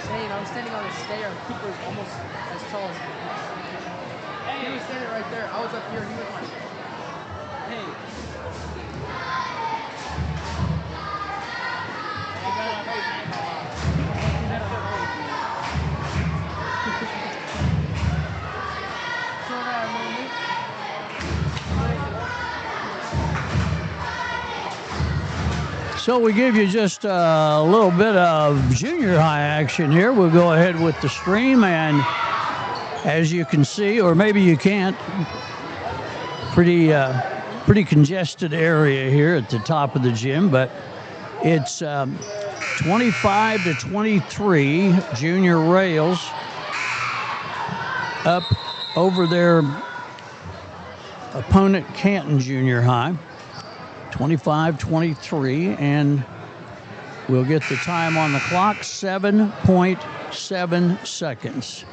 saying, I was standing on a stair, and Cooper was almost as tall as me. He was standing right there. I was up here, and he was like, hey. So we give you just a little bit of junior high action here. We'll go ahead with the stream, and as you can see, or maybe you can't, pretty congested area here at the top of the gym, but it's 25-23 Junior Rails up over their opponent Canton Junior High. 25-23, and we'll get the time on the clock, 7.7 seconds.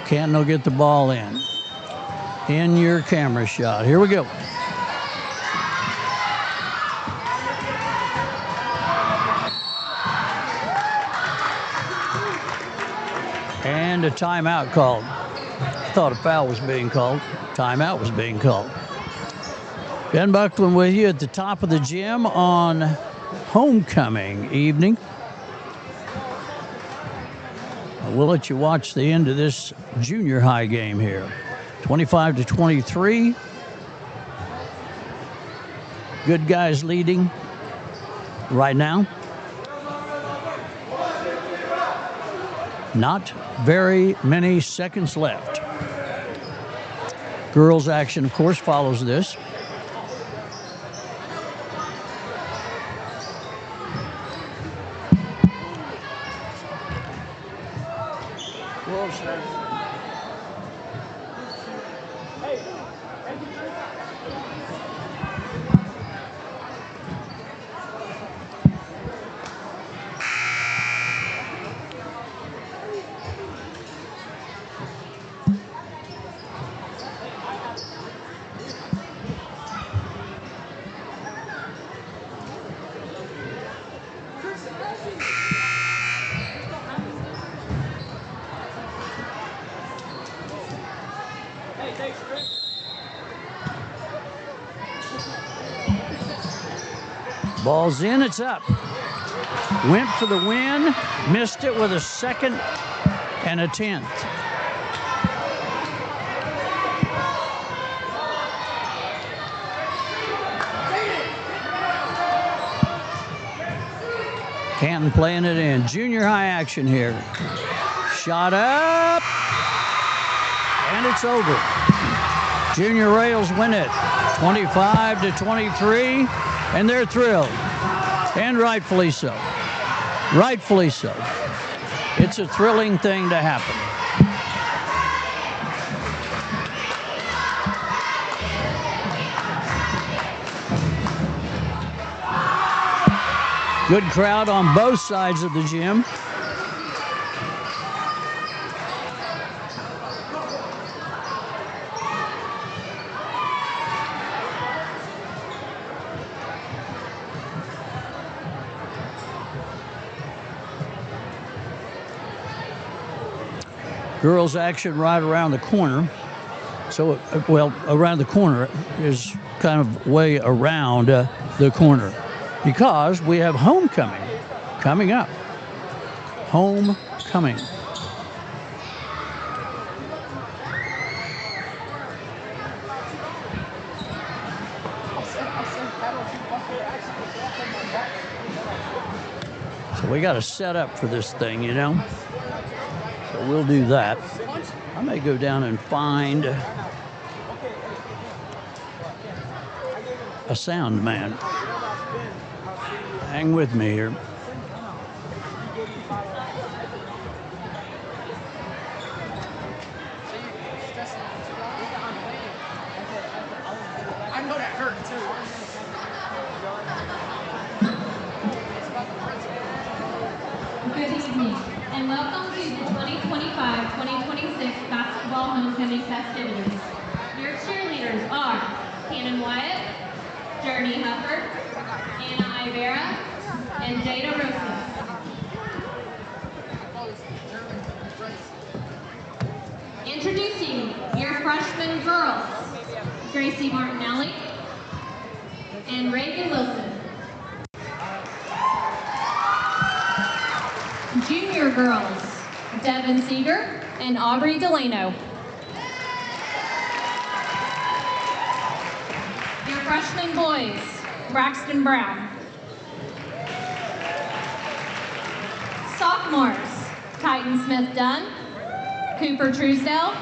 Canton will get the ball in your camera shot. Here we go. And a timeout called. I thought a foul was being called. Timeout was being called. Ben Buckland with you at the top of the gym on homecoming evening. We'll let you watch the end of this junior high game here. 25-23. Good guys leading right now. Not very many seconds left. Girls action, of course, follows this. Ball's in, it's up. Went for the win, missed it with a second and a 10th. Canton playing it in. Junior high action here. Shot up, and it's over. Junior Rails win it, 25-23. And they're thrilled, and rightfully so. Rightfully so. It's a thrilling thing to happen. Good crowd on both sides of the gym. Girls action right around the corner. So, well, around the corner is kind of way around the corner because we have homecoming coming up. Homecoming. So we got to set up for this thing, you know. So we'll do that. I may go down and find a sound man. Hang with me here. I know that hurt too. Good evening, and welcome to the 2025-2026 basketball homecoming festivities. Your cheerleaders are Cannon Wyatt, Journey Hubbard, Anna Ivera, and Jada Rosas. Introducing your freshman girls, Gracie Martinelli and Reagan Wilson. Junior girls, Devin Seeger and Aubrey Delano. Your freshman boys, Braxton Brown. Sophomores, Titan Smith Dunn, Cooper Truesdale,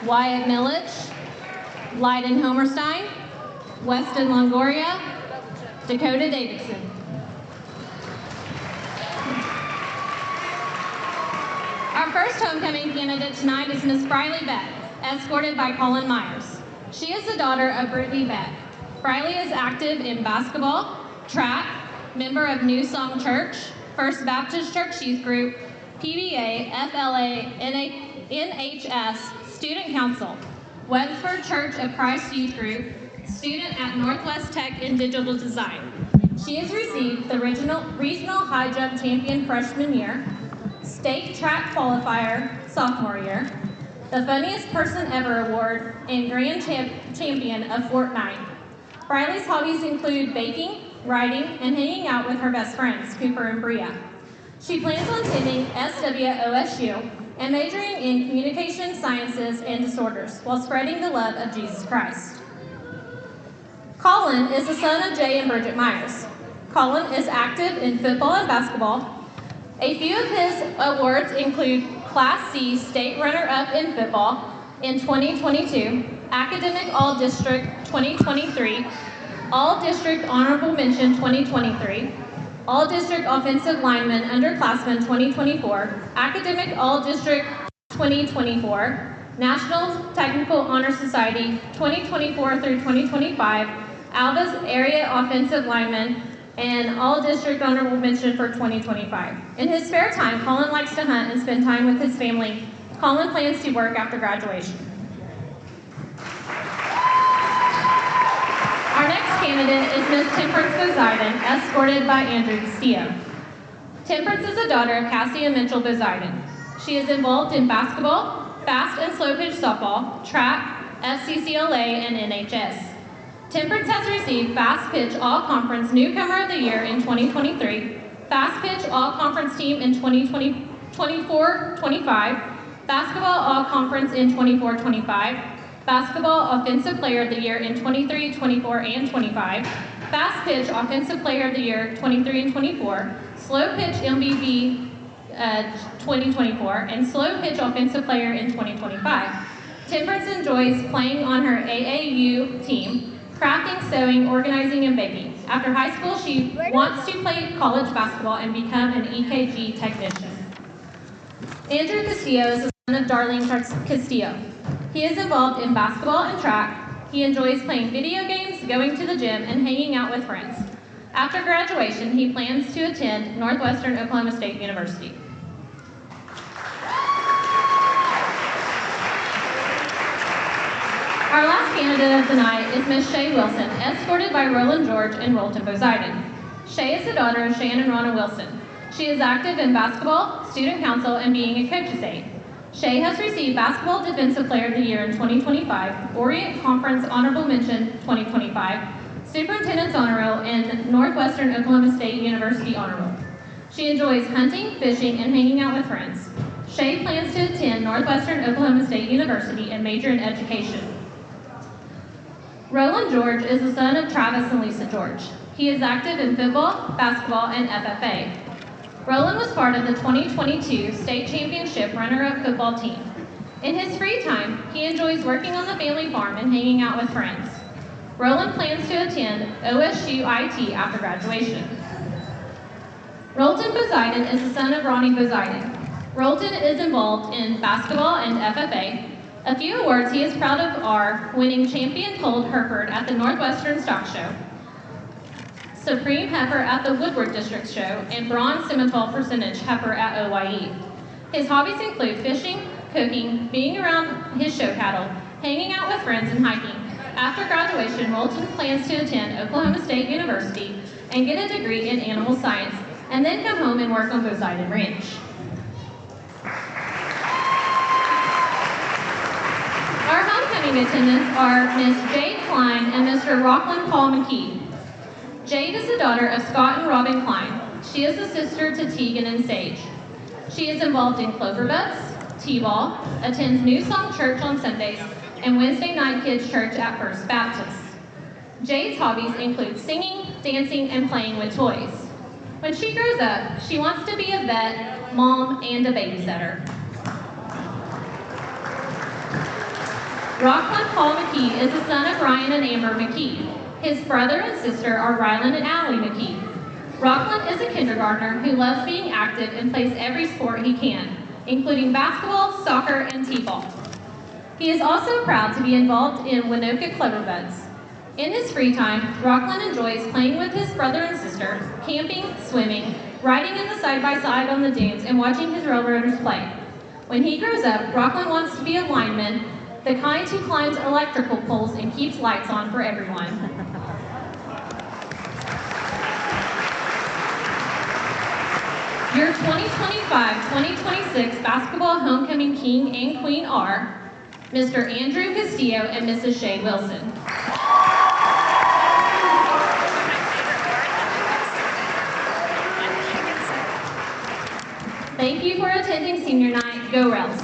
Wyatt Millich, Lyden Homerstein, Weston Longoria, Dakota Davidson. Our first homecoming candidate tonight is Miss Briley Beck, escorted by Colin Myers. She is the daughter of Brittany Beck. Briley is active in basketball, track, member of New Song Church, First Baptist Church Youth Group, PBA, FLA, NHS, Student Council, Weatherford Church of Christ Youth Group, student at Northwest Tech in Digital Design. She has received the Regional High Jump Champion freshman year, State Track Qualifier sophomore year, the Funniest Person Ever Award, and Grand Champion of Fort 9. Briley's hobbies include baking, writing, and hanging out with her best friends, Cooper and Bria. She plans on attending SWOSU and majoring in communication sciences and disorders while spreading the love of Jesus Christ. Colin is the son of Jay and Bridget Myers. Colin is active in football and basketball. A few of his awards include Class C State Runner-Up in football in 2022, Academic All-District 2023, All-District Honorable Mention 2023, All-District Offensive Lineman Underclassman 2024, Academic All-District 2024, National Technical Honor Society 2024 through 2025, Alva's Area Offensive Lineman, and All-District Honorable Mention for 2025. In his spare time, Colin likes to hunt and spend time with his family. Colin plans to work after graduation. Our next candidate is Miss Temperance Poseidon, escorted by Andrew Castillo. Temperance is the daughter of Cassie and Mitchell Poseidon. She is involved in basketball, fast and slow pitch softball, track, FCCLA, and NHS. Temperance has received Fast Pitch All-Conference Newcomer of the Year in 2023, Fast Pitch All-Conference Team in 2024-25, Basketball All-Conference in 24-25, Basketball Offensive Player of the Year in 23, 24, and 25, Fast Pitch Offensive Player of the Year 23 and 24, Slow Pitch MVP 2024, and Slow Pitch Offensive Player in 2025. Temperance enjoys playing on her AAU team, crafting, sewing, organizing, and baking. After high school, she wants to play college basketball and become an EKG technician. Andrew Castillo is the son of Darlene Castillo. He is involved in basketball and track. He enjoys playing video games, going to the gym, and hanging out with friends. After graduation, he plans to attend Northwestern Oklahoma State University. Our last candidate of the night is Miss Shay Wilson, escorted by Roland George and Rolton Poseidon. Shay is the daughter of Shan and Ronna Wilson. She is active in basketball, student council, and being a coach's aide. Shay has received Basketball Defensive Player of the Year in 2025, Orient Conference Honorable Mention 2025, Superintendent's Honor Roll, and Northwestern Oklahoma State University Honor Roll. She enjoys hunting, fishing, and hanging out with friends. Shay plans to attend Northwestern Oklahoma State University and major in education. Roland George is the son of Travis and Lisa George. He is active in football, basketball, and FFA. Roland was part of the 2022 state championship runner-up football team. In his free time, he enjoys working on the family farm and hanging out with friends. Roland plans to attend OSU IT after graduation. Rolton Poseidon is the son of Ronnie Poseidon. Rolton is involved in basketball and FFA. A few awards he is proud of are winning Champion Cold Hereford at the Northwestern Stock Show, Supreme Heifer at the Woodward District Show, and Bronze Simmental Percentage Heifer at OYE. His hobbies include fishing, cooking, being around his show cattle, hanging out with friends, and hiking. After graduation, Rolton plans to attend Oklahoma State University and get a degree in animal science, and then come home and work on Poseidon Ranch. homecoming attendants are Miss Jade Klein and Mr. Rockland Paul McKee. Jade is the daughter of Scott and Robin Klein. She is the sister to Tegan and Sage. She is involved in Clover Butts, T-ball, attends New Song Church on Sundays, and Wednesday night kids church at First Baptist. Jade's hobbies include singing, dancing, and playing with toys. When she grows up, she wants to be a vet, mom, and a babysitter. Rockland Paul McKee is the son of Ryan and Amber McKee. His brother and sister are Rylan and Allie McKee. Rockland is a kindergartner who loves being active and plays every sport he can, including basketball, soccer, and t-ball. He is also proud to be involved in Waynoka Clover Buds. In his free time, Rockland enjoys playing with his brother and sister, camping, swimming, riding in the side-by-side on the dunes, and watching his railroaders play. When he grows up, Rockland wants to be a lineman, the kind who climbs electrical poles and keeps lights on for everyone. Your 2025-2026 basketball homecoming king and queen are Mr. Andrew Castillo and Mrs. Shay Wilson. Thank you for attending senior night. Go Rels.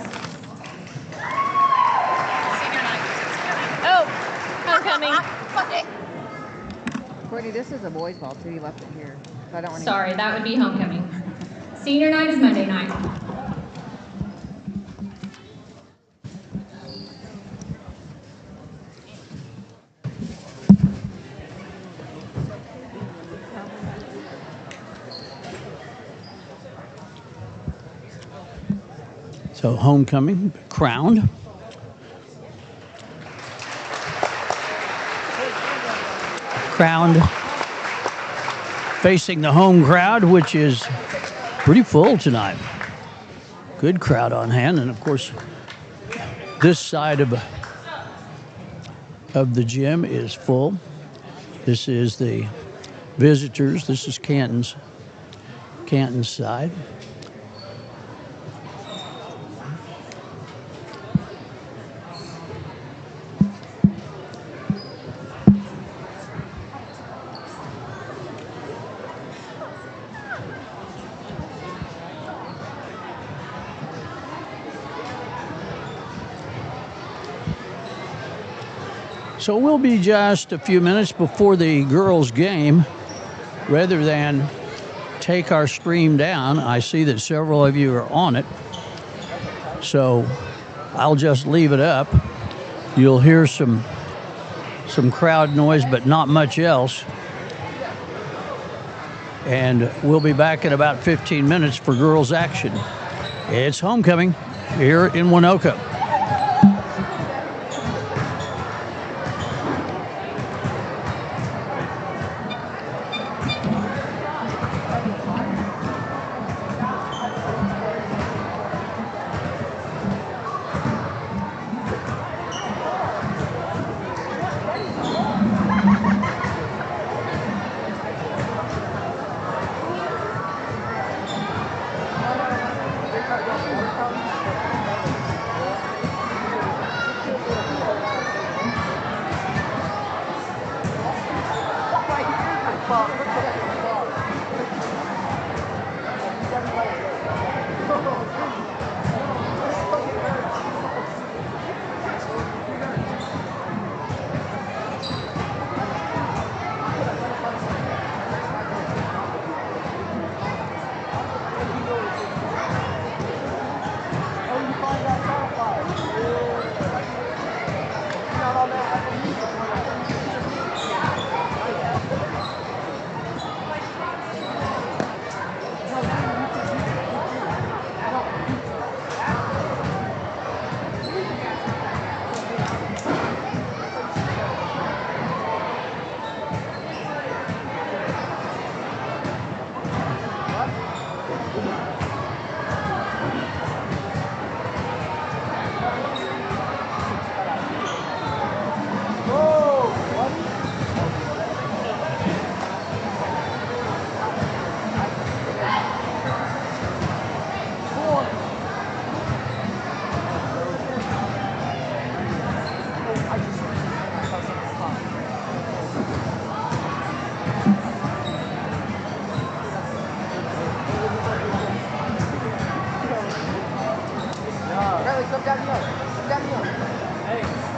Oh, homecoming. Courtney, this is a boys' ball too. You left it here. So I don't want to. Sorry, that would be homecoming. Senior night is Monday night. So homecoming, crowned. Crowned facing the home crowd, which is pretty full tonight. Good crowd on hand, and of course, this side of the gym is full. This is the visitors. This is Canton's side. So we'll be just a few minutes before the girls' game. Rather than take our stream down, I see that several of you are on it. So I'll just leave it up. You'll hear some crowd noise, but not much else. And we'll be back in about 15 minutes for girls' action. It's homecoming here in Waynoka.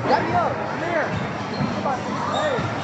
Got me up. Come here. Come on. Hey.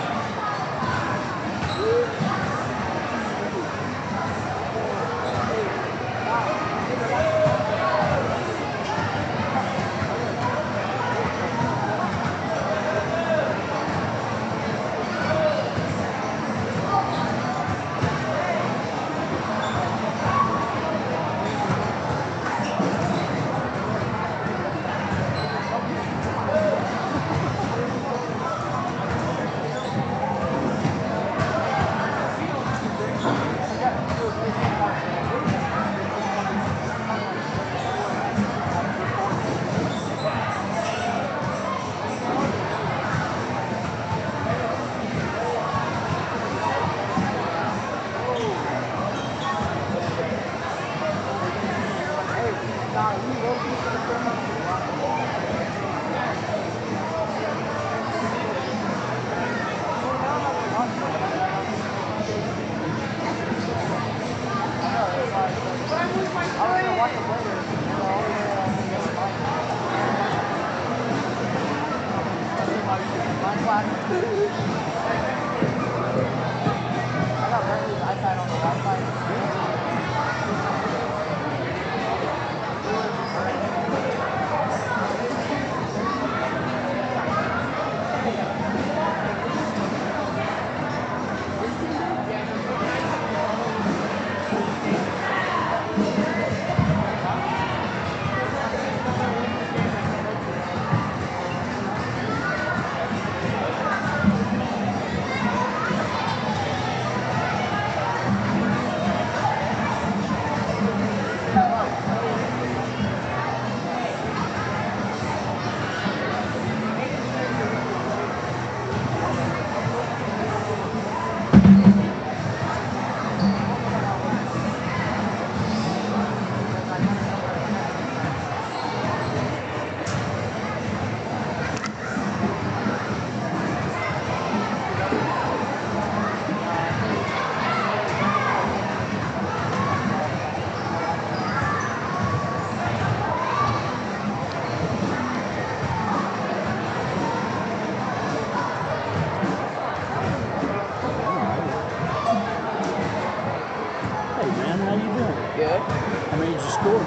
Good. How many did you score?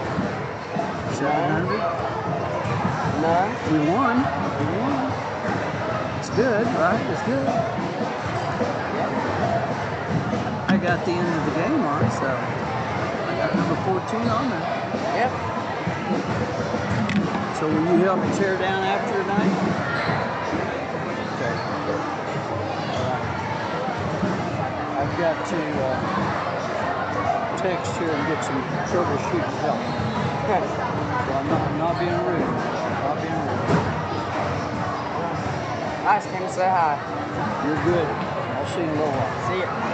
700? None. We won. We won. It's good, right? It's good. I got the end of the game on, so I got number 14 on there. Yep. So will you help me tear down after tonight? Okay. I've got to text here and get some troubleshooting help. So I'm not being rude. Not being rude. I just came to say hi. You're good. I'll see you in a little while. See ya.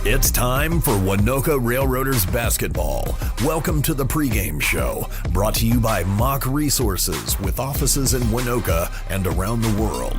It's time for Waynoka Railroaders basketball. Welcome to the pregame show, brought to you by Mock Resources, with offices in Waynoka and around the world.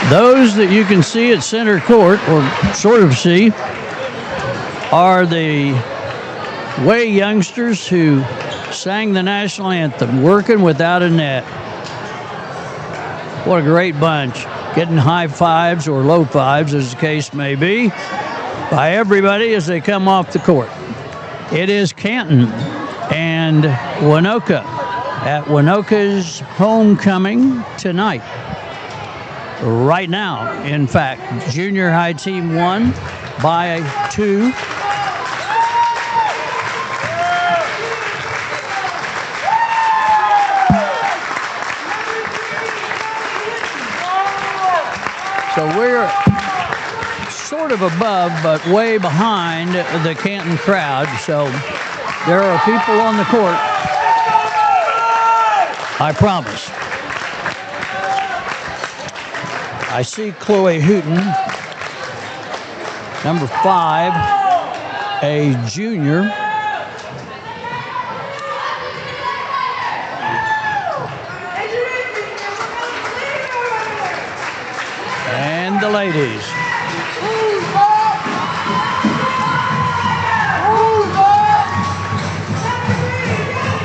Those that you can see at center court, or sort of see, are the Way youngsters who sang the national anthem, Working Without a Net. What a great bunch. Getting high fives or low fives, as the case may be, by everybody as they come off the court. It is Canton and Waynoka at Waynoka's homecoming tonight. Right now, in fact, junior high team won by 2. So we're sort of above, but way behind the Canton crowd. So there are people on the court, I promise. I see Chloe Hooten, number 5, a junior. And the ladies.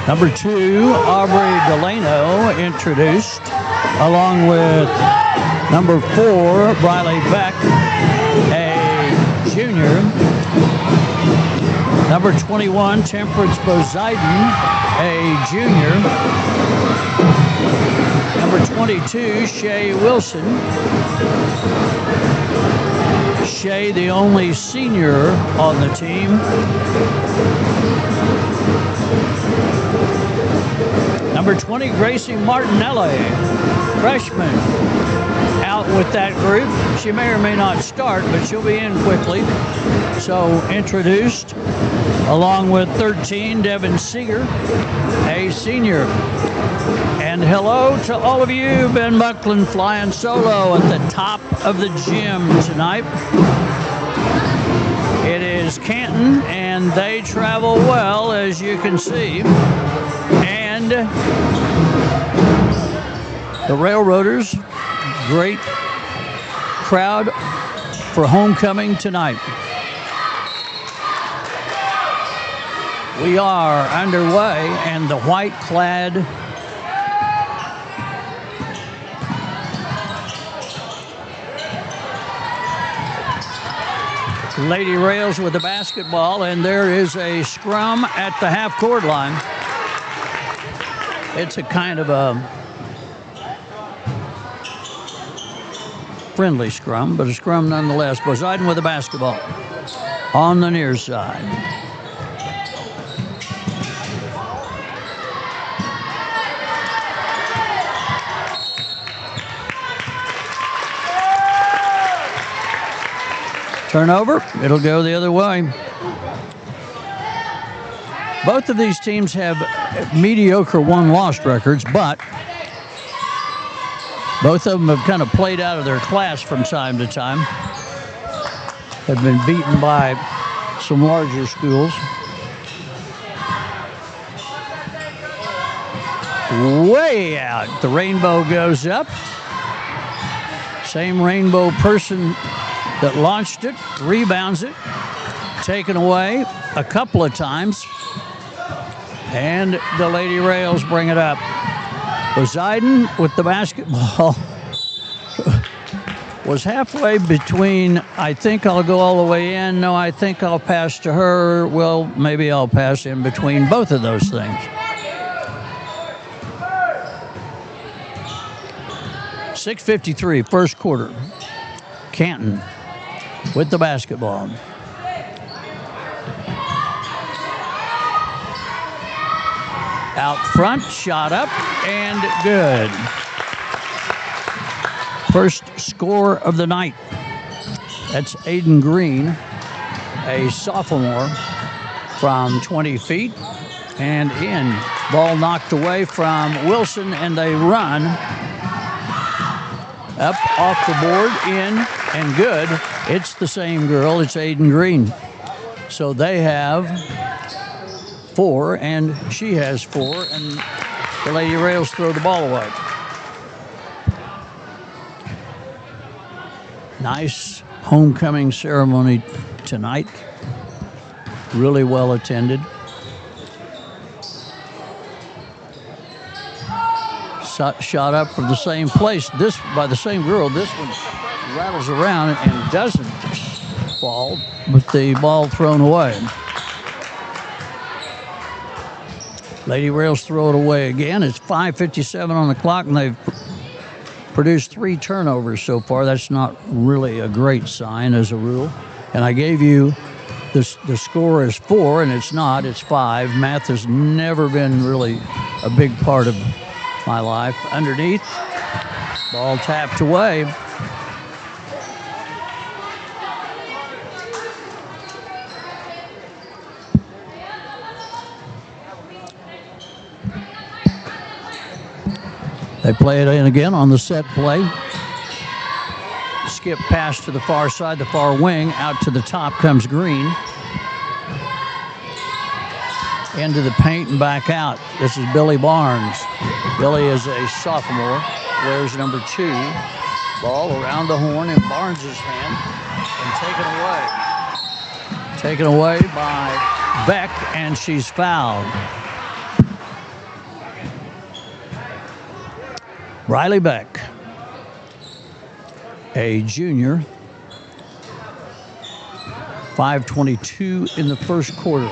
Number 2, Aubrey Delano, introduced, along with number 4, Briley Beck, a junior. Number 21, Temperance Poseidon, a junior. Number 22, Shay Wilson. Shay, the only senior on the team. Number 20, Gracie Martinelli, freshman, out with that group. She may or may not start, but she'll be in quickly. So introduced, along with 13, Devin Seeger, a senior. And hello to all of you. Ben Buckland flying solo at the top of the gym tonight. It is Canton, and they travel well, as you can see. And the Railroaders, great crowd for homecoming tonight. We are underway, and the white-clad Lady Rails with the basketball, and there is a scrum at the half-court line. It's a kind of a friendly scrum, but a scrum nonetheless. Poseidon with the basketball on the near side. Turnover. It'll go the other way. Both of these teams have mediocre one-loss records, but both of them have kind of played out of their class from time to time. Have been beaten by some larger schools. Way out. The rainbow goes up. Same rainbow person that launched it, rebounds it, taken away a couple of times. And the Lady Rails bring it up. Poseidon with the basketball was halfway between, I think I'll go all the way in, no, I think I'll pass to her, well, maybe I'll pass in between both of those things. 6:53, first quarter. Canton with the basketball. Out front, shot up, and good. First score of the night. That's Aiden Green, a sophomore, from 20 feet and in. Ball knocked away from Wilson, and they run up off the board, in, and good. It's the same girl. It's Aiden Green. So they have 4, and she has 4, and the Lady Rails throw the ball away. Nice homecoming ceremony tonight. Really well attended. Shot up from the same place. This by the same girl. This one rattles around and doesn't fall, but the ball thrown away. Lady Rails throw it away again. It's 5:57 on the clock, and they've produced 3 turnovers so far. That's not really a great sign as a rule. And I gave you the score is 4, and it's not. It's 5. Math has never been really a big part of my life. Underneath, ball tapped away. They play it in again on the set play. Skip pass to the far side, the far wing. Out to the top comes Green. Into the paint and back out. This is Billy Barnes. Billy is a sophomore, wears number 2. Ball around the horn in Barnes' hand and taken away by Beck, and she's fouled. Riley Beck, a junior. 5:22 in the first quarter.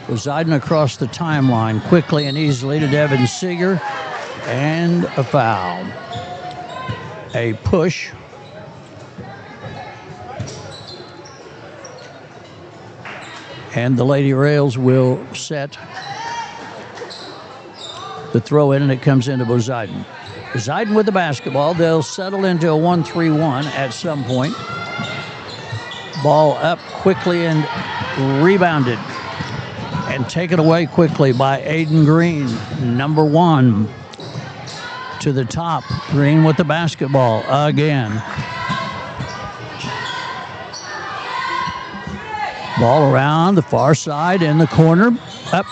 Poseidon across the timeline quickly and easily to Devin Seeger, and a foul. A push. And the Lady Rails will set the throw in, and it comes into Poseidon. Poseidon with the basketball. They'll settle into a 1-3-1 at some point. Ball up quickly and rebounded and taken away quickly by Aiden Green, number 1. To the top, Green with the basketball again. Ball around the far side in the corner, up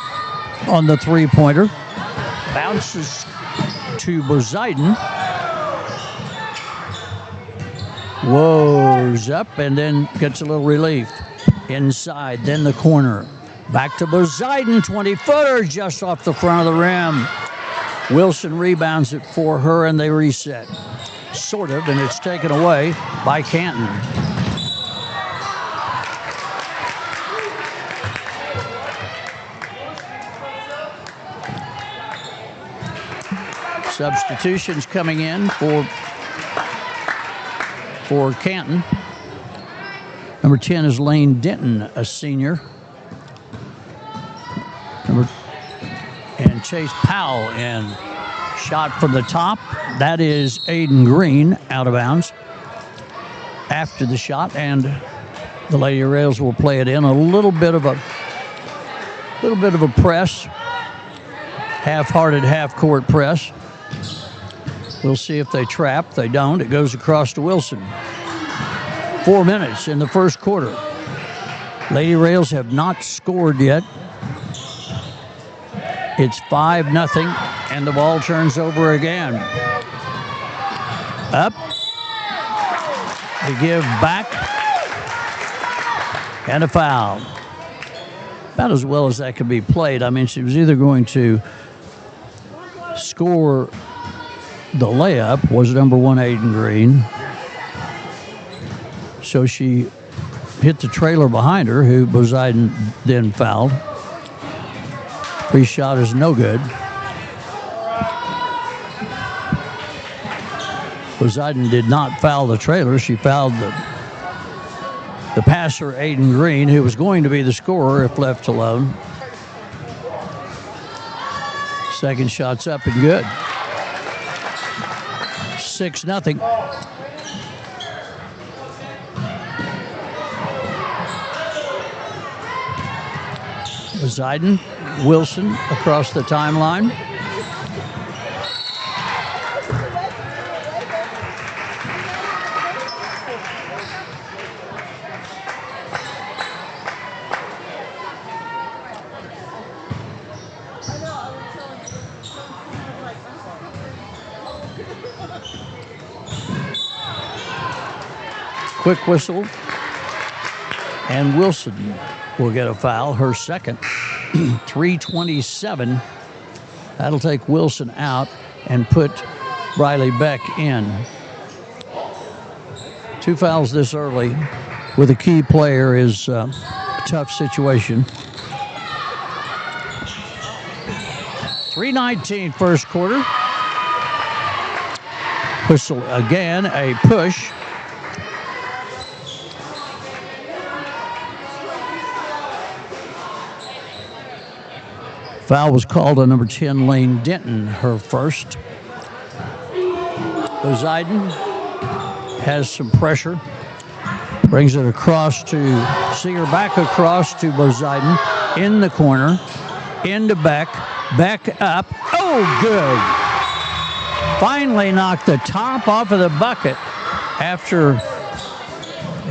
on the three-pointer. Bounces to Poseidon. Woes up and then gets a little relief. Inside, then the corner. Back to Poseidon, 20-footer just off the front of the rim. Wilson rebounds it for her, and they reset. Sort of, and it's taken away by Canton. Substitutions coming in for Canton. Number 10 is Lane Denton, a senior. And Chase Powell in. Shot from the top. That is Aiden Green, out of bounds after the shot, and The Lady Rails will play it in a little bit of a press, half-hearted, half-court press. We'll see if they trap. They don't. It goes across to Wilson. 4 minutes in the first quarter. Lady Rails have not scored yet. It's 5-0, and the ball turns over again. Up. They give back. And a foul. About as well as that could be played. I mean, she was either going to score the layup, was number 1 Aiden Green. So she hit the trailer behind her, who Poseidon then fouled. Free shot is no good. Poseidon did not foul the trailer. She fouled the passer, Aiden Green, who was going to be the scorer if left alone. Second shot's up and good. 6-0. Poseidon, Wilson across the timeline. Quick whistle, and Wilson will get a foul, her second. 3:27. That'll take Wilson out and put Riley Beck in. 2 fouls this early with a key player is a tough situation. 3:19 first quarter. Whistle again, a push. Foul was called on number 10, Lane Denton, her first. Poseidon has some pressure. Brings it across to Seeger, back across to Poseidon. In the corner. Into Beck. Beck up. Oh, good. Finally knocked the top off of the bucket after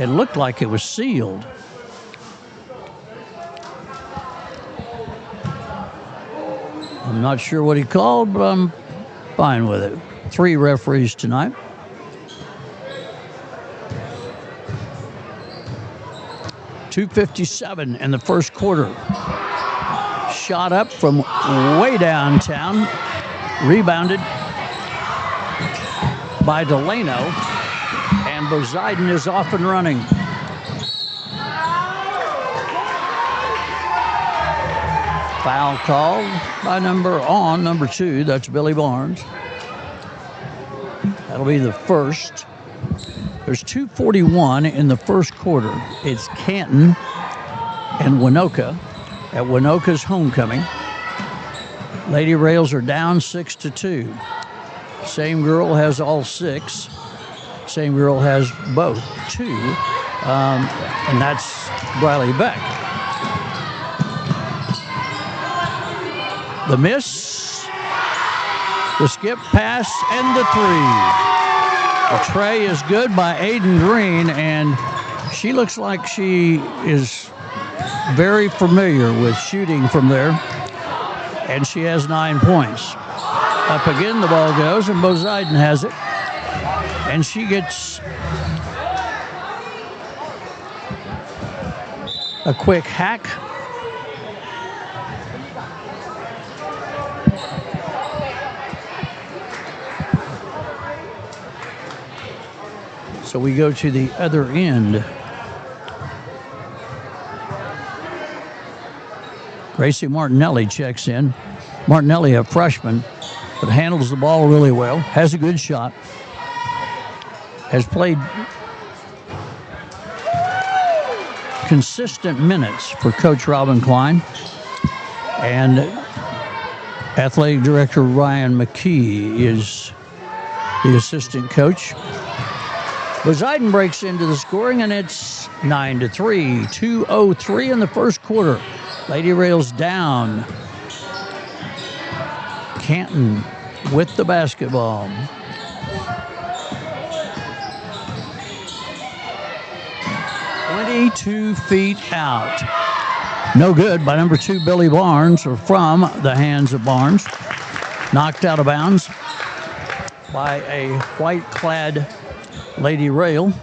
it looked like it was sealed. I'm not sure what he called, but I'm fine with it. 3 referees tonight. .257 in the first quarter. Shot up from way downtown. Rebounded by Delano. And Poseidon is off and running. Foul called by number 2. That's Billy Barnes. That'll be the first. There's 2:41 in the first quarter. It's Canton and Waynoka at Waynoka's homecoming. Lady Rails are down 6-2. Same girl has all 6. Same girl has both 2. And that's Riley Beck. The miss, the skip pass, and the 3. The tray is good by Aiden Green, and she looks like she is very familiar with shooting from there, and she has 9 points. Up again, the ball goes, and Poseidon has it, and she gets a quick hack. So we go to the other end. Gracie Martinelli checks in. Martinelli, a freshman, but handles the ball really well, has a good shot, has played consistent minutes for Coach Robin Klein, and athletic director Ryan McKee is the assistant coach. Poseidon breaks into the scoring, and it's 9-3. 2:03 in the first quarter. Lady Rails down. Canton with the basketball. "22 feet out." No good by number 2, Billy Barnes, or from the hands of Barnes. Knocked out of bounds by a white-clad Lady Rail.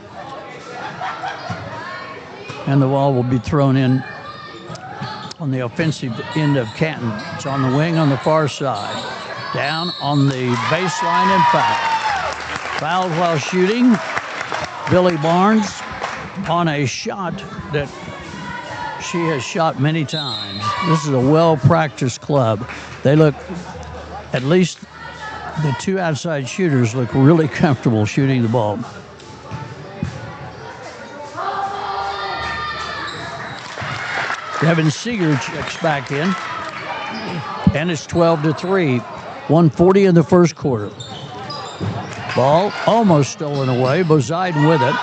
And the ball will be thrown in on the offensive end of Canton. It's on the wing on the far side. Down on the baseline and fouled. Fouled while shooting. Billy Barnes on a shot that she has shot many times. This is a well-practiced club. They look, at least the 2 outside shooters look really comfortable shooting the ball. Devin Seeger checks back in, and it's 12-3. 1:40 in the first quarter. Ball almost stolen away. Poseidon with it.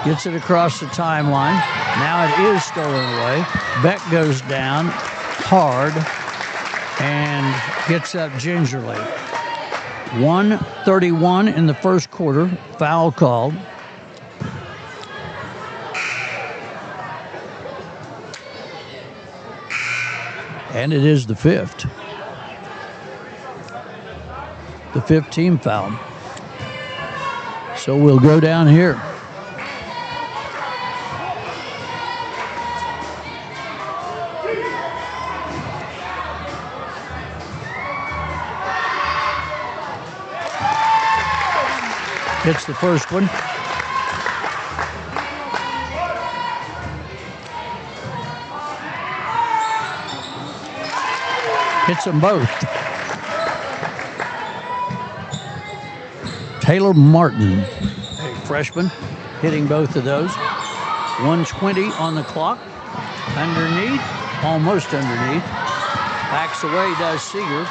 Gets it across the timeline. Now it is stolen away. Beck goes down hard and gets up gingerly. 1:31 in the first quarter. Foul called. And it is the 5th. The 5th team foul. So we'll go down here. Hits the first one. Hits them both. Taylor Martin, a freshman, hitting both of those. 1:20 on the clock. Underneath, almost underneath. Backs away, does Seeger.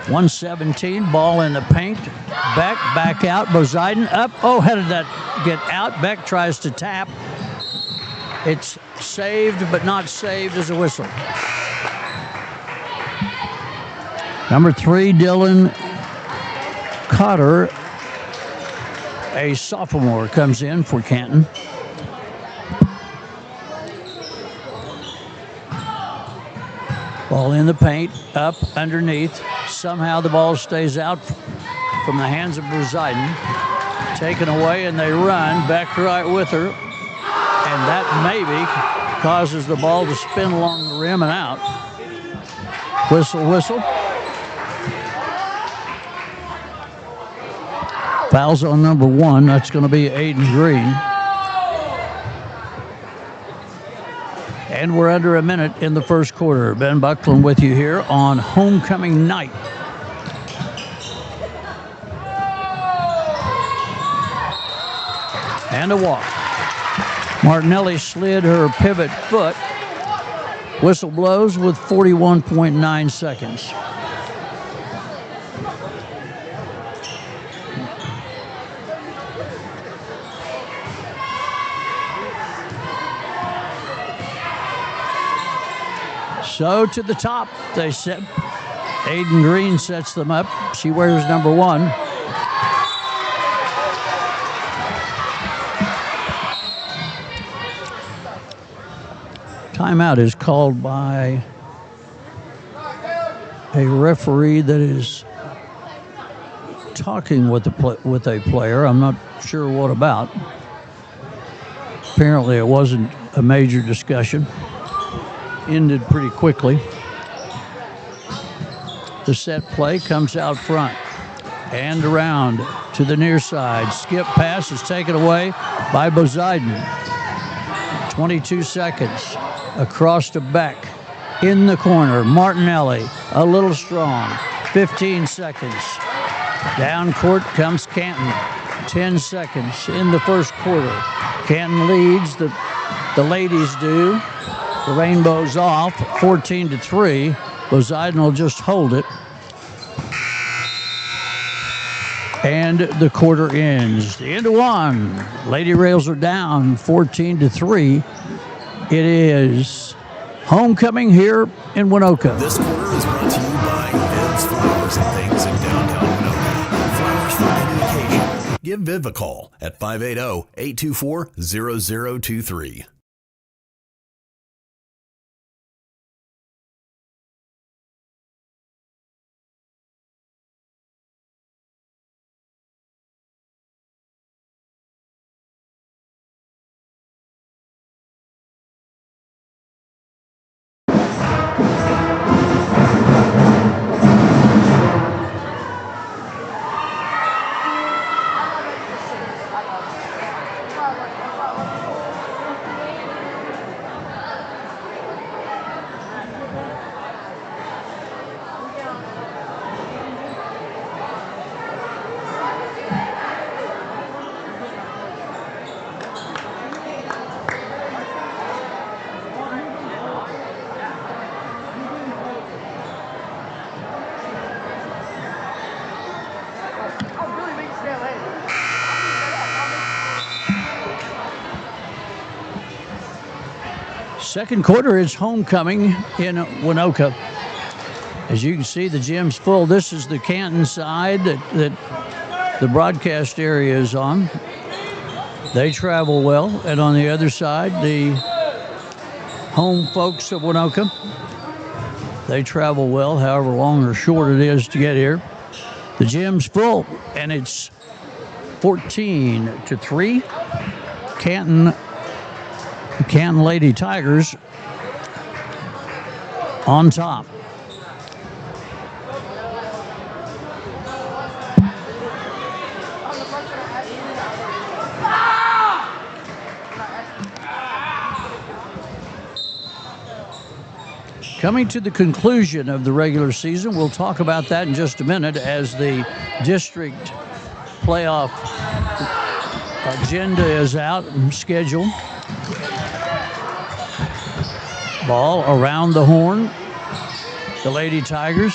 1:17, ball in the paint. Beck, back out. Poseidon up. Oh, how did that get out? Beck tries to tap. It's saved, but not saved as a whistle. Number 3, Dylan Cotter, a sophomore, comes in for Canton. Ball in the paint, up underneath. Somehow the ball stays out from the hands of Poseidon. Taken away, and they run. Beck right with her. And that maybe causes the ball to spin along the rim and out. Whistle, whistle. Fouls on number 1. That's going to be Aiden Green. And we're under a minute in the first quarter. Ben Buckland with you here on homecoming night. And a walk. Martinelli slid her pivot foot. Whistle blows with 41.9 seconds. So to the top, they set. Aiden Green sets them up. She wears number 1. Timeout is called by a referee that is talking with a player. I'm not sure what about. Apparently it wasn't a major discussion. Ended pretty quickly. The set play comes out front and around to the near side. Skip pass is taken away by Poseidon. 22 seconds across to Beck in the corner. Martinelli a little strong. 15 seconds. Down court comes Canton. 10 seconds in the first quarter. Canton leads. The ladies do. The Rainbow's off, 14-3. Poseidon will just hold it. And the quarter ends. The end of one. Lady Rails are down 14-3. It is homecoming here in Waynoka. This quarter is brought to you by Viv's Flowers and Things in downtown Waynoka. Flowers for any occasion. Give Viv a call at 580-824-0023. Second quarter is homecoming in Waynoka. As you can see, the gym's full. This is the Canton side that the broadcast area is on. They travel well. And on the other side, the home folks of Waynoka, they travel well, however long or short it is to get here. The gym's full, and it's 14-3. Canton Lady Tigers on top. Coming to the conclusion of the regular season, we'll talk about that in just a minute as the district playoff agenda is out and scheduled. Ball around the horn. The Lady Tigers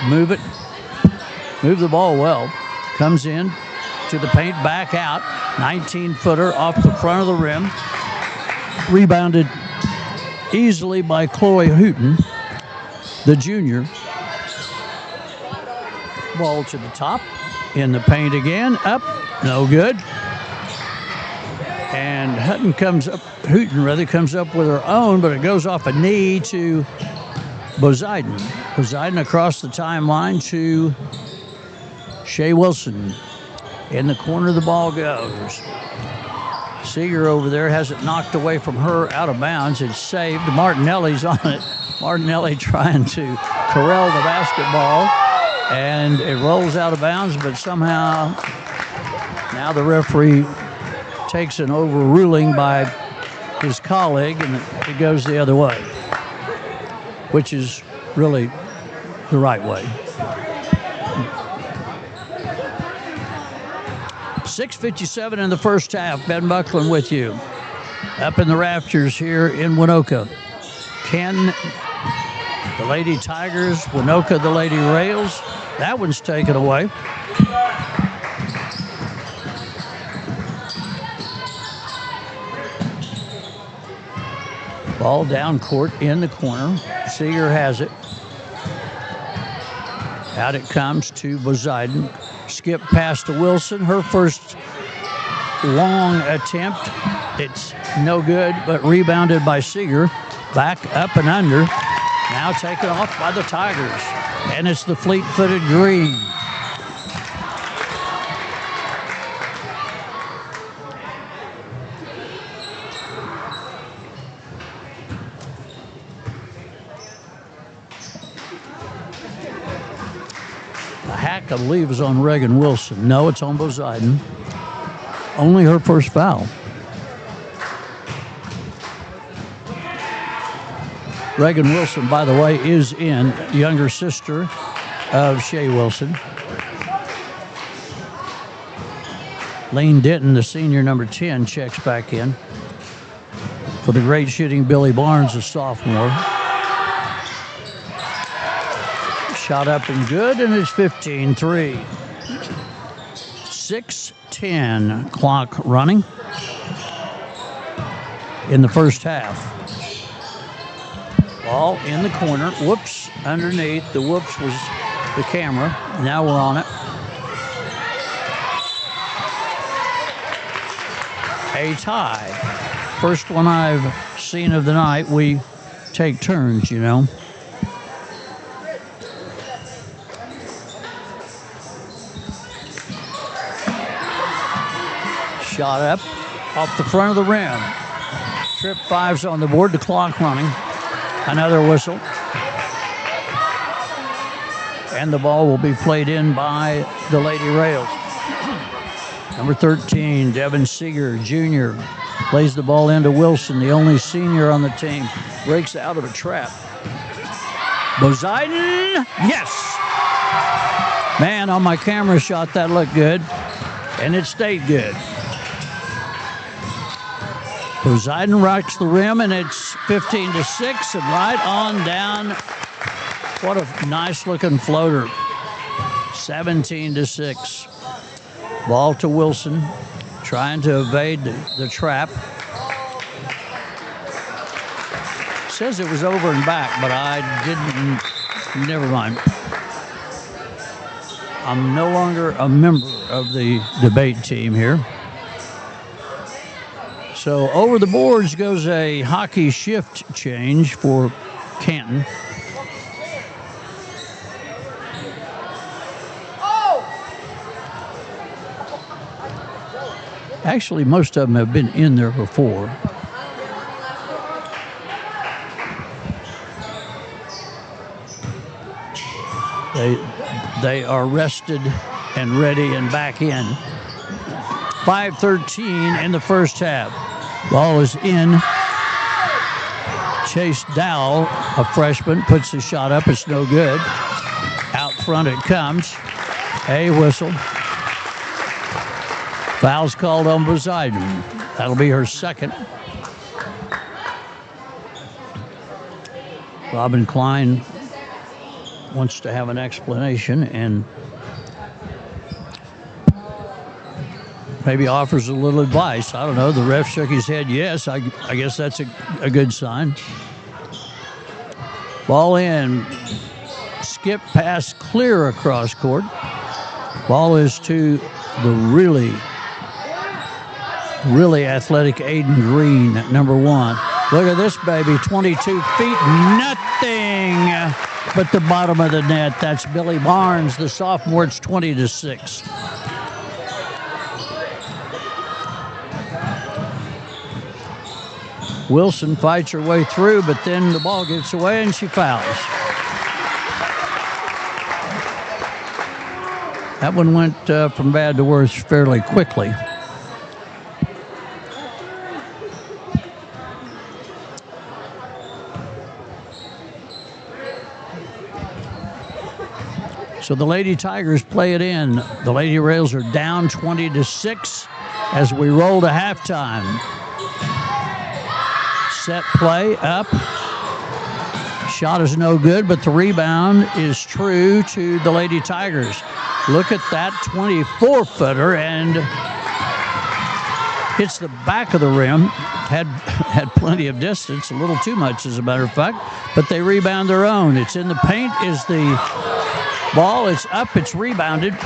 move it. Move the ball well. Comes in to the paint, back out. 19-footer off the front of the rim. Rebounded easily by Chloe Hooten, the junior. Ball to the top. In the paint again. Up. No good. And Hooten comes up with her own, but it goes off a knee to Poseidon. Poseidon across the timeline to Shea Wilson. In the corner the ball goes. Seeger over there has it knocked away from her, out of bounds. It's saved. Martinelli's on it. Martinelli trying to corral the basketball, and it rolls out of bounds, but somehow now the referee takes an overruling by his colleague, and it goes the other way, which is really the right way. 6:57 in the first half. Ben Buckland with you. Up in the rafters here in Waynoka. Canton, the Lady Tigers. Waynoka, the Lady Rails. That one's taken away. Ball down court in the corner. Seeger has it. Out it comes to Poseidon. Skip pass to Wilson. Her first long attempt. It's no good, but rebounded by Seeger. Back up and under. Now taken off by the Tigers. And it's the fleet-footed Green. I believe is on Reagan Wilson. No, it's on Poseidon. Only her first foul. Reagan Wilson, by the way, is in, younger sister of Shea Wilson. Lane Denton, the senior, number 10, checks back in for the great shooting Billy Barnes, a sophomore. Shot up and good, and it's 15-3. 6:10 clock running in the first half. Ball in the corner. Whoops, underneath. The whoops was the camera. Now we're on it. A tie. First one I've seen of the night. We take turns, you know. Shot up off the front of the rim. Trip five's on the board. The clock running. Another whistle. And the ball will be played in by the Lady Rails. Number 13, Devin Seeger Jr. plays the ball into Wilson, the only senior on the team. Breaks out of a trap. Poseidon, yes! Man, on my camera shot, that looked good. And it stayed good. Poseidon rocks the rim, and it's 15-6, and right on down. What a nice-looking floater. 17-6. Ball to Wilson, trying to evade the trap. Says it was over and back, but I didn't. Never mind. I'm no longer a member of the debate team here. So over the boards goes a hockey shift change for Canton. Actually, most of them have been in there before. They are rested and ready and back in. 5:13 in the first half. Ball is in. Chase Dowell, a freshman, puts the shot up. It's no good. Out front it comes. A whistle. Foul's called on Poseidon. That'll be her second. Robin Klein wants to have an explanation and maybe offers a little advice. I don't know. The ref shook his head yes. I guess that's a good sign. Ball in. Skip pass clear across court. Ball is to the really athletic Aiden Green at number 1. Look at this baby, 22 feet, nothing but the bottom of the net. That's Billy Barnes, the sophomore. It's 20-6. Wilson fights her way through, but then the ball gets away and she fouls. That one went from bad to worse fairly quickly. So the Lady Tigers play it in. The Lady Rails are down 20-6 as we roll to halftime. Set play up. Shot is no good, but the rebound is true to the Lady Tigers. Look at that 24-footer and hits the back of the rim. Had plenty of distance, a little too much as a matter of fact, but they rebound their own. It's in the paint is the ball. It's up, it's rebounded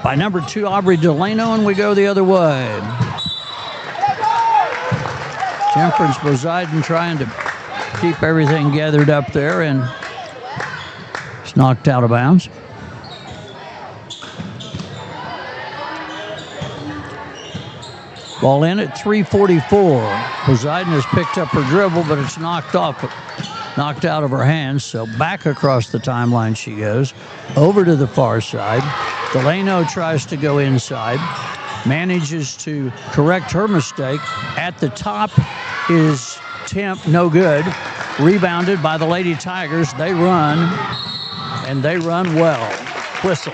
by number 2, Aubrey Delano, and we go the other way. Temperance Poseidon trying to keep everything gathered up there, and it's knocked out of bounds. Ball in at 3:44. Poseidon has picked up her dribble, but it's knocked out of her hands. So back across the timeline she goes, over to the far side. Delano tries to go inside, manages to correct her mistake. At the top is Temp, no good. Rebounded by the Lady Tigers. They run, and they run well. Whistle.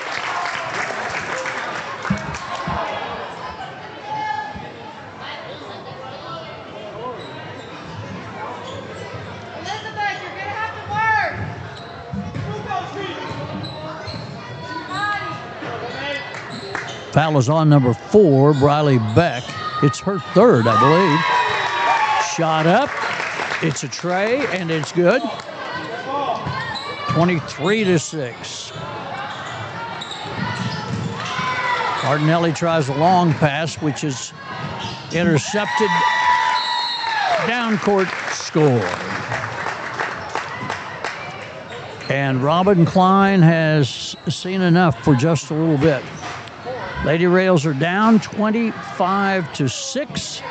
Foul is on number 4, Briley Beck. It's her third, I believe. Shot up. It's a tray, and it's good. 23-6. Martinelli tries a long pass, which is intercepted. Down court score. And Robin Klein has seen enough for just a little bit. Lady Rails are down 25-6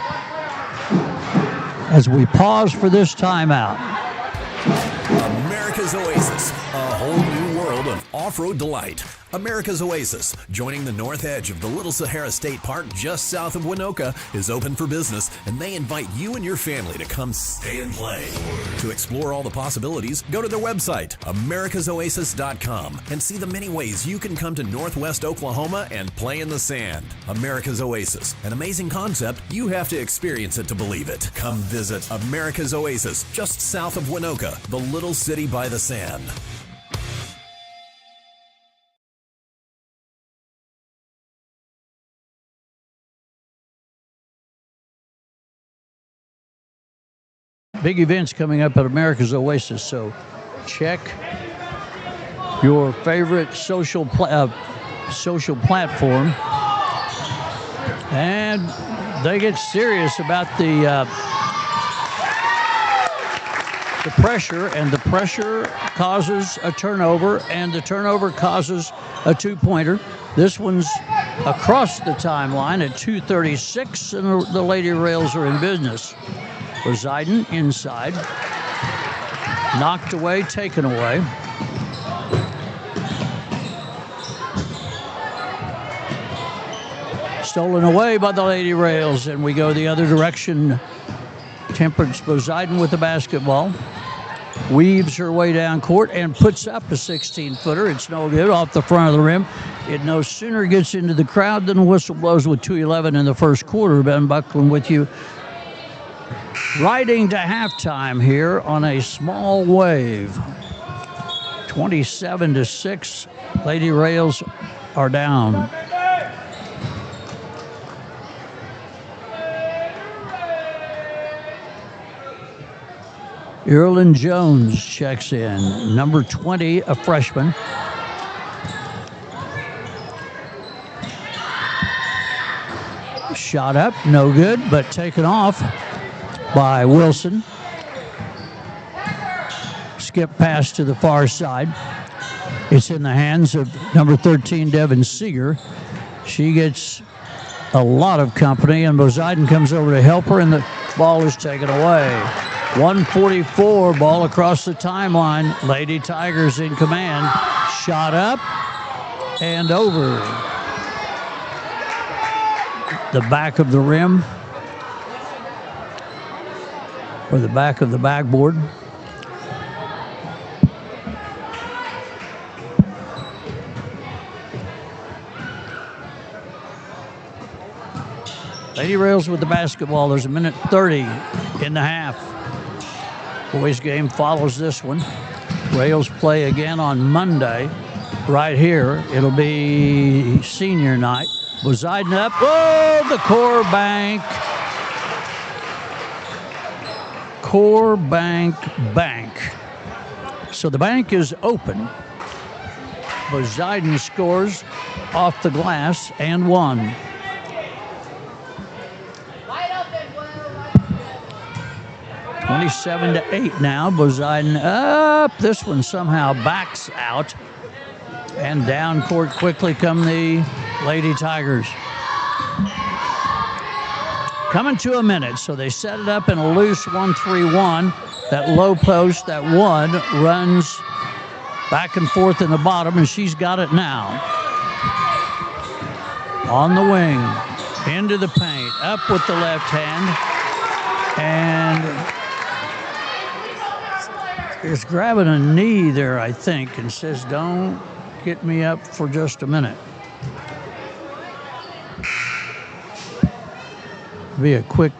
as we pause for this timeout. America's Oasis, a whole new world of off-road delight. America's Oasis, joining the north edge of the Little Sahara State Park just south of Waynoka, is open for business, and they invite you and your family to come stay and play. To explore all the possibilities, go to their website, americasoasis.com, and see the many ways you can come to Northwest Oklahoma and play in the sand. America's Oasis, an amazing concept. You have to experience it to believe it. Come visit America's Oasis, just south of Waynoka, the little city by the sand. Big events coming up at America's Oasis, so check your favorite social platform. And they get serious about the pressure, and the pressure causes a turnover, and the turnover causes a two-pointer. This one's across the timeline at 2:36, and the Lady Rails are in business. Poseidon inside. Knocked away, taken away. Stolen away by the Lady Rails, and we go the other direction. Temperance Poseidon with the basketball. Weaves her way down court and puts up a 16-footer. It's no good, off the front of the rim. It no sooner gets into the crowd than the whistle blows with 2:11 in the first quarter. Ben Buckland with you. Riding to halftime here on a small wave. 27-6. Lady Rails are down. Erlen Jones checks in. Number 20, a freshman. Shot up, no good, but taken off by Wilson. Skip pass to the far side. It's in the hands of number 13, Devin Seeger. She gets a lot of company, and Poseidon comes over to help her, and the ball is taken away. 1:44, ball across the timeline. Lady Tigers in command. Shot up and over the back of the rim, or the back of the backboard. Lady Rails with the basketball. There's a minute 30 in the half. Boys game follows this one. Rails play again on Monday right here. It'll be senior night. Poseidon up. Oh, the core bank. Core bank. So the bank is open. Poseidon scores off the glass and one. 27-8 now. Poseidon up. This one somehow backs out. And down court quickly come the Lady Tigers. Coming to a minute, so they set it up in a loose 1-3-1. That low post, that one, runs back and forth in the bottom, and she's got it now. On the wing, into the paint, up with the left hand, and is grabbing a knee there, I think, and says, don't get me up for just a minute. Be a quick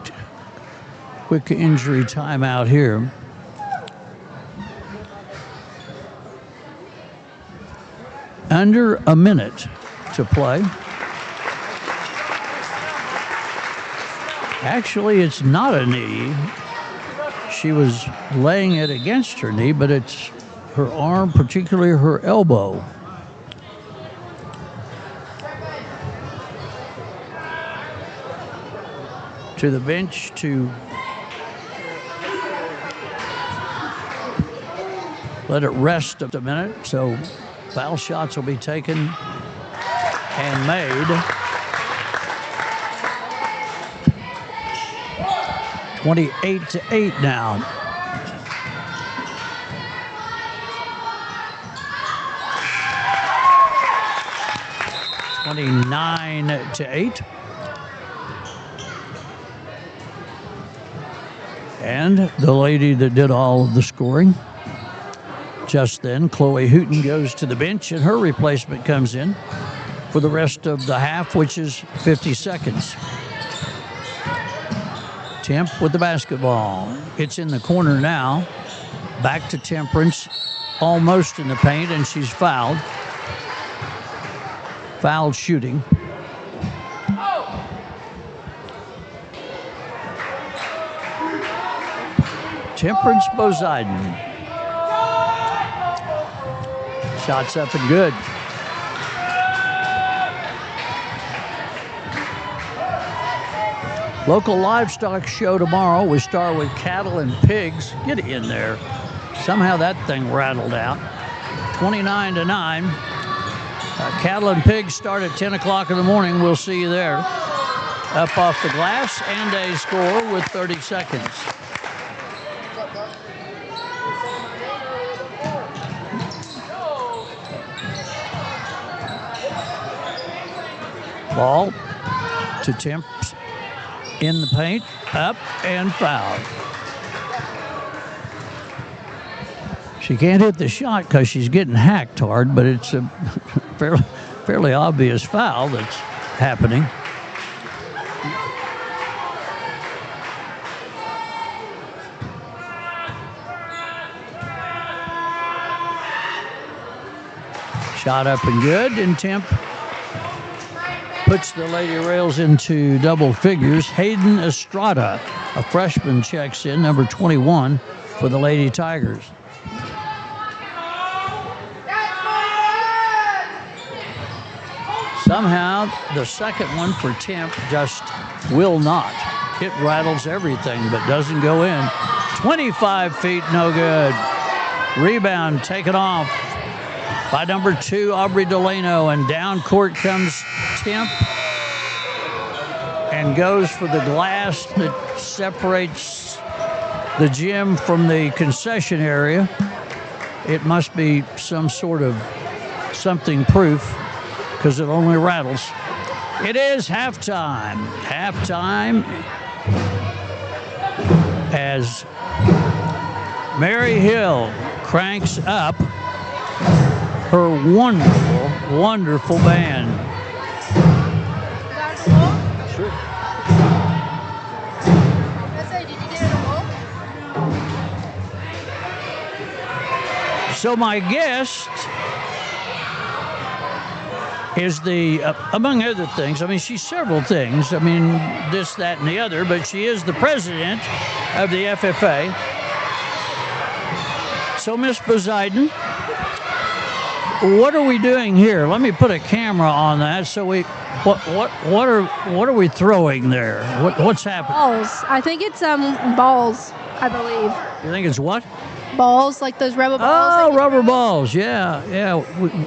injury timeout here. Under a minute to play. Actually, it's not a knee. She was laying it against her knee, but it's her arm, particularly her elbow. To the bench to let it rest a minute. So foul shots will be taken and made. 28-8 now. (29-8). And the lady that did all of the scoring. Just then, Chloe Hooton goes to the bench, and her replacement comes in for the rest of the half, which is 50 seconds. Temp with the basketball. It's in the corner now. Back to Temperance, almost in the paint, and she's fouled. Fouled shooting. Temperance Poseidon. Shots up and good. Local livestock show tomorrow. We start with cattle and pigs. Get in there. Somehow that thing rattled out. 29-9. Cattle and pigs start at 10 o'clock in the morning. We'll see you there. Up off the glass and a score with 30 seconds. Ball to Temps in the paint, up and fouled. She can't hit the shot because she's getting hacked hard, but it's a fairly obvious foul that's happening. Shot up and good, and Temp puts the Lady Rails into double figures. Hayden Estrada, a freshman, checks in, number 21 for the Lady Tigers. Somehow, the second one for Temp just will not. It rattles everything, but doesn't go in. 25 feet, no good. Rebound taken off by number 2, Aubrey Delano, and down court comes Temp and goes for the glass that separates the gym from the concession area. It must be some sort of something proof because it only rattles. It is halftime. Halftime as Mary Hill cranks up her wonderful, wonderful band. Sure. So my guest is the, among other things, I mean, she's several things. I mean, this, that, and the other, but she is the president of the FFA. So, Miss Poseidon, what are we doing here? Let me put a camera on that. So what are we throwing there? What's happening? Balls. I think it's balls, I believe. You think it's what? Balls, like those rubber balls. Oh, rubber balls. Yeah.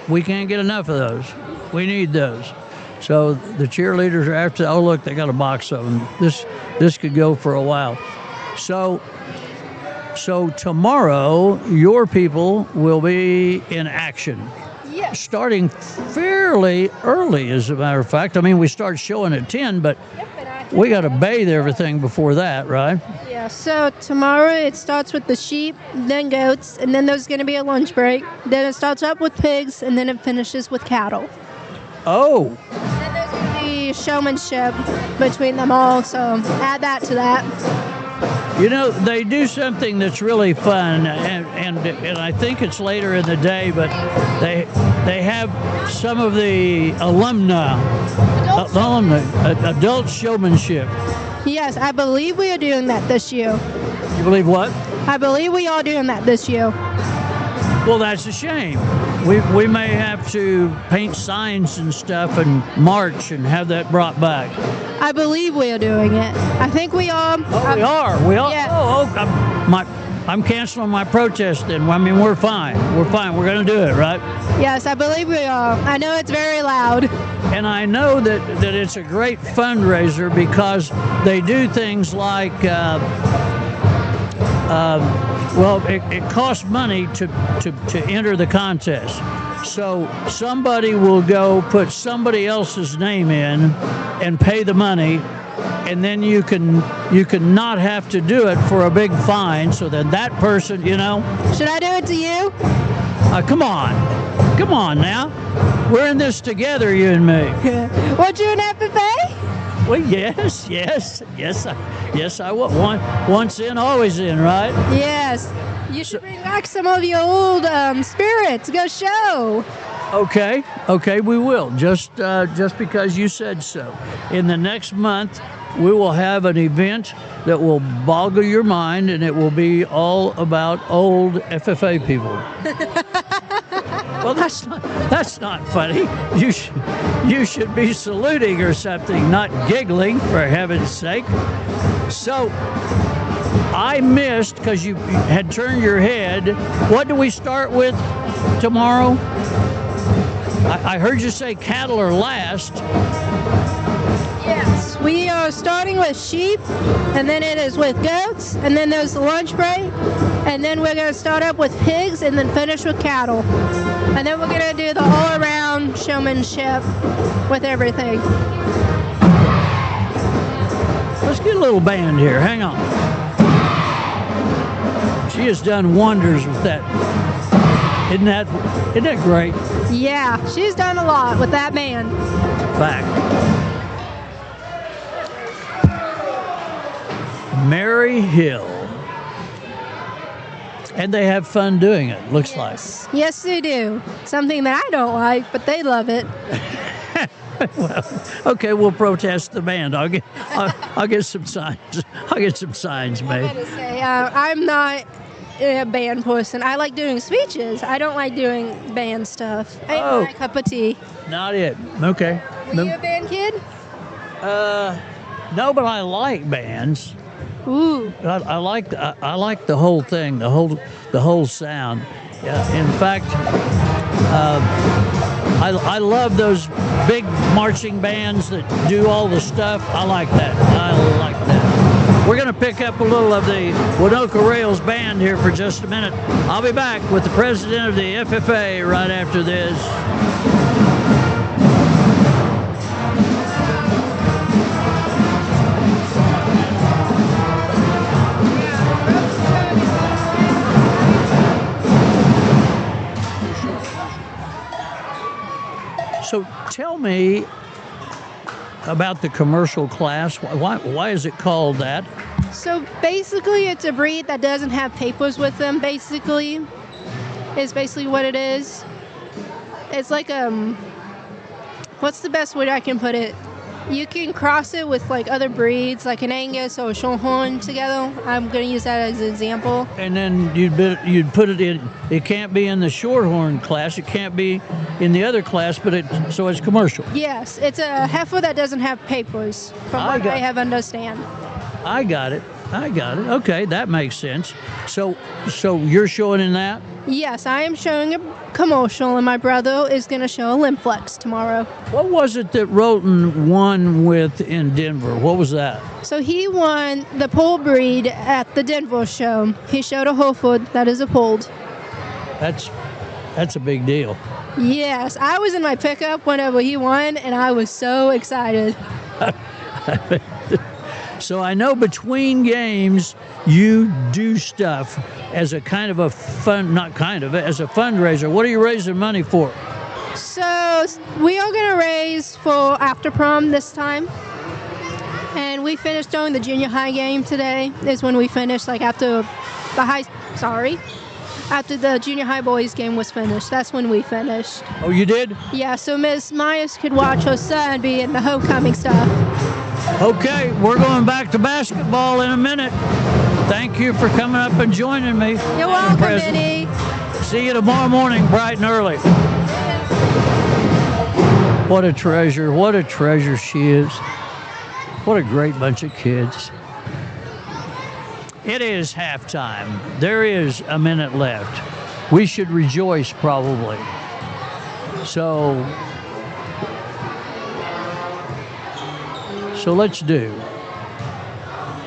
We can't get enough of those. We need those. So the cheerleaders are after. Oh, look, they got a box of them. This could go for a while. So tomorrow, your people will be in action. Yes. Starting fairly early, as a matter of fact. I mean, we start showing at 10, but we got to bathe everything before that, right? Yeah, so tomorrow it starts with the sheep, then goats, and then there's going to be a lunch break. Then it starts up with pigs, and then it finishes with cattle. Oh. And then there's going to be showmanship between them all, so add that to that. You know, they do something that's really fun, and I think it's later in the day, but they have some of the adult showmanship. Yes, I believe we are doing that this year. You believe what? I believe we are doing that this year. Well, that's a shame. We may have to paint signs and stuff and march and have that brought back. I believe we are doing it. I think we are. Oh, we are. We are. Yeah. I'm canceling my protest then. I mean, we're fine. We're fine. We're going to do it, right? Yes, I believe we are. I know it's very loud. And I know that it's a great fundraiser because they do things like, it costs money to enter the contest. So somebody will go put somebody else's name in and pay the money, and then you can not have to do it for a big fine. So then that person, Should I do it to you? Come on now, we're in this together, you and me. Want you an FFA? Well, yes, I will. Once in, always in, right? Yes. You should bring back some of your old spirits. Go show. Okay, we will. Just because you said so. In the next month, we will have an event that will boggle your mind, and it will be all about old FFA people. Well, that's not funny. You should be saluting or something, not giggling, for heaven's sake. So I missed because you had turned your head. What do we start with tomorrow? I heard you say cattle are last. Yes. We are starting with sheep, and then it is with goats, and then there's the lunch break, and then we're going to start up with pigs, and then finish with cattle. And then we're going to do the all-around showmanship with everything. Let's get a little band here. Hang on. She has done wonders with that. Isn't that great? Yeah, she's done a lot with that band. Back. Mary Hill. And they have fun doing it, looks like. Yes, they do. Something that I don't like, but they love it. Well, okay, we'll protest the band. I'll get some signs. I'll get some signs made. I gotta say, I'm not a band person. I like doing speeches. I don't like doing band stuff. Ain't my cup of tea. Not it. Okay. Were you a band kid? No, but I like bands. Ooh. I like the whole thing, the whole sound. Yeah. In fact, I love those big marching bands that do all the stuff. I like that. We're going to pick up a little of the Waynoka Rails band here for just a minute. I'll be back with the president of the FFA right after this. So tell me about the commercial class. Why is it called that? So basically, it's a breed that doesn't have papers with them. Basically, is basically what it is. It's like what's the best way I can put it? You can cross it with like other breeds, like an Angus or a Shorthorn together. I'm going to use that as an example. And then you'd put it in. It can't be in the Shorthorn class. It can't be in the other class, so it's commercial. Yes, it's a heifer that doesn't have papers, from what I have understand. I got it. Okay, that makes sense. So you're showing in that? Yes, I am showing a commercial, and my brother is going to show a limb flex tomorrow. What was it that Roten won with in Denver? What was that? So he won the pole breed at the Denver show. He showed a Hereford that is a polled. That's a big deal. Yes, I was in my pickup whenever he won, and I was so excited. So I know between games you do stuff as a kind of a as a fundraiser. What are you raising money for? So we are going to raise for after prom this time. And we finished doing the junior high game today is when we finished, like after the junior high boys game was finished. That's when we finished. Oh, you did? Yeah, so Miss Myers could watch her son be in the homecoming stuff. Okay, we're going back to basketball in a minute. Thank you for coming up and joining me. You're welcome, Benny. See you tomorrow morning, bright and early. What a treasure. What a treasure she is. What a great bunch of kids. It is halftime. There is a minute left. We should rejoice, probably. So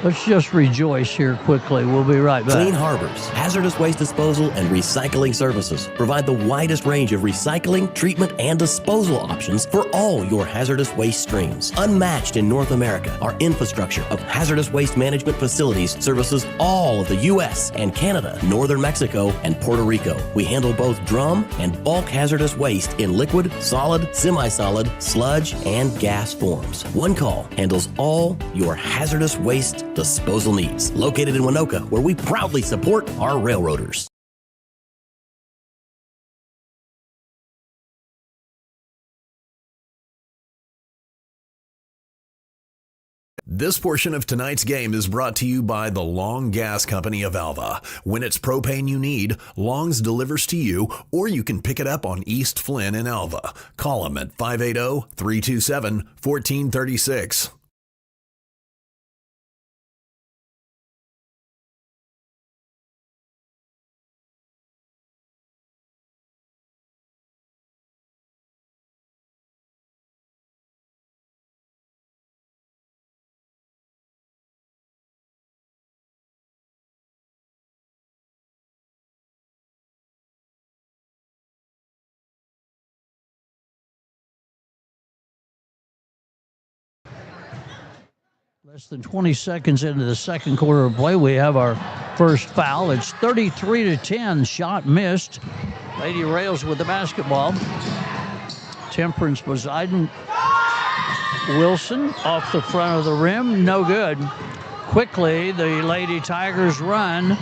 let's just rejoice here quickly. We'll be right back. Clean Harbors, hazardous waste disposal and recycling services provide the widest range of recycling, treatment, and disposal options for all your hazardous waste streams. Unmatched in North America, our infrastructure of hazardous waste management facilities services all of the U.S. and Canada, northern Mexico, and Puerto Rico. We handle both drum and bulk hazardous waste in liquid, solid, semi-solid, sludge, and gas forms. One call handles all your hazardous waste disposal needs. Located in Waynoka, where we proudly support our railroaders. This portion of tonight's game is brought to you by the Long Gas Company of Alva. When it's propane you need, Long's delivers to you, or you can pick it up on East Flynn in Alva. Call them at 580-327-1436. Less than 20 seconds into the second quarter of play, we have our first foul. It's 33-10. Shot missed. Lady Rails with the basketball. Temperance Poseidon. Wilson off the front of the rim. No good. Quickly, the Lady Tigers run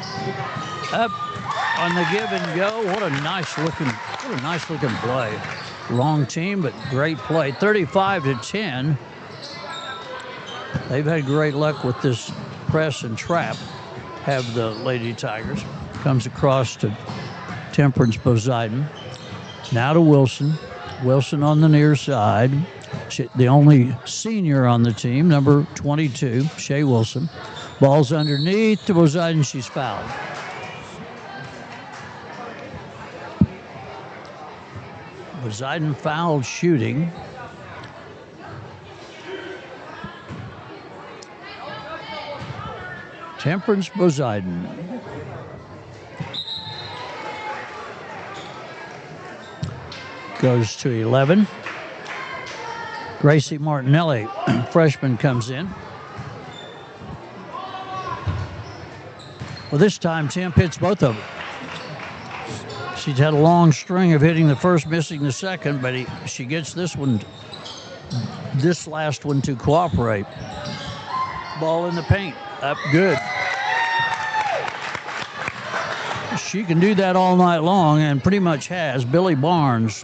up on the give and go. What a nice looking play. Long team, but great play. 35-10. They've had great luck with this press and trap, have the Lady Tigers. Comes across to Temperance Poseidon. Now to Wilson. Wilson on the near side. The only senior on the team, number 22, Shea Wilson. Ball's underneath to Poseidon. She's fouled. Poseidon fouled shooting. Temperance Poseidon. Goes to 11. Gracie Martinelli, freshman, comes in. Well, this time Temp hits both of them. She's had a long string of hitting the first, missing the second, but she gets this last one to cooperate. Ball in the paint. Up good. She can do that all night long and pretty much has. Billy Barnes,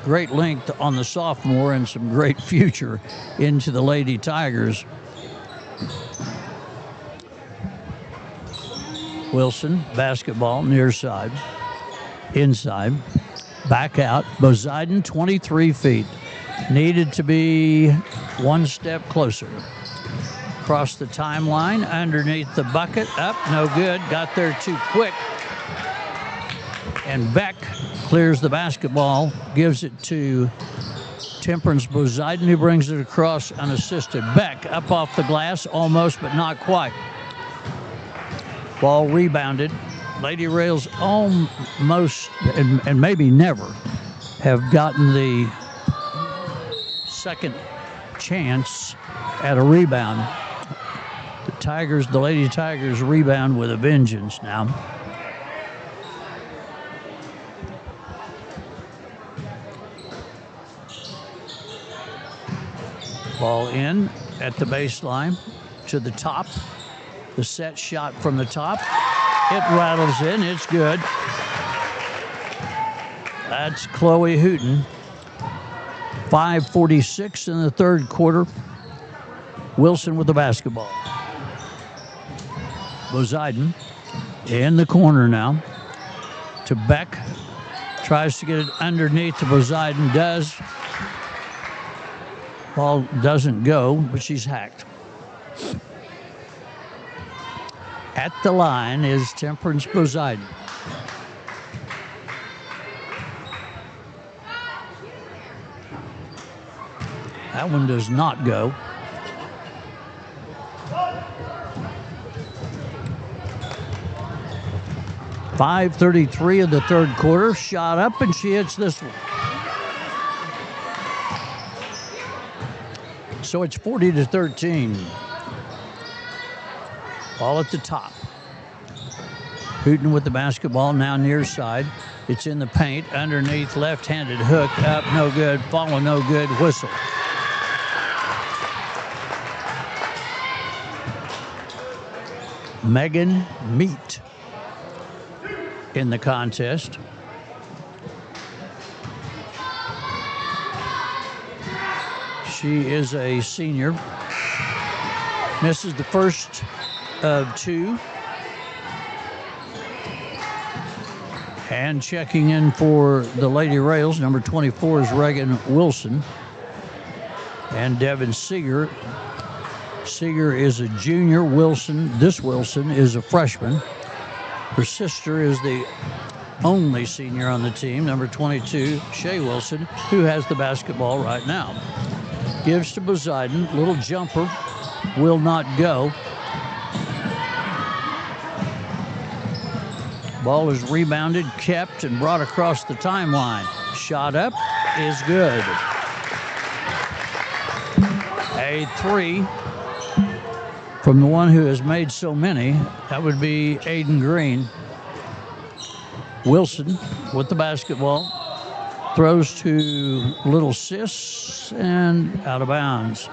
great length on the sophomore and some great future into the Lady Tigers. Wilson, basketball, near side, inside, back out. Poseidon, 23 feet. Needed to be one step closer. Across the timeline, underneath the bucket, up, no good. Got there too quick. And Beck clears the basketball, gives it to Temperance Poseidon, who brings it across unassisted. Beck up off the glass, almost, but not quite. Ball rebounded. Lady Rails almost, and maybe never, have gotten the second chance at a rebound. The Lady Tigers rebound with a vengeance now. Ball in at the baseline to the top. The set shot from the top. It rattles in. It's good. That's Chloe Hooten. 5:46 in the third quarter. Wilson with the basketball. Poseidon in the corner now to Beck. Tries to get it underneath to Poseidon. Does. Ball doesn't go, but she's hacked. At the line is Temperance Poseidon. That one does not go. .5:33 of the third quarter. Shot up, and she hits this one. So it's 40-13. Ball at the top. Hooten with the basketball, now near side. It's in the paint, underneath, left-handed hook, up, no good, follow, no good, whistle. Megan Meat in the contest. She is a senior. Misses the first of two. And checking in for the Lady Rails, number 24 is Reagan Wilson. And Devin Seeger. Seeger is a junior. This Wilson is a freshman. Her sister is the only senior on the team, number 22, Shea Wilson, who has the basketball right now. Gives to Poseidon, little jumper, will not go. Ball is rebounded, kept, and brought across the timeline. Shot up is good. A three from the one who has made so many. That would be Aiden Green. Wilson with the basketball. Throws to Little Sis and out of bounds.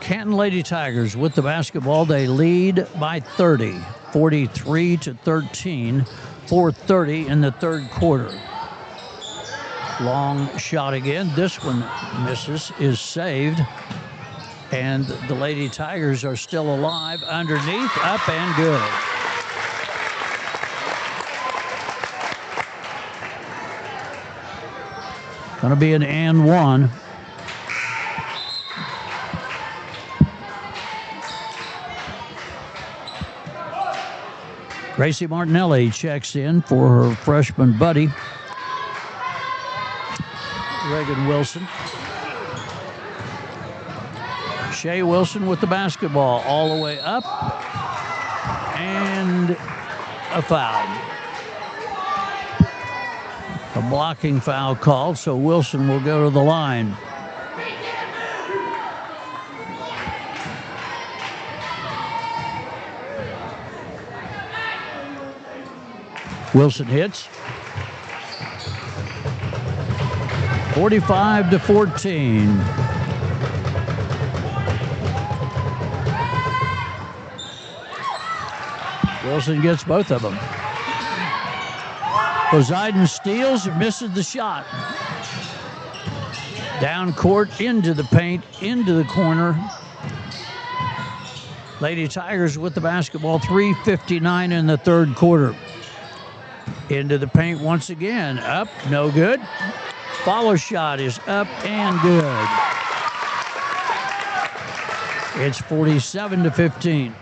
Canton Lady Tigers with the basketball. They lead by 30, 43-13, 4:30 in the third quarter. Long shot again. This one misses, is saved. And the Lady Tigers are still alive. Underneath, up and good. Going to be an and one. Gracie Martinelli checks in for her freshman buddy, Reagan Wilson. Shea Wilson with the basketball all the way up, and a foul. A blocking foul called, so Wilson will go to the line. Wilson hits. 45-14. Wilson gets both of them. Poseidon steals, misses the shot. Down court, into the paint, into the corner. Lady Tigers with the basketball, 3:59 in the third quarter. Into the paint once again, up, no good. Follow shot is up and good. It's 47-15.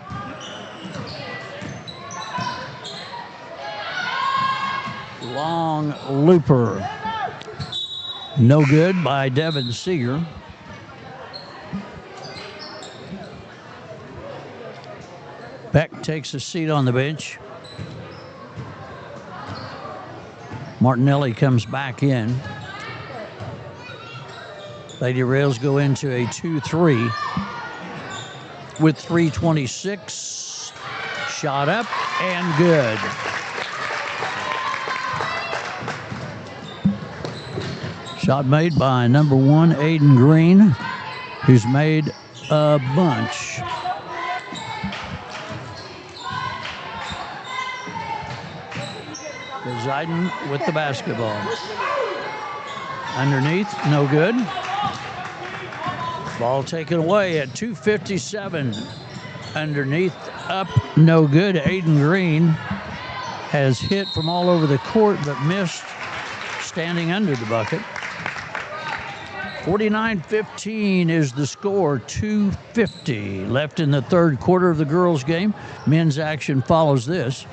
Long looper. No good by Devin Seeger. Beck takes a seat on the bench. Martinelli comes back in. Lady Rails go into a 2-3 with 3:26. Shot up and good. Shot made by number 1, Aiden Green, who's made a bunch. Poseidon with the basketball. Underneath, no good. Ball taken away at 2:57. Underneath, up, no good. Aiden Green has hit from all over the court but missed standing under the bucket. 49-15 is the score. 2:50 left in the third quarter of the girls' game. Men's action follows this.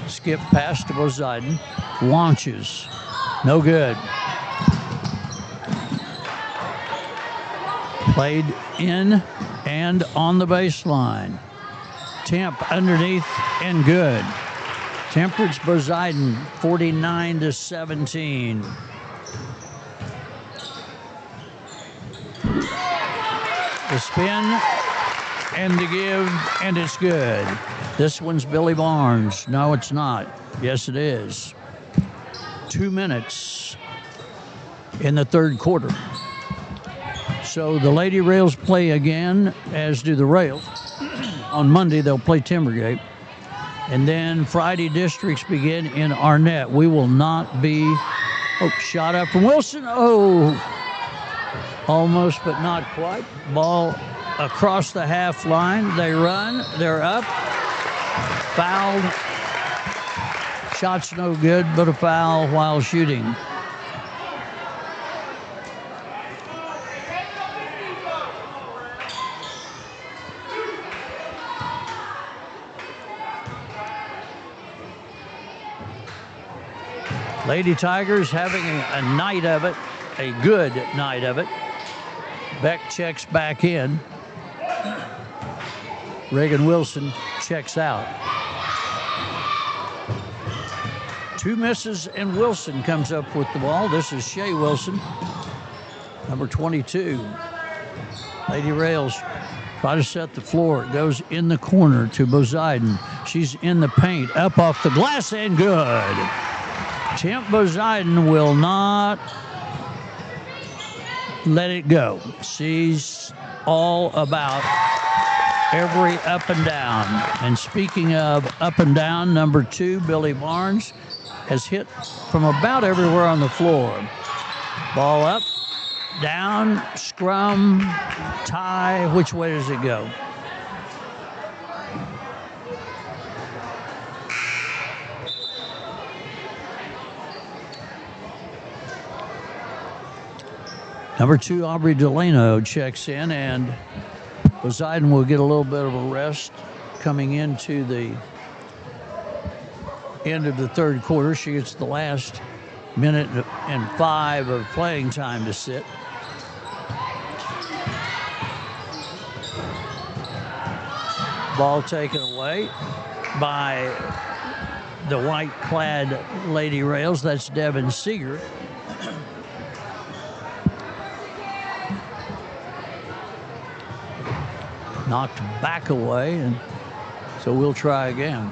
Skip pass to Poseidon. Launches. No good. Played in and on the baseline. Temp underneath and good. Temperance Poseidon 49-17. The spin and the give, and it's good. This one's Billy Barnes. No, it's not. Yes, it is. 2 minutes in the third quarter. So the Lady Rails play again, as do the Rails. On Monday, they'll play Timbergate. And then Friday districts begin in Arnett. We will not be... Oh, shot up from Wilson. Oh, almost, but not quite. Ball across the half line. They run. They're up. Fouled. Shot's no good, but a foul while shooting. Lady Tigers having a night of it, a good night of it. Beck checks back in. Reagan Wilson checks out. 2 misses, and Wilson comes up with the ball. This is Shea Wilson, number 22. Lady Rails try to set the floor. It goes in the corner to Poseidon. She's in the paint, up off the glass, and good. Temp Poseidon will not let it go. She's all about every up and down. And speaking of up and down, number 2, Billy Barnes, has hit from about everywhere on the floor. Ball up, down, scrum, tie. Which way does it go? Number 2, Aubrey Delano checks in, and Poseidon will get a little bit of a rest coming into the end of the third quarter. She gets the last minute and 5 of playing time to sit. Ball taken away by the white-clad Lady Rails. That's Devin Seeger. Knocked back away, and so we'll try again.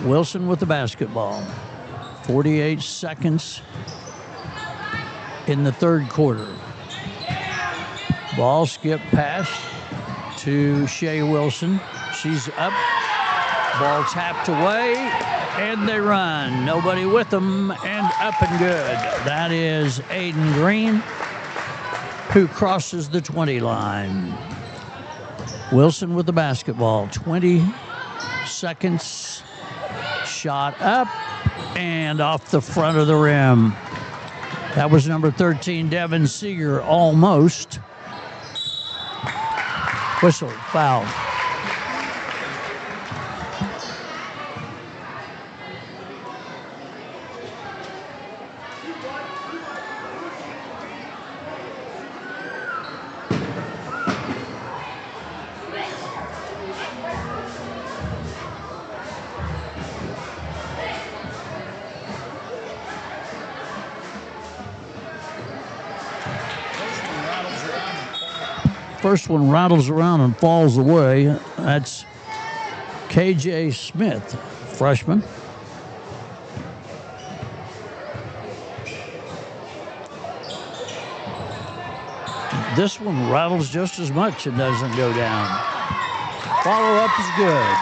Wilson with the basketball. 48 seconds in the third quarter. Ball skip pass to Shea Wilson. She's up. Ball tapped away, and they run. Nobody with them, and up and good. That is Aiden Green, who crosses the 20 line. Wilson with the basketball. 20 seconds. Shot up and off the front of the rim. That was number 13, Devin Seeger, almost. Whistle, foul. First one rattles around and falls away. That's KJ Smith, freshman. This one rattles just as much and doesn't go down. Follow-up is good.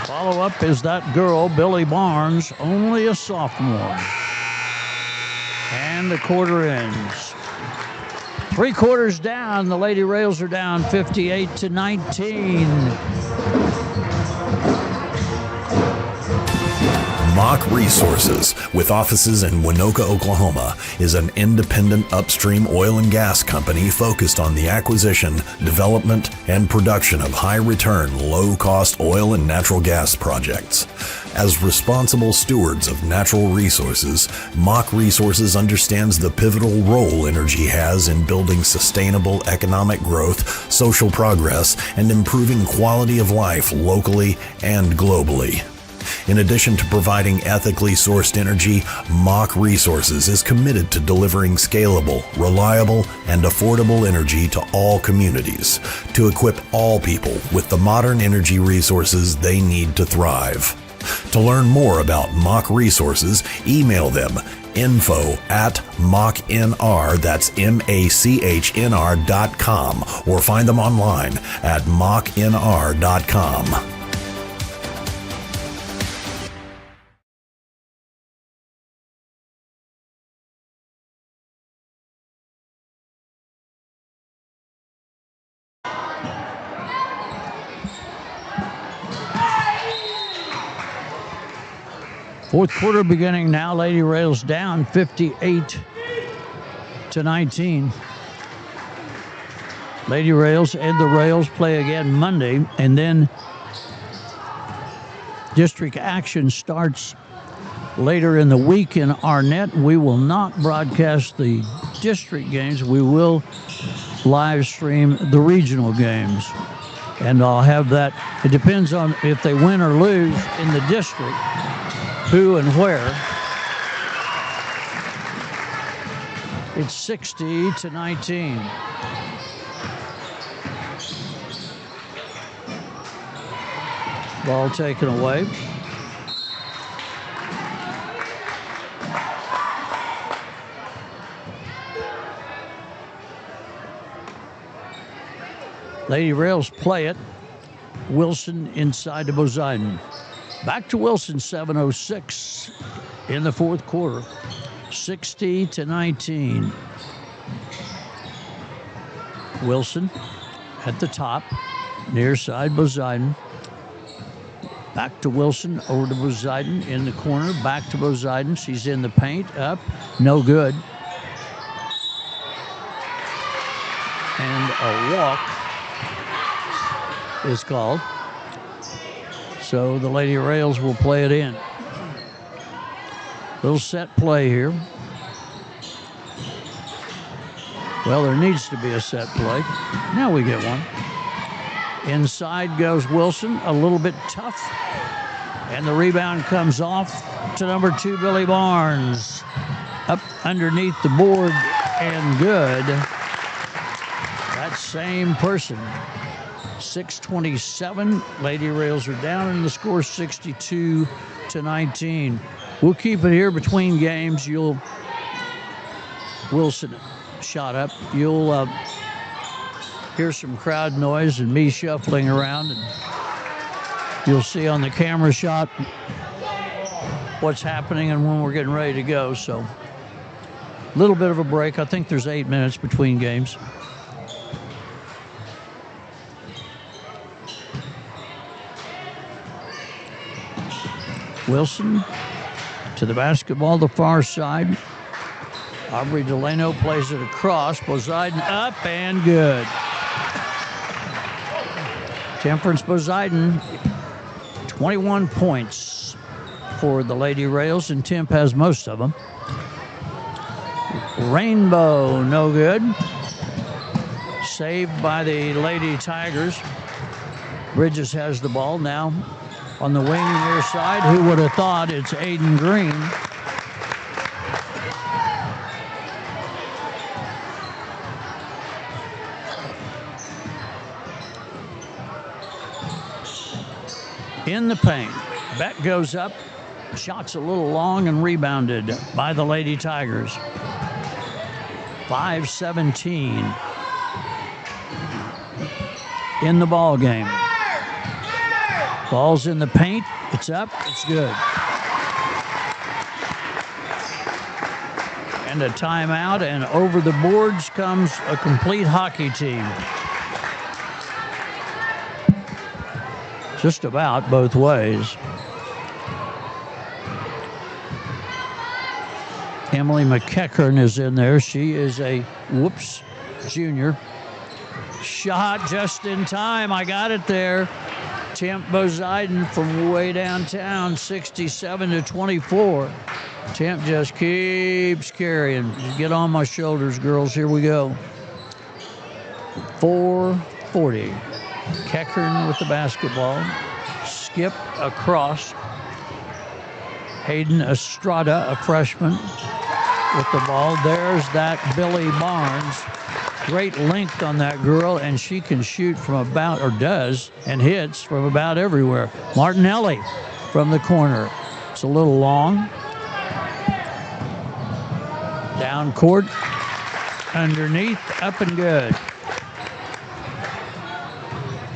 Follow-up is that girl, Billy Barnes, only a sophomore. And the quarter ends. 3 quarters down, the Lady Rails are down 58-19. Mock Resources, with offices in Waynoka, Oklahoma, is an independent upstream oil and gas company focused on the acquisition, development, and production of high-return, low-cost oil and natural gas projects. As responsible stewards of natural resources, Mock Resources understands the pivotal role energy has in building sustainable economic growth, social progress, and improving quality of life locally and globally. In addition to providing ethically sourced energy, Mock Resources is committed to delivering scalable, reliable, and affordable energy to all communities, to equip all people with the modern energy resources they need to thrive. To learn more about Mock Resources, email them info@mocknr, that's MACHNR.com, or find them online at mocknr.com. Fourth quarter beginning now. Lady Rails down 58-19. Lady Rails and the Rails play again Monday, and then district action starts later in the week in Arnett. We will not broadcast the district games. We will live stream the regional games. And I'll have that. It depends on if they win or lose in the district, who and where. It's 60-19. Ball taken away. Lady Rails play it. Wilson inside to Poseidon. Back to Wilson, 7:06 in the fourth quarter. 60-19. Wilson at the top, near side Poseidon. Back to Wilson, over to Poseidon in the corner, back to Poseidon. She's in the paint, up, no good. And a walk is called. So the Lady Rails will play it in. Little set play here. Well, there needs to be a set play. Now we get one. Inside goes Wilson, a little bit tough. And the rebound comes off to number 2, Billy Barnes. Up underneath the board and good. That same person. 6:27. Lady Rails are down and the score 62-19. We'll keep it here between games. Wilson shot up. You'll hear some crowd noise and me shuffling around, and you'll see on the camera shot what's happening and when we're getting ready to go. So a little bit of a break. I think there's 8 minutes between games. Wilson to the basketball, the far side. Aubrey Delano plays it across. Poseidon up and good. Temperance Poseidon, 21 points for the Lady Rails, and Temp has most of them. Rainbow, no good. Saved by the Lady Tigers. Bridges has the ball now. On the wing near side, who would have thought it's Aiden Green. In the paint, Beck goes up, shot's a little long and rebounded by the Lady Tigers. 5:17 in the ball game. Ball's in the paint. It's up. It's good. And a timeout, and over the boards comes a complete hockey team. Just about both ways. Emily McEachern is in there. She is a junior. Shot just in time. I got it there. Temp Poseidon from way downtown, 67-24. Temp just keeps carrying. Get on my shoulders, girls. Here we go. 4:40. Keckern with the basketball. Skip across. Hayden Estrada, a freshman, with the ball. There's that Billy Barnes. Great length on that girl, and she can shoot from about, or does, and hits from about everywhere. Martinelli from the corner. It's a little long. Down court, underneath, up and good.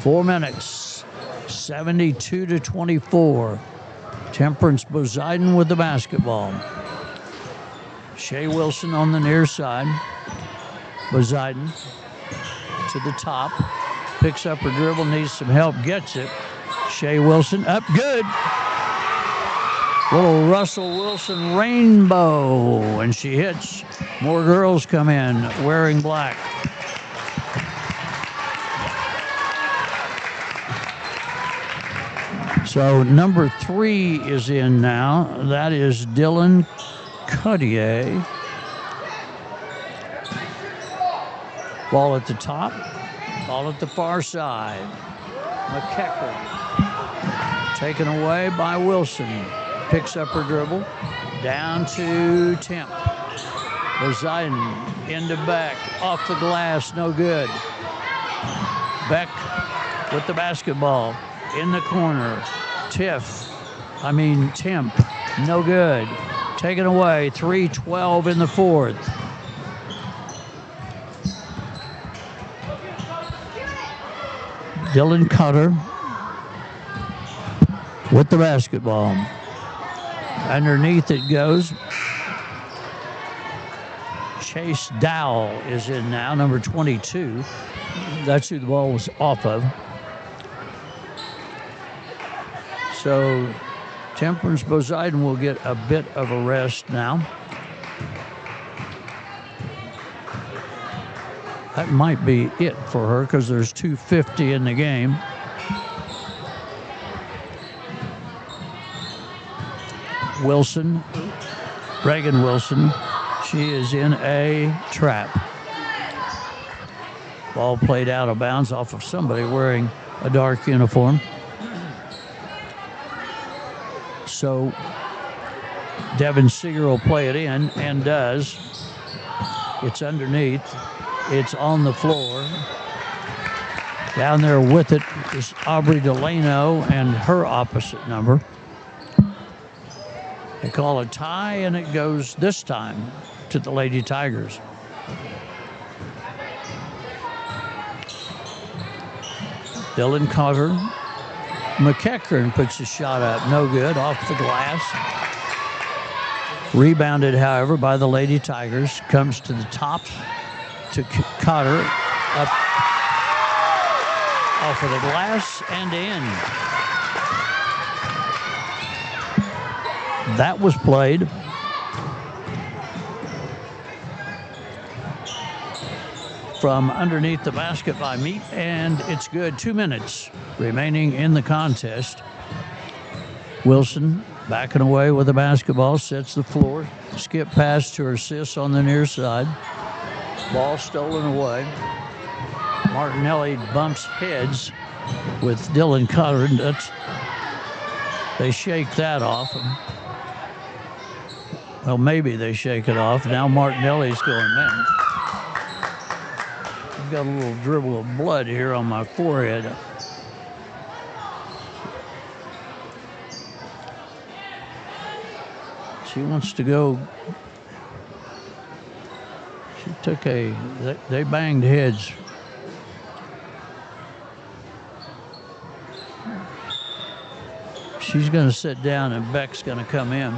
4 minutes, 72-24. Temperance Poseidon with the basketball. Shea Wilson on the near side. Poseidon to the top. Picks up her dribble, needs some help, gets it. Shea Wilson up good. Little Russell Wilson rainbow, and she hits. More girls come in wearing black. So number 3 is in now. That is Dylan Cuddier. Ball at the top. Ball at the far side. McEachern. Taken away by Wilson. Picks up her dribble. Down to Temp. Poseidon into back. Off the glass. No good. Beck with the basketball. In the corner. Temp. No good. Taken away. 3:12 in the fourth. Dylan Cutter with the basketball. Underneath it goes. Chase Dowell is in now, number 22. That's who the ball was off of. So Temperance Poseidon will get a bit of a rest now. That might be it for her because there's 2:50 in the game. Wilson, Reagan Wilson, she is in a trap. Ball played out of bounds off of somebody wearing a dark uniform. So Devin Seeger will play it in, and does. It's underneath. It's on the floor. Down there with it is Aubrey Delano and her opposite number. They call a tie, and it goes this time to the Lady Tigers. Dylan Carter. McEachern puts a shot up. No good. Off the glass. Rebounded, however, by the Lady Tigers. Comes to the top to Cotter. Up off of the glass and in. That was played. From underneath the basket by Meat, and it's good. 2 minutes remaining in the contest. Wilson backing away with the basketball, sets the floor. Skip pass to her sis on the near side. Ball stolen away. Martinelli bumps heads with Dylan Cutter. They shake that off. Well, maybe they shake it off. Now Martinelli's going, man, I've got a little dribble of blood here on my forehead. She wants to go They banged heads. She's going to sit down and Beck's going to come in.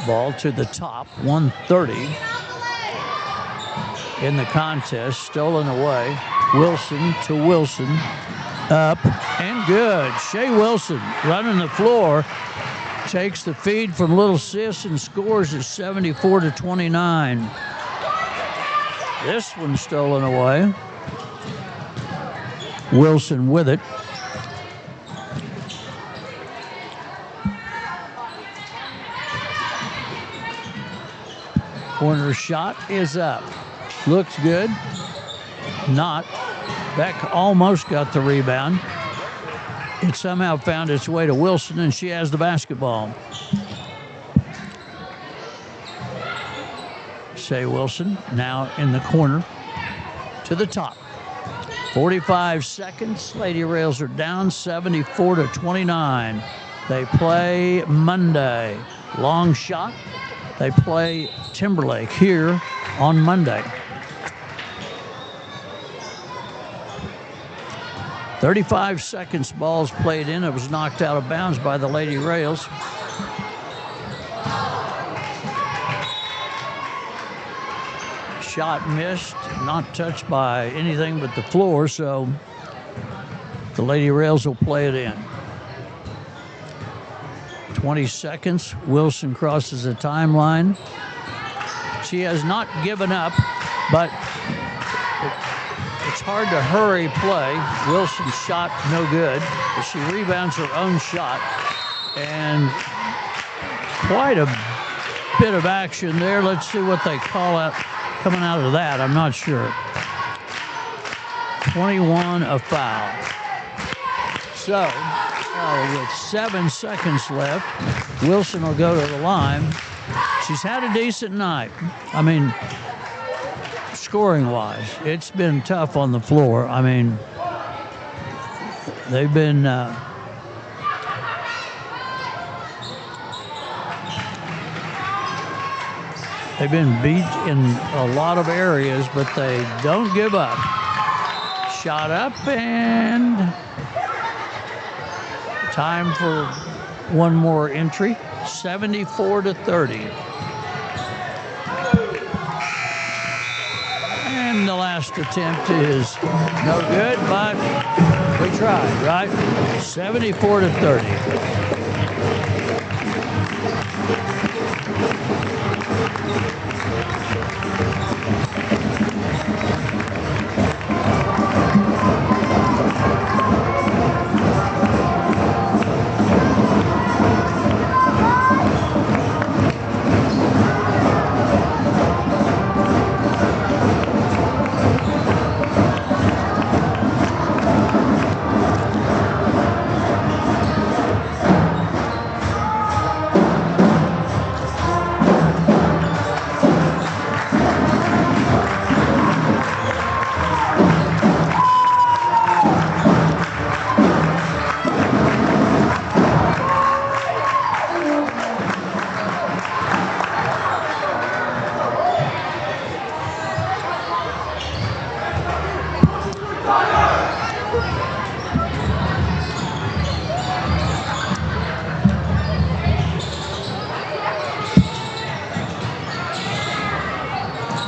Ball to the top, 130 in the contest, stolen away. Wilson to Wilson, up and good. Shea Wilson running the floor, takes the feed from Little Sis and scores at 74-29. This one stolen away. Wilson with it. Corner shot is up. Looks good. Not. Beck almost got the rebound. It somehow found its way to Wilson, and she has the basketball. Shea Wilson now in the corner to the top. 45 seconds. Lady Rails are down 74-29. They play Monday. Long shot. They play Timberlake here on Monday. 35 seconds, ball's played in. It was knocked out of bounds by the Lady Rails. Shot missed, not touched by anything but the floor, so the Lady Rails will play it in. 20 seconds. Wilson crosses the timeline. She has not given up, but it's hard to hurry play. Wilson's shot no good, but she rebounds her own shot. And quite a bit of action there. Let's see what they call out coming out of that. I'm not sure. 21 a foul. So, with 7 seconds left, Wilson will go to the line. She's had a decent night. I mean, scoring-wise, it's been tough on the floor. I mean, they've been beat in a lot of areas, but they don't give up. Shot up and time for one more entry. 74-30. And the last attempt is no good, but we tried, right? 74-30.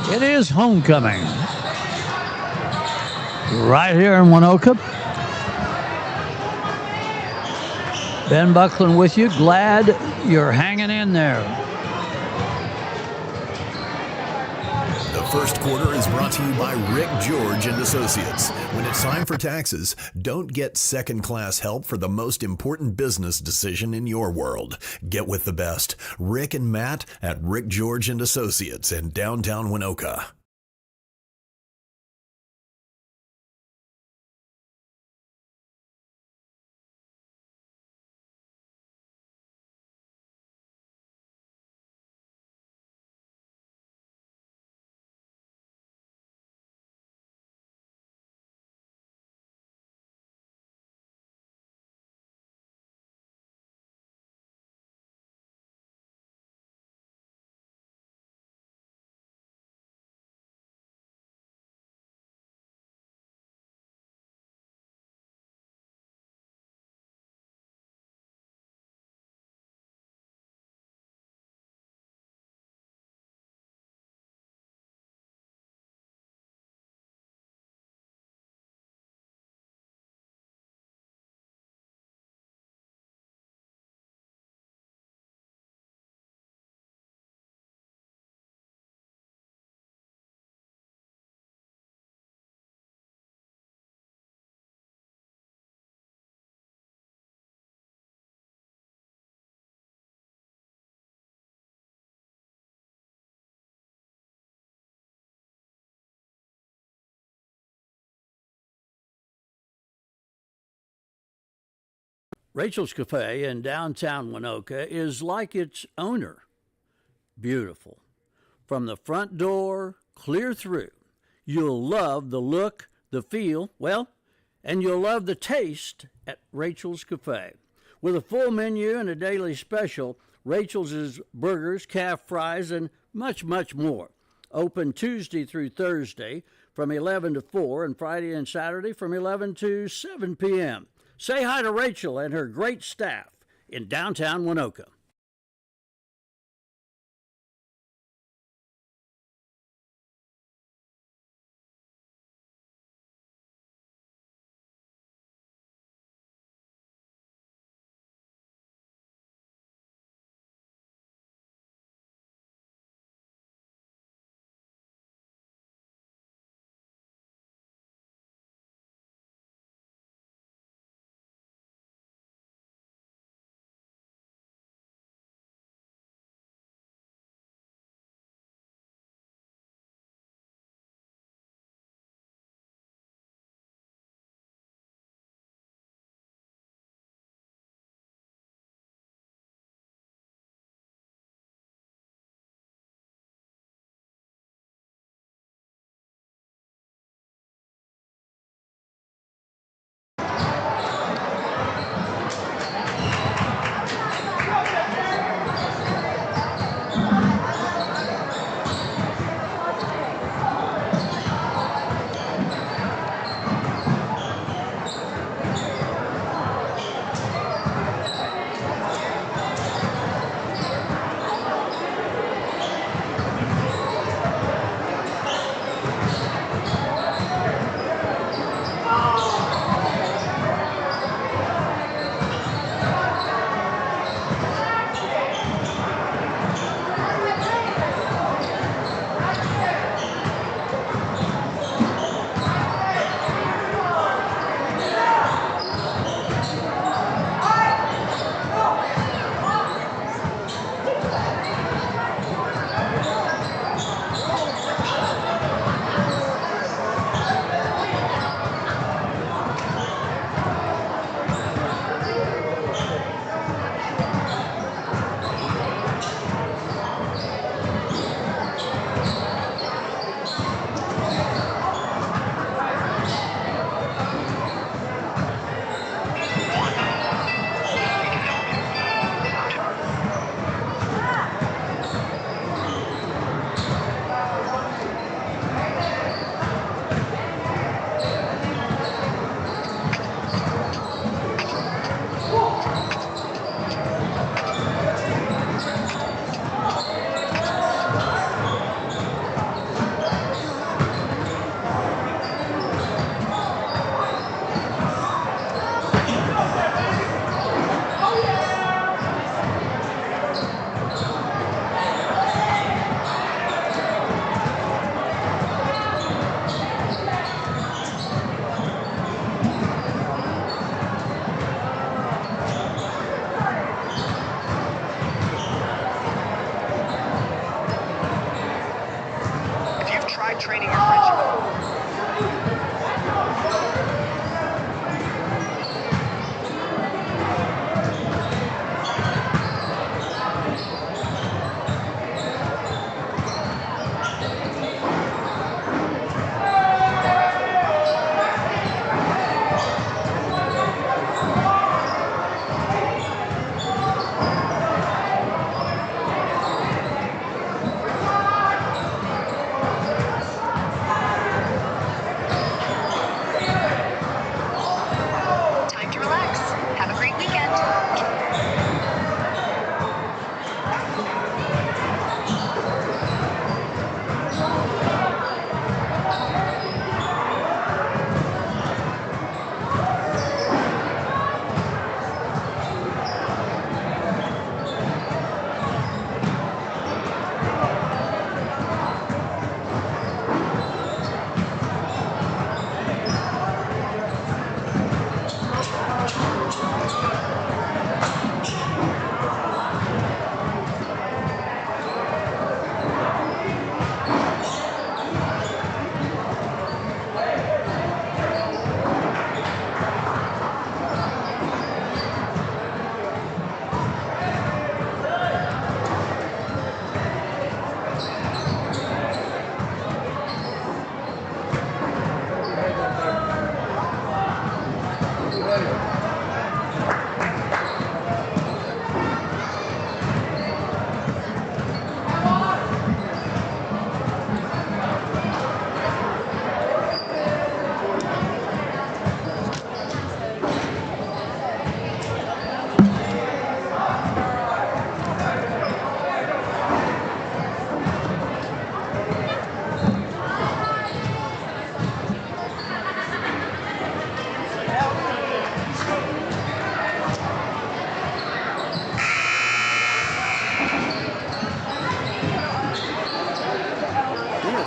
It is homecoming right here in Waynoka. Ben Buckland with you. Glad you're hanging in there. The first quarter is brought to you by Rick George and Associates. When it's time for taxes, don't get second-class help for the most important business decision in your world. Get with the best. Rick and Matt at Rick George and Associates in downtown Waynoka. Rachel's Cafe in downtown Waynoka is like its owner, beautiful. From the front door clear through, you'll love the look, the feel, well, and you'll love the taste at Rachel's Cafe. With a full menu and a daily special, Rachel's is burgers, calf fries, and much, much more. Open Tuesday through Thursday from 11 to 4 and Friday and Saturday from 11 to 7 p.m. Say hi to Rachel and her great staff in downtown Waynoka.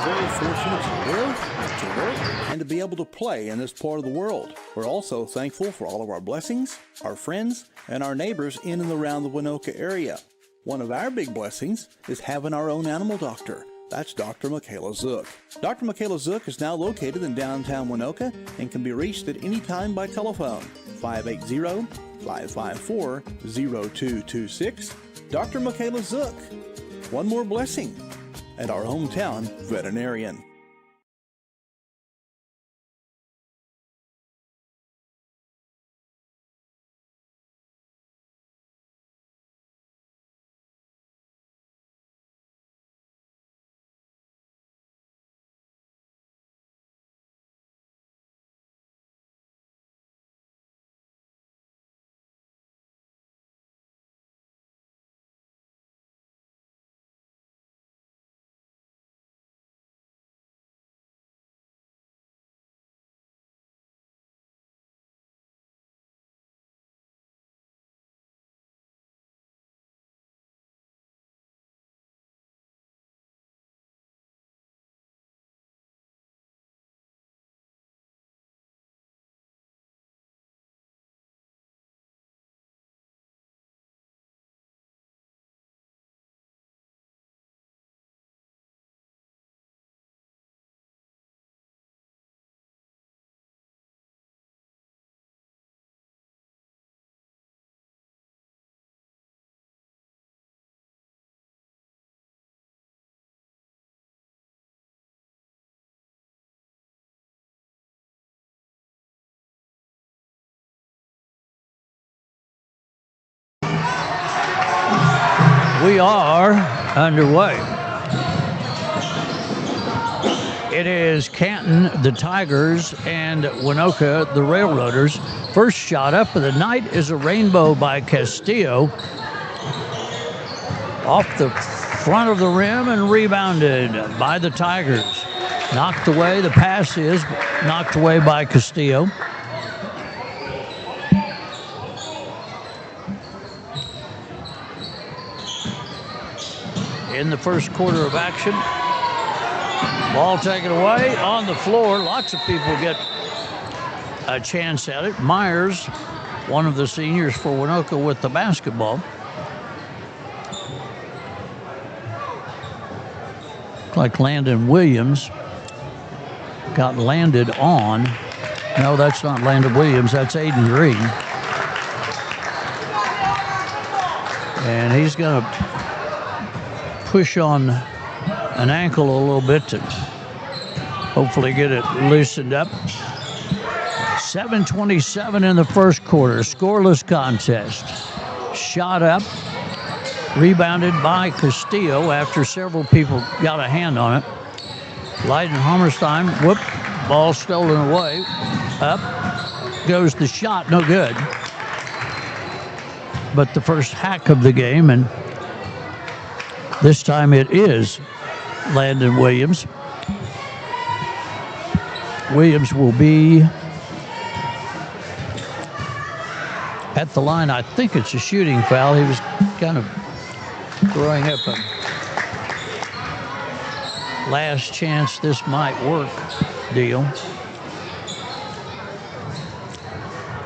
Very fortunate to live, to work, and to be able to play in this part of the world. We're also thankful for all of our blessings, our friends, and our neighbors in and around the Waynoka area. One of our big blessings is having our own animal doctor. That's Dr. Michaela Zook. Dr. Michaela Zook is now located in downtown Waynoka and can be reached at any time by telephone, 580-554-0226. Dr. Michaela Zook. One more blessing. And our hometown veterinarian. We are underway. It is Canton, the Tigers, and Waynoka, the Railroaders. First shot up of the night is a rainbow by Castillo. Off the front of the rim and rebounded by the Tigers. Knocked away, the pass is knocked away by Castillo. In the first quarter of action, ball taken away on the floor. Lots of people get a chance at it. Myers, one of the seniors for Waynoka, with the basketball. Looks like Landon Williams got landed on. No, that's not Landon Williams. That's Aiden Green. And he's going to push on an ankle a little bit to hopefully get it loosened up. 7:27 in the first quarter. Scoreless contest. Shot up. Rebounded by Castillo after several people got a hand on it. Leiden Hammerstein, whoop, ball stolen away. Up goes the shot, no good. But the first hack of the game, and this time it is Landon Williams. Williams will be at the line. I think it's a shooting foul. He was kind of throwing up a last chance this might work deal.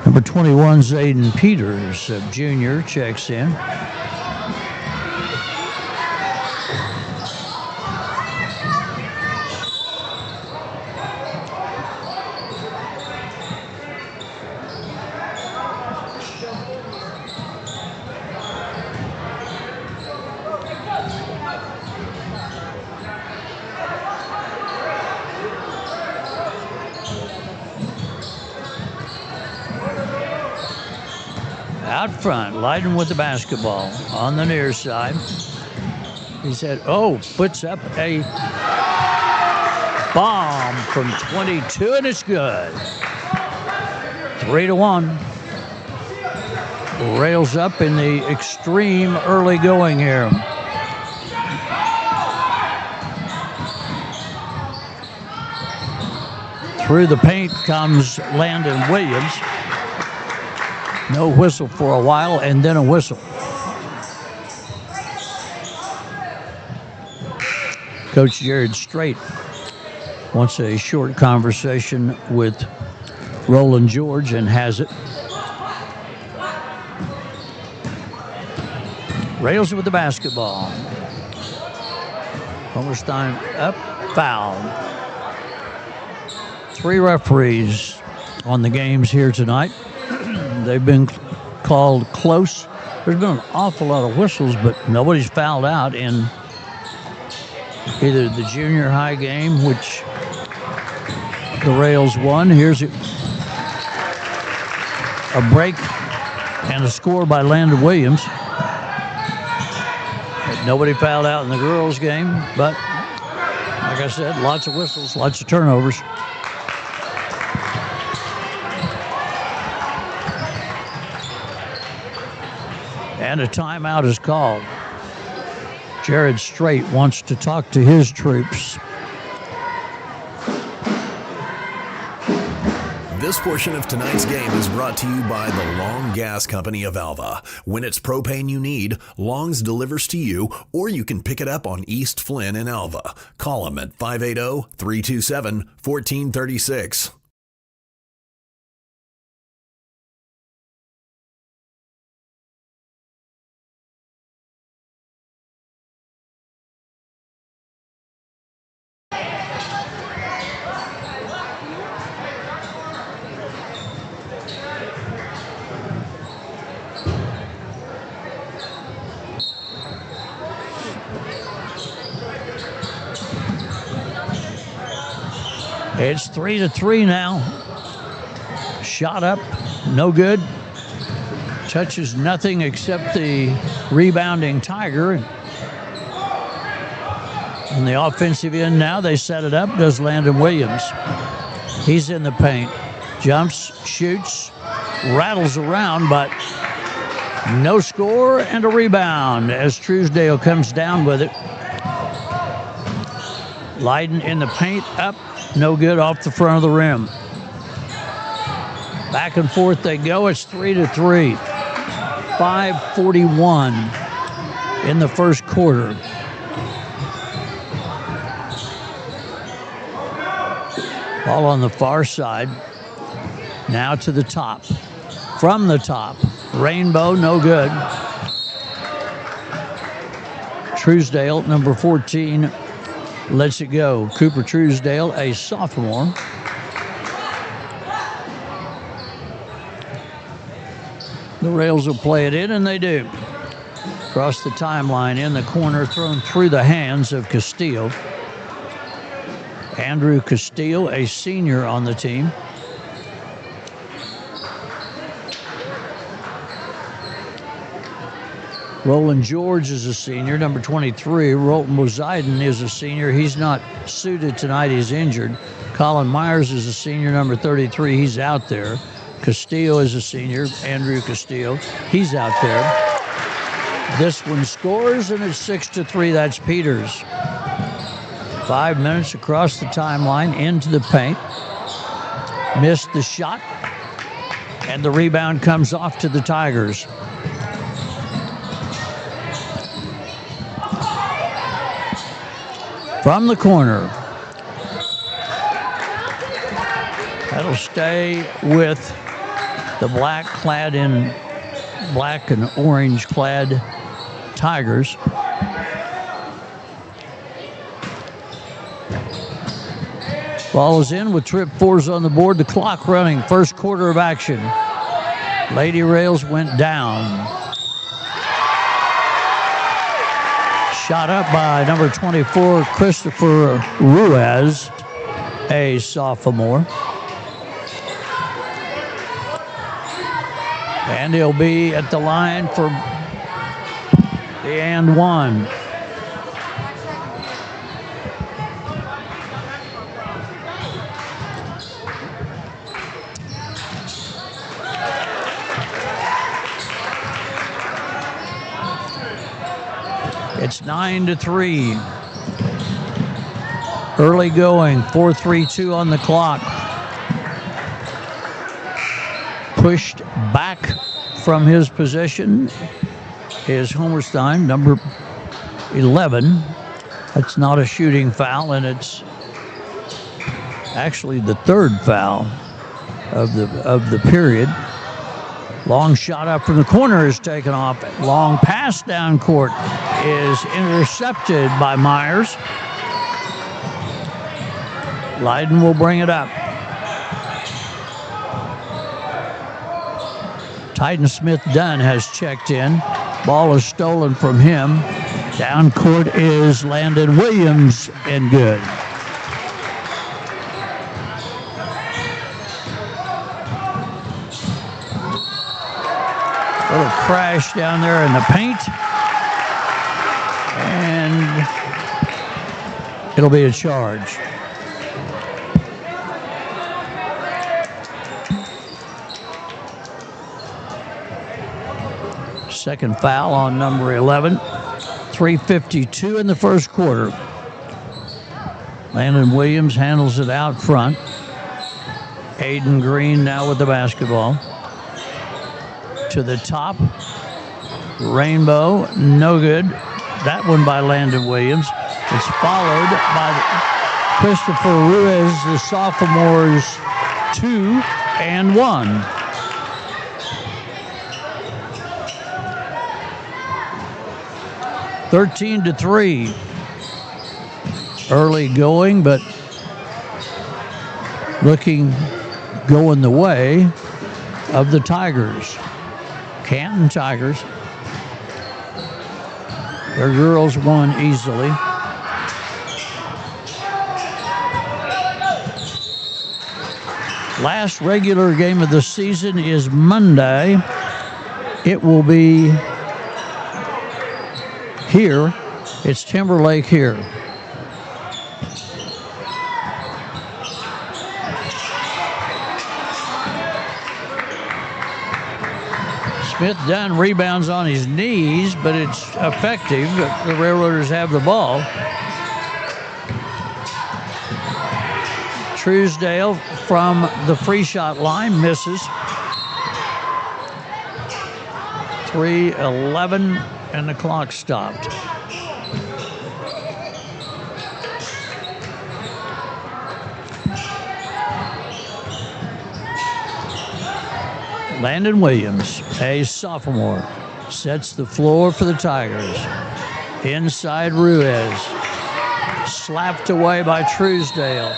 Number 21, Zayden Peters, junior, checks in. Out front, Leiden with the basketball on the near side. He said, puts up a bomb from 22, and it's good. 3-1. Rails up in the extreme early going here. Through the paint comes Landon Williams. No whistle for a while, and then a whistle. Coach Jared Strait wants a short conversation with Roland George and has it. Rails with the basketball. Homerstein up, foul. 3 referees on the games here tonight. They've been called close. There's been an awful lot of whistles, but nobody's fouled out in either the junior high game, which the Rails won. Here's a break and a score by Landon Williams. But nobody fouled out in the girls' game, but like I said, lots of whistles, lots of turnovers. And a timeout is called. Jared Strait wants to talk to his troops. This portion of tonight's game is brought to you by the Long Gas Company of Alva. When it's propane you need, Long's delivers to you, or you can pick it up on East Flynn in Alva. Call them at 580-327-1436. It's 3-3 now. Shot up, no good. Touches nothing except the rebounding Tiger. On the offensive end now, they set it up, does Landon Williams. He's in the paint. Jumps, shoots, rattles around, but no score and a rebound as Truesdale comes down with it. Leiden in the paint, up, no good, off the front of the rim. Back and forth they go. It's 3-3. 5:41 in the first quarter. Ball on the far side. Now to the top. From the top. Rainbow, no good. Truesdale, number 14, lets it go. Cooper Truesdale, a sophomore. The Rails will play it in, and they do. Across the timeline, in the corner, thrown through the hands of Castillo. Andrew Castillo, a senior on the team. Roland George is a senior, number 23. Rolton Mozaiden is a senior. He's not suited tonight. He's injured. Colin Myers is a senior, number 33. He's out there. Castillo is a senior, Andrew Castillo. He's out there. This one scores, and it's 6-3. That's Peters. 5 minutes across the timeline, into the paint. Missed the shot, and the rebound comes off to the Tigers. From the corner. That'll stay with the black and orange clad Tigers. Ball is in with trip fours on the board. The clock running. First quarter of action. Lady Rails went down. Shot up by number 24, Christopher Ruiz, a sophomore. And he'll be at the line for the and one. It's 9-3. Early going, 4:32 on the clock. Pushed back from his position is Homerstein, number 11. That's not a shooting foul, and it's actually the third foul of the period. Long shot up from the corner is taken off. Long pass down court is intercepted by Myers. Leiden will bring it up. Titan Smith-Dunn has checked in. Ball is stolen from him. Down court is Landon Williams, and good. Little crash down there in the paint. And it'll be a charge. Second foul on number 11. 3:52 in the first quarter. Landon Williams handles it out front. Aiden Green now with the basketball. To the top. Rainbow, no good. That one by Landon Williams. It's followed by Christopher Ruiz, the sophomore's 2 and 1. (13-3). Early going, but going the way of the Tigers. Canton Tigers. Their girls won easily. Last regular game of the season is Monday. It will be here. It's Timberlake here. Smith-Dunn rebounds on his knees, but it's effective. The Railroaders have the ball. Truesdale from the free shot line misses. 3:11 and the clock stopped. Landon Williams, a sophomore, sets the floor for the Tigers. Inside Ruiz, slapped away by Truesdale.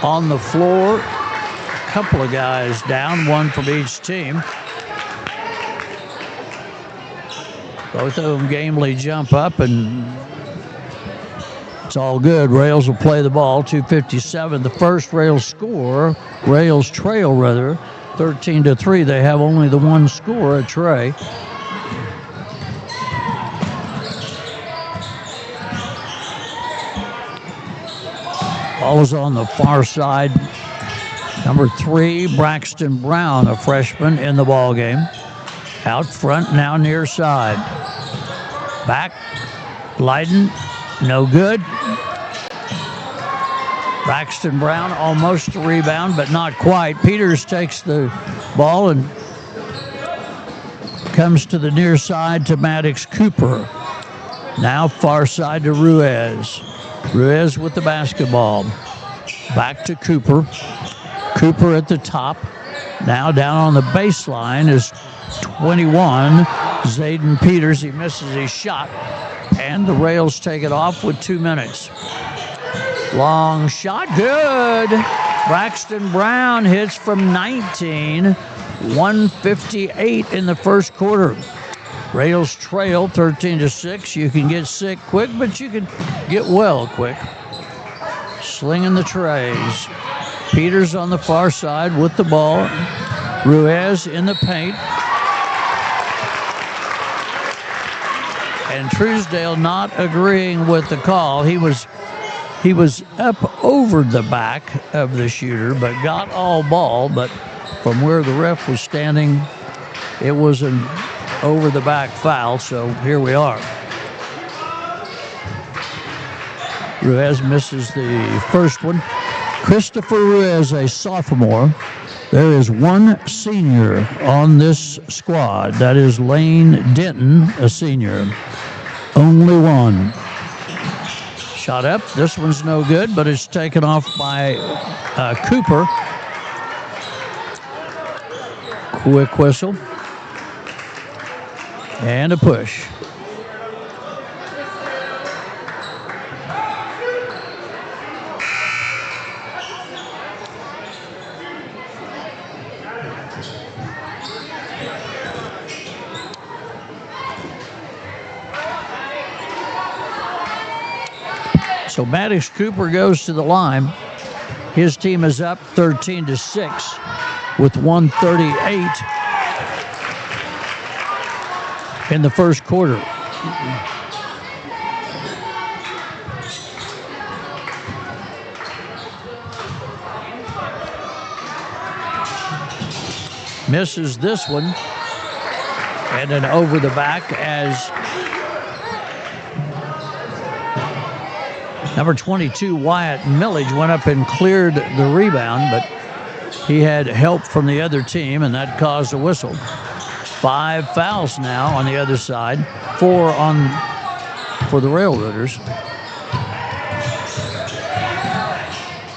On the floor, a couple of guys down, one from each team. Both of them gamely jump up, and it's all good. Rails will play the ball. 2:57. The first Rails trail rather. 13-3. They have only the one score at Trey. Ball is on the far side. Number 3, Braxton Brown, a freshman in the ball game. Out front now near side. Back. Leiden, no good. Braxton Brown almost a rebound, but not quite. Peters takes the ball and comes to the near side to Maddox Cooper. Now far side to Ruiz. Ruiz with the basketball. Back to Cooper. Cooper at the top. Now down on the baseline is 21, Zayden Peters. He misses his shot, and the Rails take it off with 2 minutes. Long shot, good. Braxton Brown hits from 19. 1:58 in the first quarter. Rails trail 13-6. You can get sick quick, but you can get well quick. Slinging the trays. Peters on the far side with the ball. Ruiz in the paint. And Truesdale not agreeing with the call. He was up over the back of the shooter, but got all ball. But from where the ref was standing, it was an over the back foul. So here we are. Ruiz misses the first one. Christopher Ruiz, a sophomore. There is one senior on this squad. That is Lane Denton, a senior. Only one. Shot up. This one's no good, but it's taken off by Cooper. Quick whistle. And a push. So Maddox Cooper goes to the line. His team is up 13-6 with 1:38 in the first quarter. Misses this one. And then over the back as number 22, Wyatt Millage, went up and cleared the rebound, but he had help from the other team, and that caused a whistle. 5 fouls now on the other side, 4 for the Railroaders.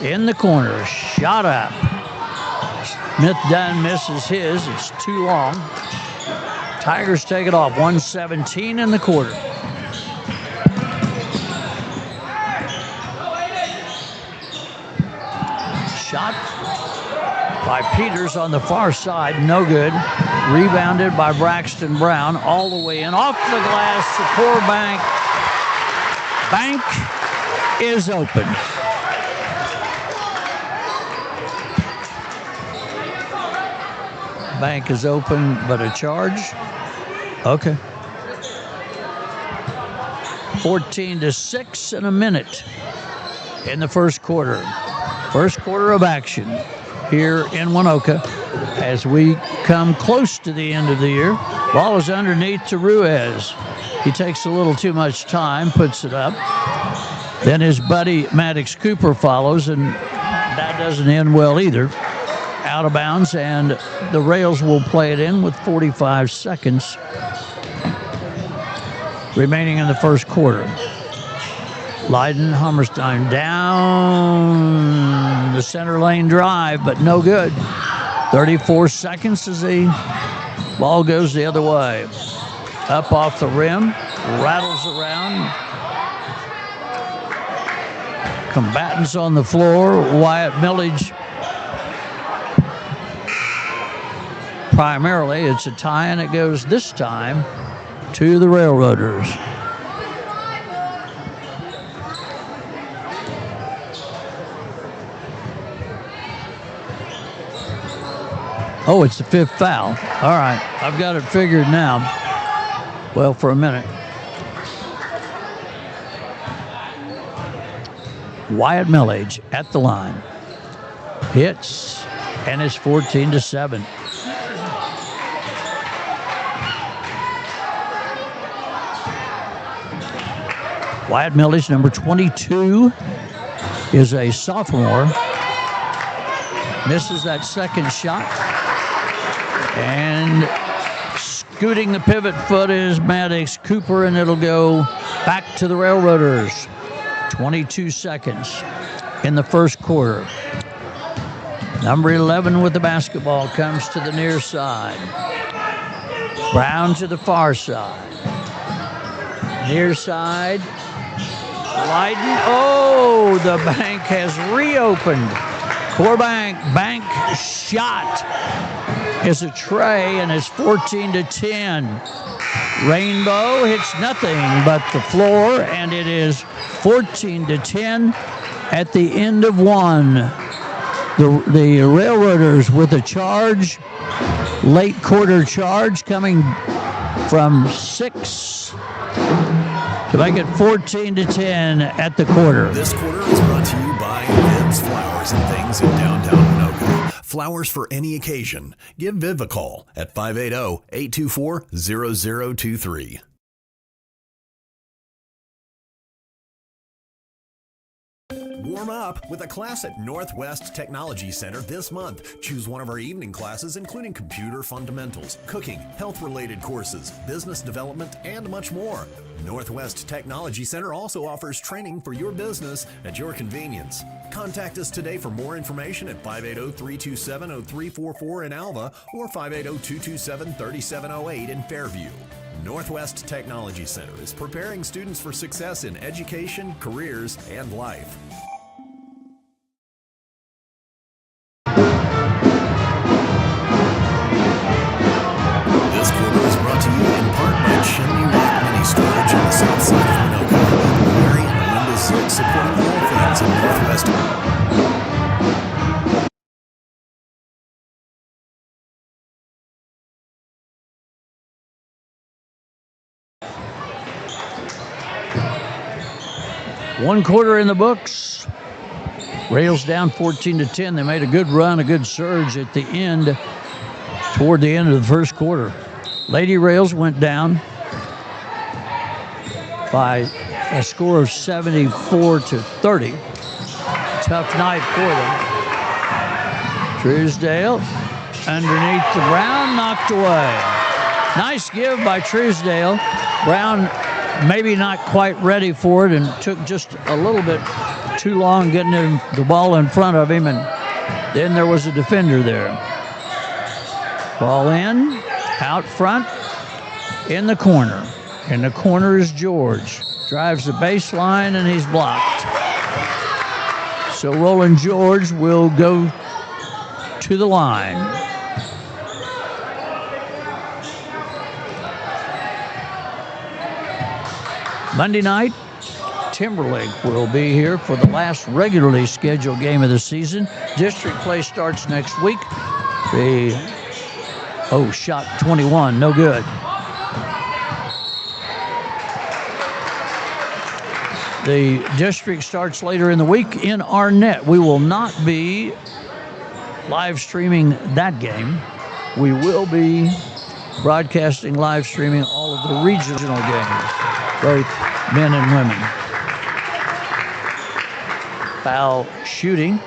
In the corner, shot up. Smith Dunn misses his. It's too long. Tigers take it off. 1:17 in the quarter. Shot by Peters on the far side, no good. Rebounded by Braxton Brown all the way in. Off the glass, Shakur Bank. Bank is open. Bank is open, but a charge? Okay. 14-6 in a minute in the first quarter. First quarter of action here in Waynoka as we come close to the end of the year. Ball is underneath to Ruiz. He takes a little too much time, puts it up. Then his buddy Maddox Cooper follows, and that doesn't end well either. Out of bounds, and the Rails will play it in with 45 seconds remaining in the first quarter. Leiden, Hammerstein down the center lane drive, but no good. 34 seconds as the ball goes the other way. Up off the rim, rattles around. Combatants on the floor. Wyatt Millage. Primarily, it's a tie, and it goes this time to the Railroaders. Oh, it's the 5th foul. All right, I've got it figured now. Well, for a minute. Wyatt Millage at the line. Hits, and it's 14-7. Wyatt Millage, number 22, is a sophomore. Misses that second shot. And scooting the pivot foot is Maddox Cooper, and it'll go back to the Railroaders. 22 seconds in the first quarter. Number 11 with the basketball comes to the near side. Brown to the far side. Near side. Leiden. Oh, the bank has reopened. Corbank, bank shot is a tray, and it's 14-10. Rainbow hits nothing but the floor, and it is 14-10 at the end of one. The Railroaders with a charge, late quarter charge coming from 6 to make it 14-10 at the quarter. This quarter is brought to you by Viv's Flowers and Things in downtown Waynoka. Flowers for any occasion. Give Viv a call at 580-824-0023. Warm up with a class at Northwest Technology Center this month. Choose one of our evening classes, including computer fundamentals, cooking, health-related courses, business development, and much more. Northwest Technology Center also offers training for your business at your convenience. Contact us today for more information at 580-327-0344 in Alva or 580-227-3708 in Fairview. Northwest Technology Center is preparing students for success in education, careers, and life. This quarter is brought to you in part by Chimney Rock Mini Storage on the south side of Waynoka. Larry and Linda Zick supporting all things in Northwest. One quarter in the books. Rails down 14-10. They made a good run, a good surge at the end, toward the end of the first quarter. Lady Rails went down by a score of 74-30. Tough night for them. Truesdale underneath the Brown, knocked away. Nice give by Truesdale. Brown maybe not quite ready for it and took just a little bit too long getting the ball in front of him, and then there was a defender there. Ball in, out front, in the corner. In the corner is George. Drives the baseline and he's blocked. So Roland George will go to the line. Monday night, Timberlake will be here for the last regularly scheduled game of the season. District play starts next week. Shot 21, no good. The district starts later in the week in Arnett. We will not be live streaming that game. We will be broadcasting, live streaming all of the regional games, both men and women. Foul shooting.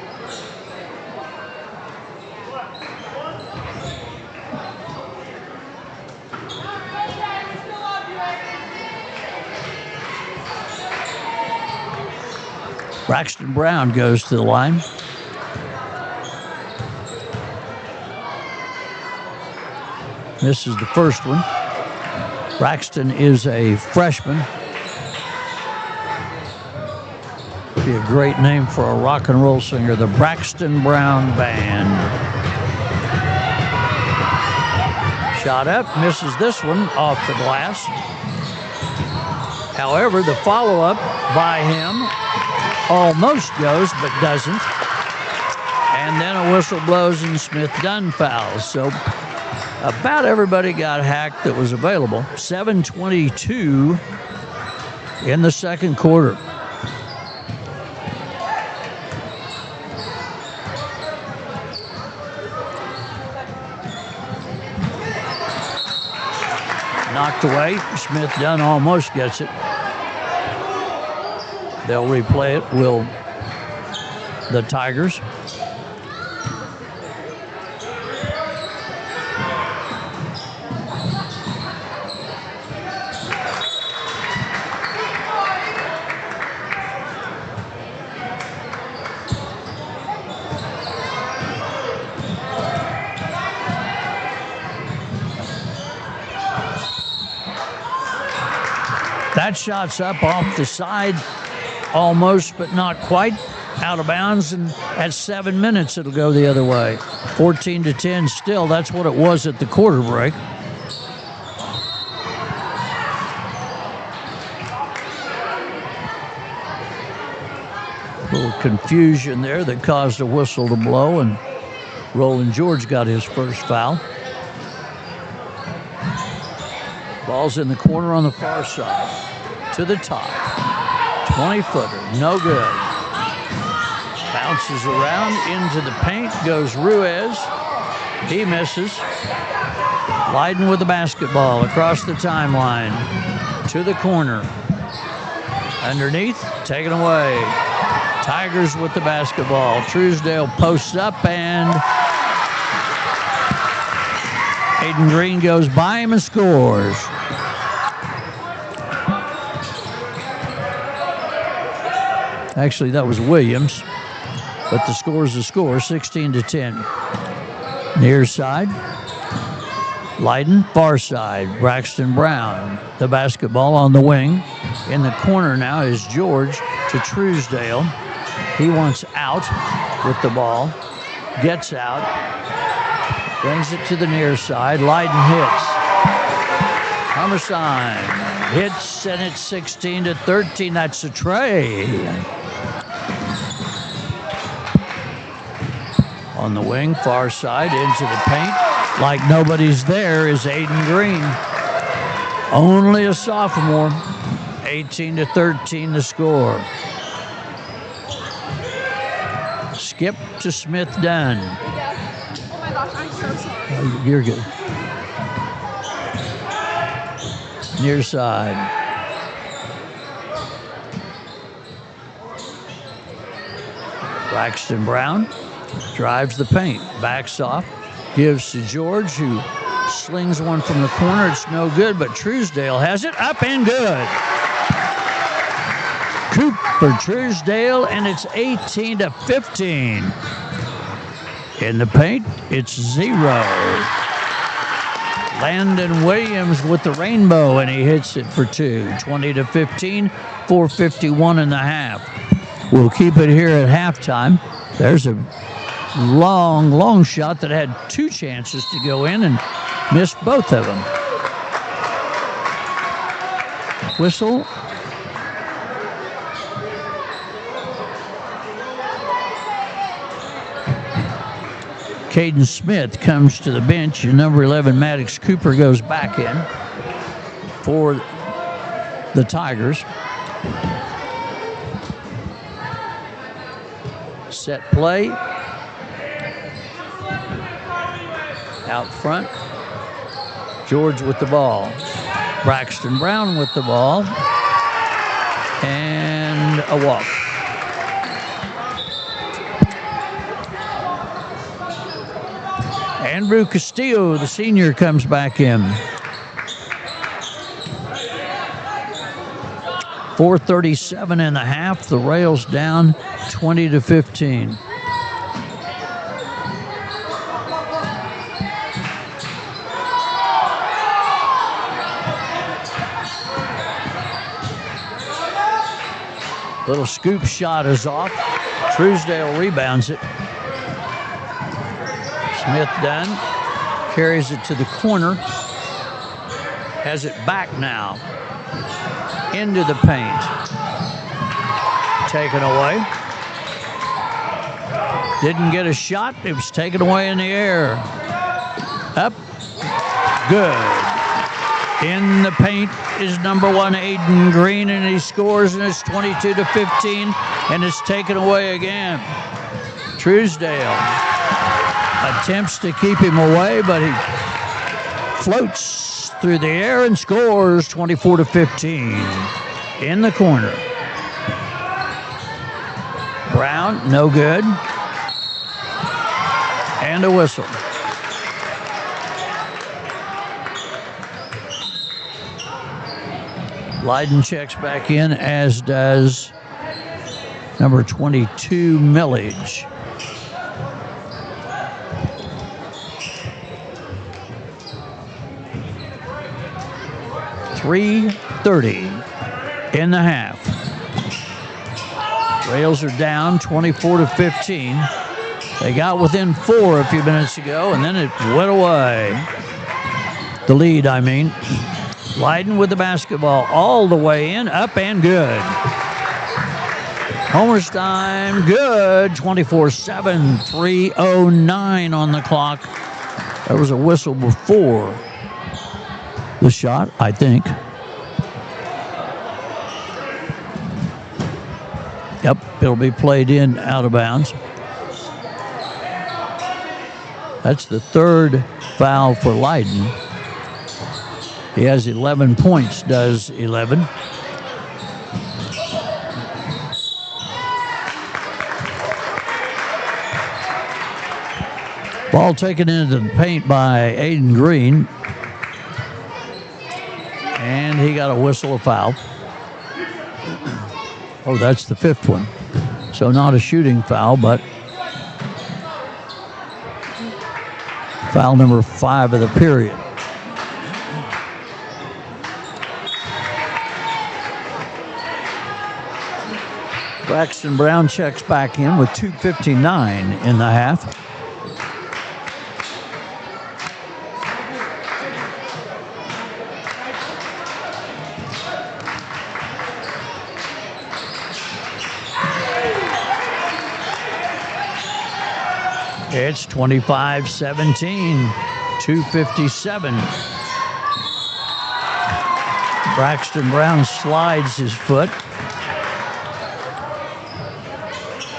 Braxton Brown goes to the line. This is the first one. Braxton is a freshman. Be a great name for a rock and roll singer, the Braxton Brown Band. Shot up, misses this one off the glass. However, the follow-up by him almost goes, but doesn't. And then a whistle blows and Smith Dunn fouls. So about everybody got hacked that was available. 7:22 in the second quarter. Knocked away. Smith Dunn almost gets it. They'll replay it, will the Tigers. That shot's up off the side, almost, but not quite, out of bounds, and at 7 minutes it'll go the other way. 14-10 still. That's what it was at the quarter break. A little confusion there that caused a whistle to blow, and Roland George got his first foul. Ball's in the corner on the far side. To the top. 20-footer. No good. Bounces around into the paint. Goes Ruiz. He misses. Leiden with the basketball across the timeline. To the corner. Underneath. Taken away. Tigers with the basketball. Truesdale posts up and Aiden Green goes by him and scores. Actually, that was Williams, but the score's the score, 16-10. Near side, Leiden, far side, Braxton Brown. The basketball on the wing. In the corner now is George to Truesdale. He wants out with the ball, gets out, brings it to the near side. Leiden hits. Hammerstein hits, and it's 16-13. That's a tray. On the wing, far side, into the paint. Like nobody's there is Aiden Green. Only a sophomore. 18-13 the score. Skip to Smith Dunn. Oh my gosh, I'm so sorry. Oh, you're good. Near side. Braxton Brown drives the paint, backs off, gives to George, who slings one from the corner. It's no good, but Truesdale has it up and good. Coop for Truesdale, and it's 18-15. In the paint, it's 0. Landon Williams with the rainbow, and he hits it for 2. 20-15, 4:51 in the half. We'll keep it here at halftime. There's a long shot that had 2 chances to go in and missed both of them. Whistle. Caden Smith comes to the bench, and number 11, Maddox Cooper, goes back in for the Tigers. Set play. Out front. George with the ball. Braxton Brown with the ball. And a walk. Andrew Castillo, the senior, comes back in. 4:37 in the half. The Rails down 20-15. Little scoop shot is off. Truesdale rebounds it. Smith Dunn carries it to the corner. Has it back now. Into the paint. Taken away. Didn't get a shot. It was taken away in the air. Up. Good. In the paint is number 1, Aiden Green, and he scores, and it's 22-15, and it's taken away again. Truesdale attempts to keep him away, but he floats through the air and scores, 24-15. In the corner. Brown, no good. And a whistle. Leiden checks back in, as does number 22, Millage. .330 in the half. Rails are down 24-15. They got within 4 a few minutes ago, and then it went away. The lead, I mean. Leiden with the basketball all the way in, up and good. Homerstein, good. 24-7, 3:09 on the clock. There was a whistle before the shot, I think. Yep, it'll be played in out of bounds. That's the third foul for Leiden. He has 11 points, does 11. Ball taken into the paint by Aiden Green. And he got a whistle, a foul. Oh, that's the fifth one. So not a shooting foul, but foul number 5 of the period. Braxton Brown checks back in with 2:59 in the half. It's 25-17, 2:57. Braxton Brown slides his foot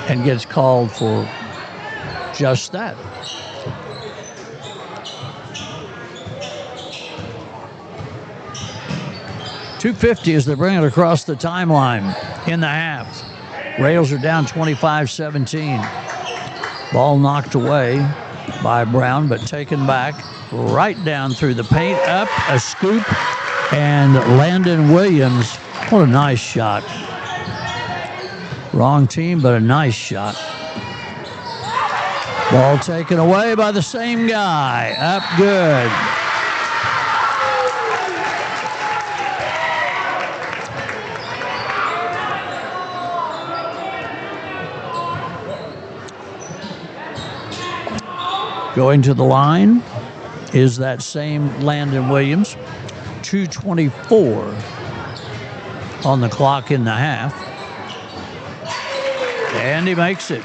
and gets called for just that. .250 as they bring it across the timeline in the half. Rails are down 25-17. Ball knocked away by Brown, but taken back right down through the paint, up, a scoop, and Landon Williams. What a nice shot. Wrong team, but a nice shot. Ball taken away by the same guy. Up good. Going to the line is that same Landon Williams. 2:24 on the clock in the half. And he makes it.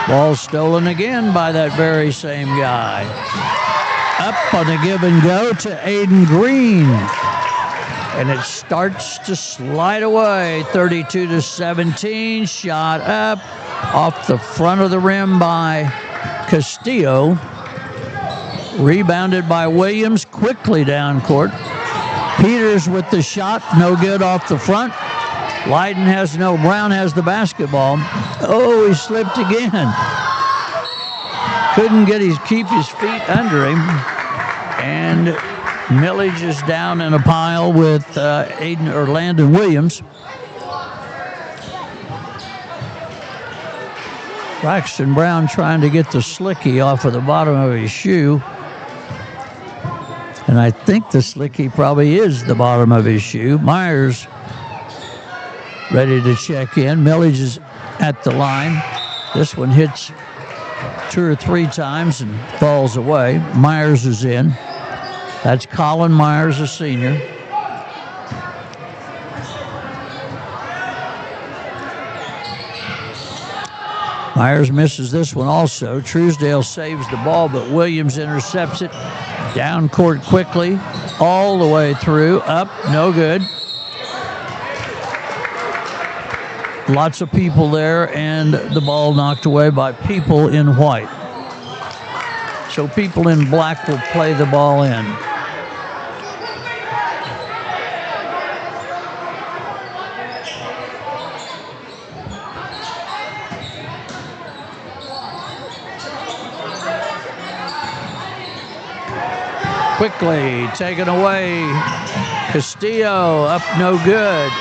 Ball stolen again by that very same guy. Up on the give and go to Aiden Green. And it starts to slide away. 32-17. Shot up off the front of the rim by Castillo. Rebounded by Williams quickly down court. Peters with the shot. No good off the front. Brown has the basketball. Oh, he slipped again. Couldn't keep his feet under him. And Millage is down in a pile with Landon Williams. Braxton Brown trying to get the slicky off of the bottom of his shoe. And I think the slicky probably is the bottom of his shoe. Myers ready to check in. Millage is at the line. This one hits 2 or 3 times and falls away. Myers is in. That's Colin Myers, a senior. Myers misses this one also. Truesdale saves the ball, but Williams intercepts it. Down court quickly, all the way through. Up, no good. Lots of people there, and the ball knocked away by people in white. So people in black will play the ball in. Quickly taken away. Castillo up, no good.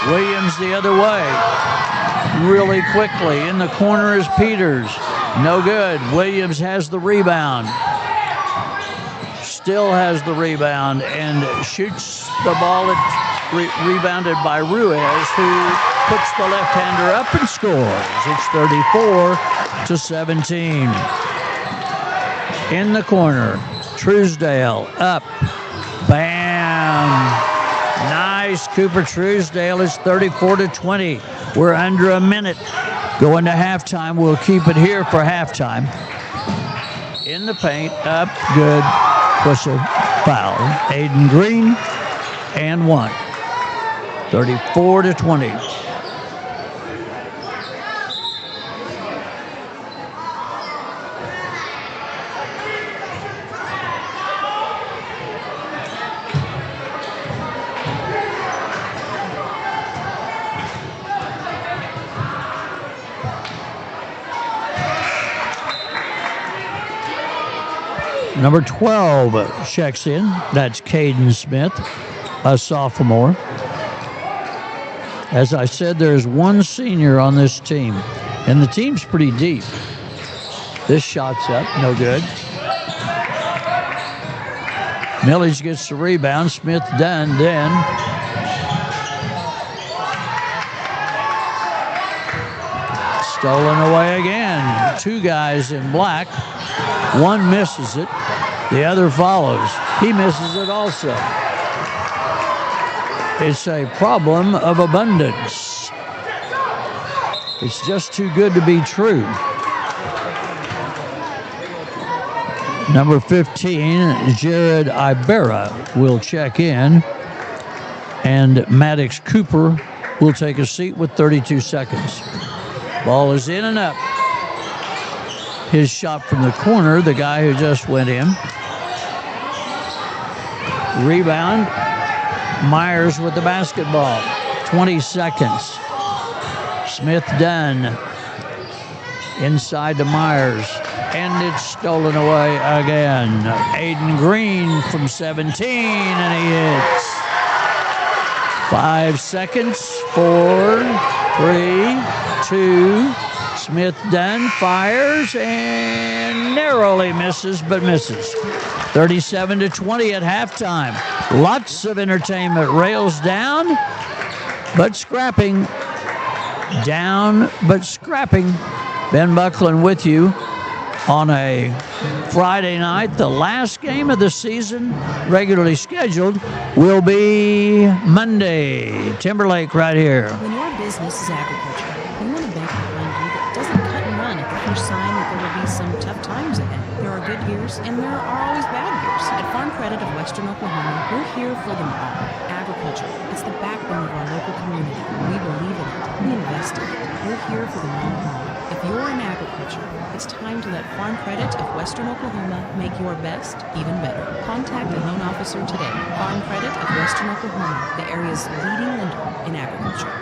Williams the other way. Really quickly. In the corner is Peters. No good. Williams has the rebound. Still has the rebound and shoots the ball. Rebounded by Ruiz, who puts the left-hander up and scores. It's 34-17. In the corner. Truesdale up. Bam. Nice. Cooper Truesdale is 34-20. We're under a minute. Going to halftime. We'll keep it here for halftime. In the paint, up, good, whistle, foul. Aiden Green, and one. 34-20. Number 12 checks in. That's Caden Smith, a sophomore. As I said, there's one senior on this team, and the team's pretty deep. This shot's up, no good. Millage gets the rebound. Smith done then. Stolen away again. Two guys in black. One misses it. The other follows. He misses it also. It's a problem of abundance. It's just too good to be true. Number 15, Jared Ibarra will check in. And Maddox Cooper will take a seat with 32 seconds. Ball is in and up. His shot from the corner, the guy who just went in. Rebound. Myers with the basketball. 20 seconds. Smith done. Inside to Myers. And it's stolen away again. Aiden Green from 17, and he hits. 5 seconds. 4, 3, 2. Smith done, fires, and narrowly misses, but misses. 37-20 at halftime. Lots of entertainment. Rails down, but scrapping. Down, but scrapping. Ben Buckland with you on a Friday night. The last game of the season, regularly scheduled, will be Monday. Timberlake right here. When your business is agriculture, you want a bank behind you that doesn't cut and run at the first sign that there will be some tough times ahead. There are good years, and there are always bad years. At Farm Credit of Western Oklahoma, we're here for them all. Agriculture, it's the backbone of our local community. We believe in it. We invest in it. We're here for the long haul. If you're in agriculture, it's time to let Farm Credit of Western Oklahoma make your best even better. Contact a loan officer today. Farm Credit of Western Oklahoma, the area's leading lender in agriculture.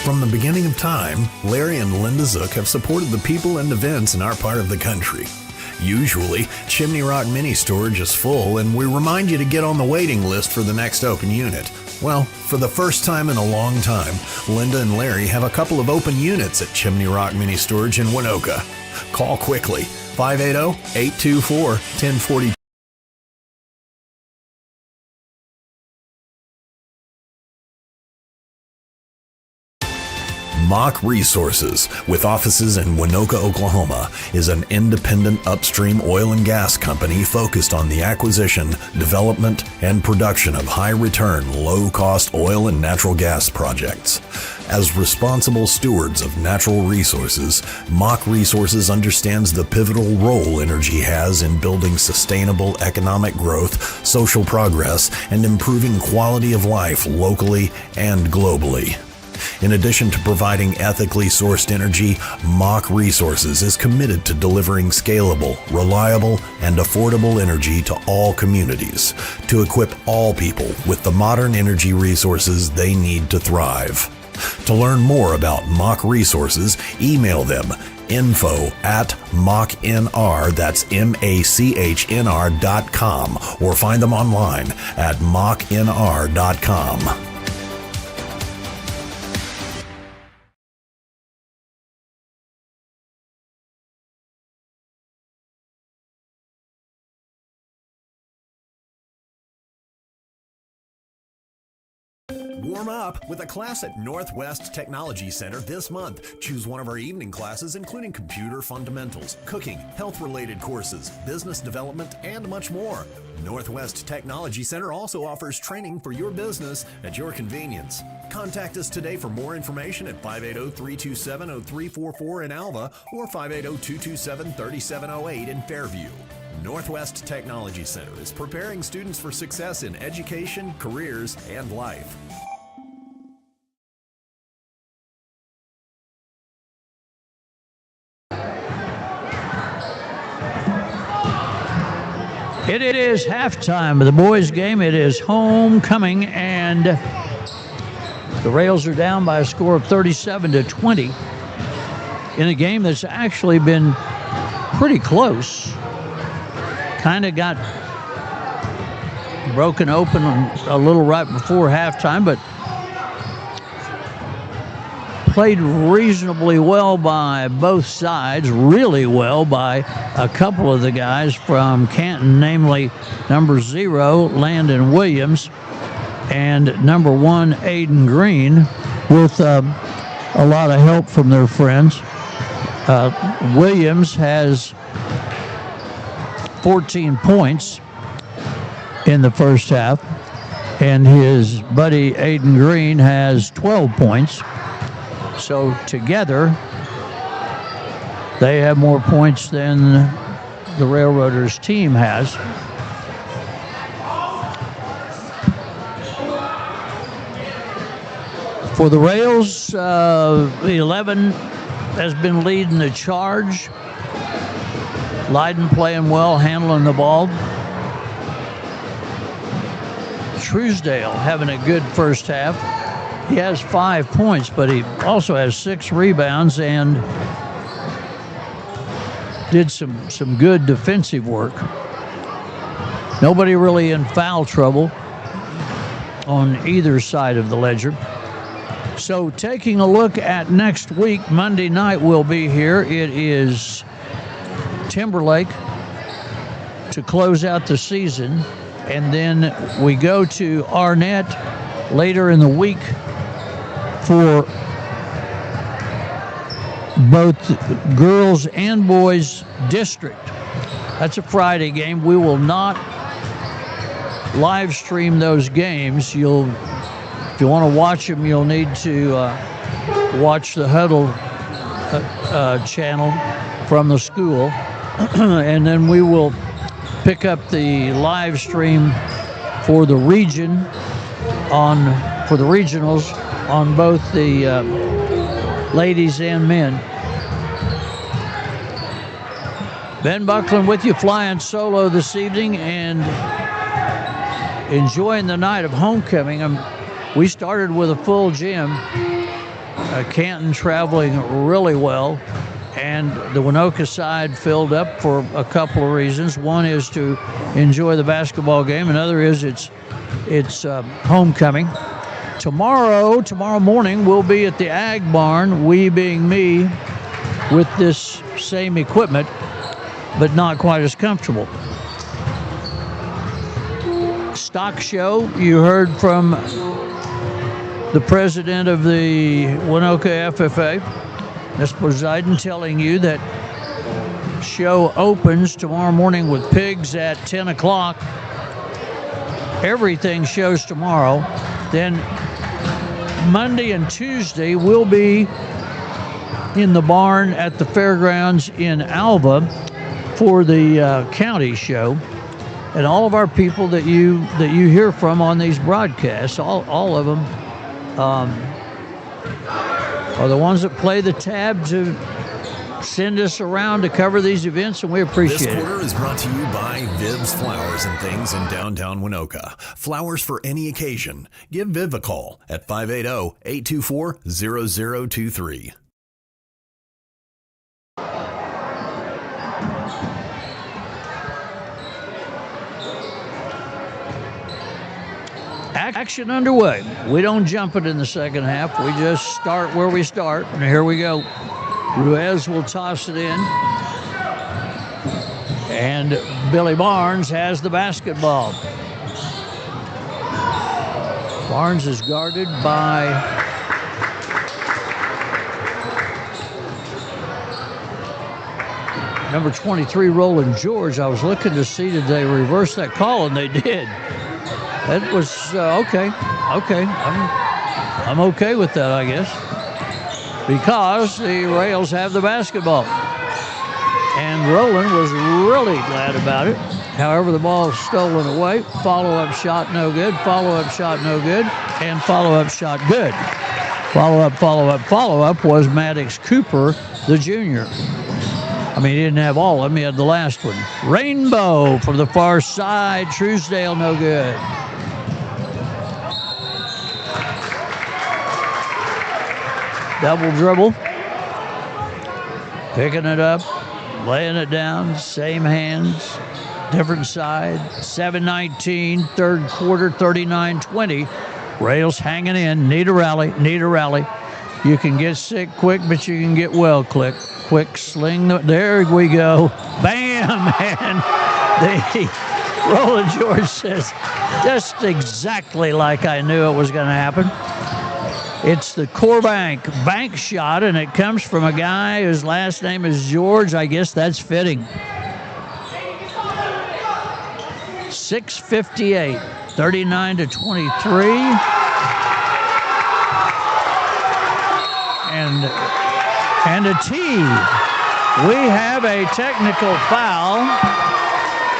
From the beginning of time, Larry and Linda Zook have supported the people and events in our part of the country. Usually, Chimney Rock Mini Storage is full, and we remind you to get on the waiting list for the next open unit. Well, for the first time in a long time, Linda and Larry have a couple of open units at Chimney Rock Mini Storage in Waynoka. Call quickly, 580-824-1042. Mock Resources, with offices in Waynoka, Oklahoma, is an independent upstream oil and gas company focused on the acquisition, development, and production of high-return, low-cost oil and natural gas projects. As responsible stewards of natural resources, Mock Resources understands the pivotal role energy has in building sustainable economic growth, social progress, and improving quality of life locally and globally. In addition to providing ethically sourced energy, Mach Resources is committed to delivering scalable, reliable, and affordable energy to all communities to equip all people with the modern energy resources they need to thrive. To learn more about Mach Resources, email them info@machnr, that's machnr.com, or find them online at machnr.com. Warm up with a class at Northwest Technology Center this month. Choose one of our evening classes, including computer fundamentals, cooking, health-related courses, business development, and much more. Northwest Technology Center also offers training for your business at your convenience. Contact us today for more information at 580-327-0344 in Alva or 580-227-3708 in Fairview. Northwest Technology Center is preparing students for success in education, careers, and life. It is halftime of the boys' game. It is homecoming, and the Rails are down by a score of 37-20 in a game that's actually been pretty close. Kind of got broken open a little right before halftime, but played reasonably well by both sides, really well by a couple of the guys from Canton, namely number 0, Landon Williams, and number 1, Aiden Green, with a lot of help from their friends. Williams has 14 points in the first half, and his buddy Aiden Green has 12 points. So together, they have more points than the Railroaders team has. For the Rails, the 11 has been leading the charge. Leiden playing well, handling the ball. Truesdale having a good first half. He has 5 points, but he also has 6 rebounds and did some good defensive work. Nobody really in foul trouble on either side of the ledger. So taking a look at next week, Monday night we'll be here. It is Timberlake to close out the season, and then we go to Arnett later in the week for both girls and boys district. That's a Friday game. We will not live stream those games. If you want to watch them, you'll need to watch the Huddle channel from the school, and then we will pick up the live stream for the region for the regionals on both the ladies and men. Ben Buckland with you, flying solo this evening and enjoying the night of homecoming. We started with a full gym. Canton traveling really well, and the Waynoka side filled up for a couple of reasons. One is to enjoy the basketball game. Another is it's homecoming. Tomorrow morning, we'll be at the Ag Barn, we being me, with this same equipment, but not quite as comfortable. Stock show, you heard from the president of the Waynoka FFA, Ms. Poseidon, telling you that show opens tomorrow morning with pigs at 10 o'clock. Everything shows tomorrow. Then Monday and Tuesday we'll be in the barn at the fairgrounds in Alva for the county show, and all of our people that you hear from on these broadcasts, all of them are the ones that play the tab to send us around to cover these events, and we appreciate it. This quarter is brought to you by Viv's Flowers and Things in downtown Waynoka. Flowers for any occasion. Give Viv a call at 580-824-0023. Action underway. We don't jump it in the second half. We just start where we start. And here we go. Ruiz will toss it in. And Billy Barnes has the basketball. Barnes is guarded by number 23, Roland George. I was looking to see did they reverse that call, and they did. That was okay. Okay, I'm okay with that, I guess, because the Rails have the basketball, and Roland was really glad about it. However, the ball is stolen away. Follow-up shot, no good. Follow-up shot, no good. And follow-up shot, good. Follow-up was Maddox Cooper, the junior. I mean, he didn't have all of them. He had the last one. Rainbow from the far side. Truesdale, no good. Double dribble. Picking it up. Laying it down. Same hands. Different side. 7:19. Third quarter. 39-20. Rails hanging in. Need a rally. You can get sick quick, but you can get well quick. Quick sling. There we go. Bam! And the Roland George says, just exactly like I knew it was going to happen. It's the Core Bank shot, and it comes from a guy whose last name is George. I guess that's fitting. 6:58, 39-23. And a tee. We have a technical foul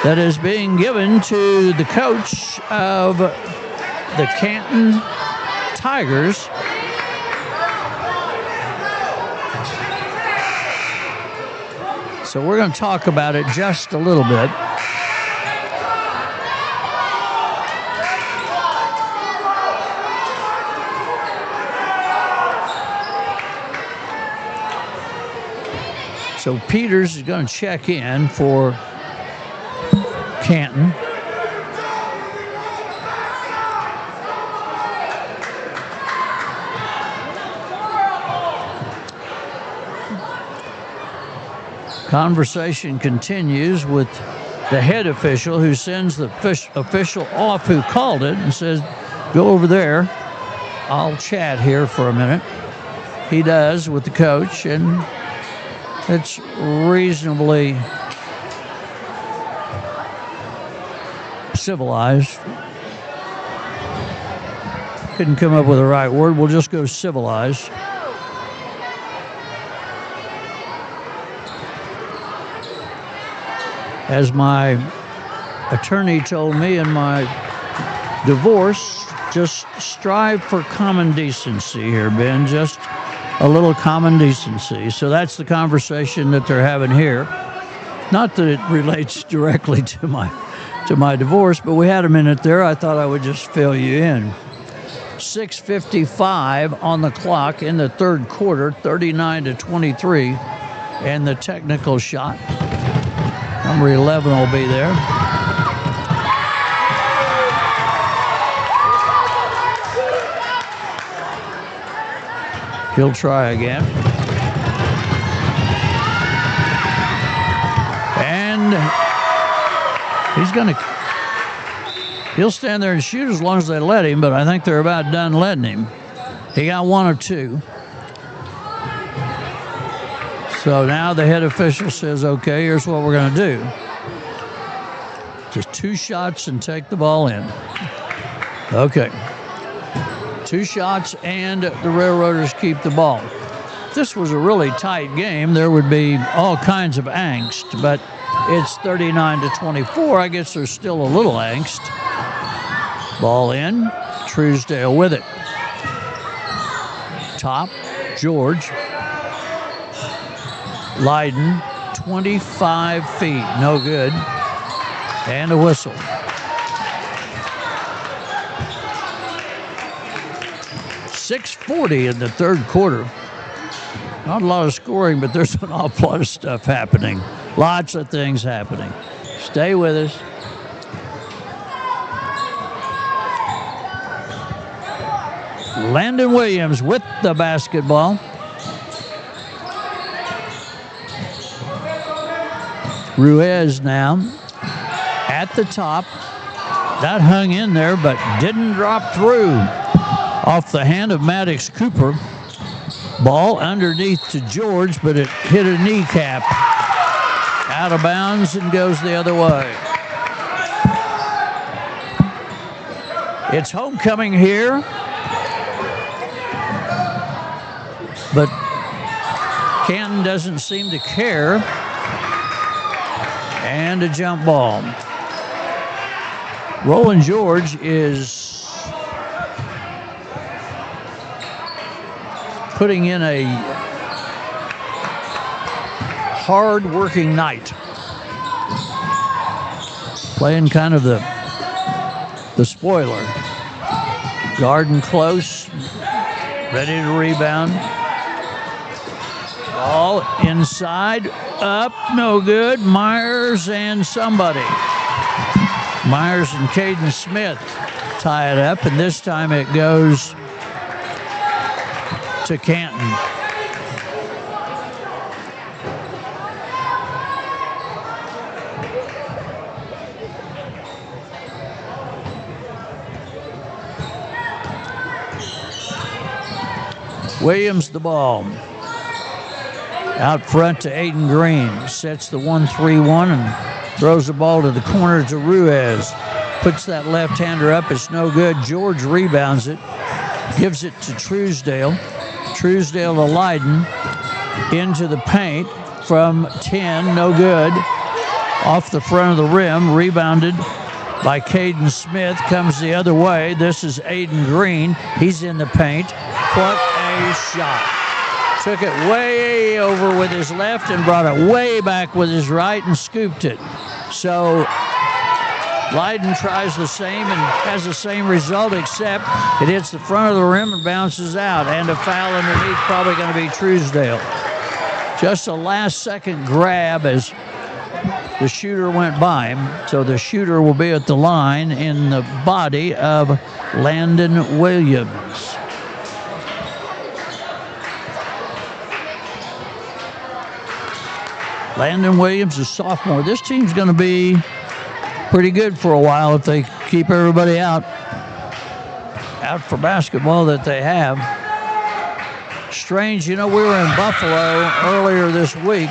that is being given to the coach of the Canton Tigers. So we're going to talk about it just a little bit. So Peters is going to check in for Canton. Conversation continues with the head official, who sends the official off who called it and says, go over there. I'll chat here for a minute. He does with the coach, and it's reasonably civilized. Couldn't come up with the right word. We'll just go civilized. As my attorney told me in my divorce, just strive for common decency here, Ben. Just a little common decency. So that's the conversation that they're having here. Not that it relates directly to my divorce, but we had a minute there. I thought I would just fill you in. 6:55 on the clock in the third quarter, 39-23, and the technical shot. Number 11 will be there. He'll try again. And he'll stand there and shoot as long as they let him, but I think they're about done letting him. He got one or two. So now the head official says, okay, here's what we're going to do. Just 2 shots and take the ball in. Okay. 2 shots and the Railroaders keep the ball. If this was a really tight game, there would be all kinds of angst, but it's 39-24. I guess there's still a little angst. Ball in. Truesdale with it. top, George. Leiden, 25 feet, no good. And a whistle. .640 in the third quarter. Not a lot of scoring, but there's an awful lot of stuff happening. Lots of things happening. Stay with us. Landon Williams with the basketball. Ruiz now at the top. That hung in there, but didn't drop through. Off the hand of Maddox Cooper. Ball underneath to George, but it hit a kneecap. Out of bounds and goes the other way. It's homecoming here. But Canton doesn't seem to care. And a jump ball. Roland George is putting in a hard-working night. Playing kind of the spoiler. Garden close, ready to rebound. Ball inside, up, no good. Myers and somebody. Myers and Caden Smith tie it up, and this time it goes to Canton. Williams the ball. Out front to Aiden Green. Sets the 1-3-1 and throws the ball to the corner to Ruiz. Puts that left-hander up. It's no good. George rebounds it. Gives it to Truesdale. Truesdale to Leiden. Into the paint from 10. No good. Off the front of the rim. Rebounded by Caden Smith. Comes the other way. This is Aiden Green. He's in the paint. What a shot. Took it way over with his left and brought it way back with his right and scooped it. So Leiden tries the same and has the same result, except it hits the front of the rim and bounces out. And a foul underneath, probably going to be Truesdale. Just a last-second grab as the shooter went by him. So the shooter will be at the line in the body of Landon Williams. Landon Williams, a sophomore. This team's going to be pretty good for a while if they keep everybody out for basketball that they have. Strange, you know, we were in Buffalo earlier this week.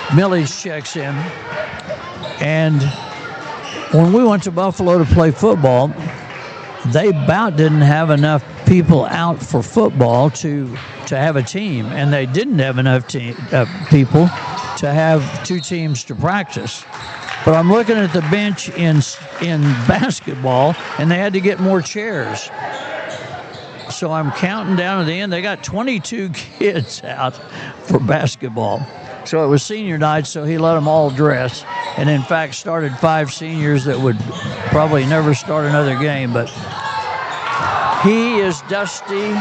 Millage checks in. And when we went to Buffalo to play football, they about didn't have enough people out for football to have a team. And they didn't have enough people to have two teams to practice. But I'm looking at the bench in basketball, and they had to get more chairs. So I'm counting down to the end. They got 22 kids out for basketball. So it was senior night, so he let them all dress. And in fact, started 5 seniors that would probably never start another game. But he is Dusty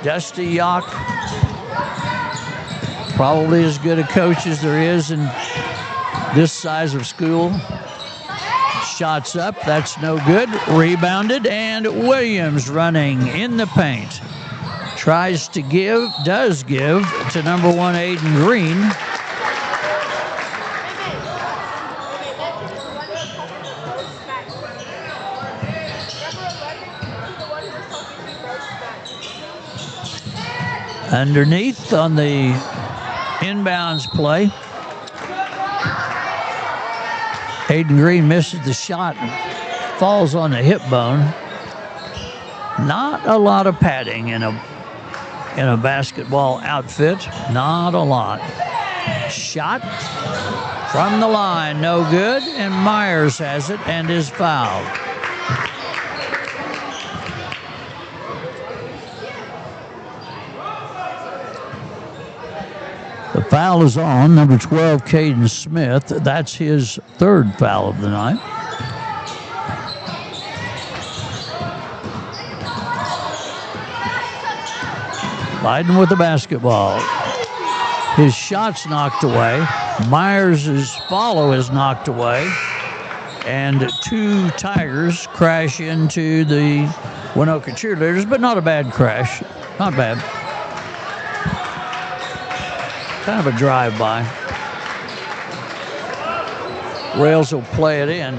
Yock. Probably as good a coach as there is in this size of school. Shots up, that's no good. Rebounded, and Williams running in the paint. Tries to give, does give to number 1, Aiden Green. Underneath on the inbounds play. Aiden Green misses the shot and falls on the hip bone. Not a lot of padding in a basketball outfit. Not a lot. Shot from the line, no good, and Myers has it and is fouled. The foul is on number 12, Caden Smith. That's his third foul of the night. Leiden with the basketball. His shot's knocked away. Myers' follow is knocked away. And 2 Tigers crash into the Waynoka cheerleaders, but not a bad crash. Not bad. Kind of a drive-by. Rails will play it in.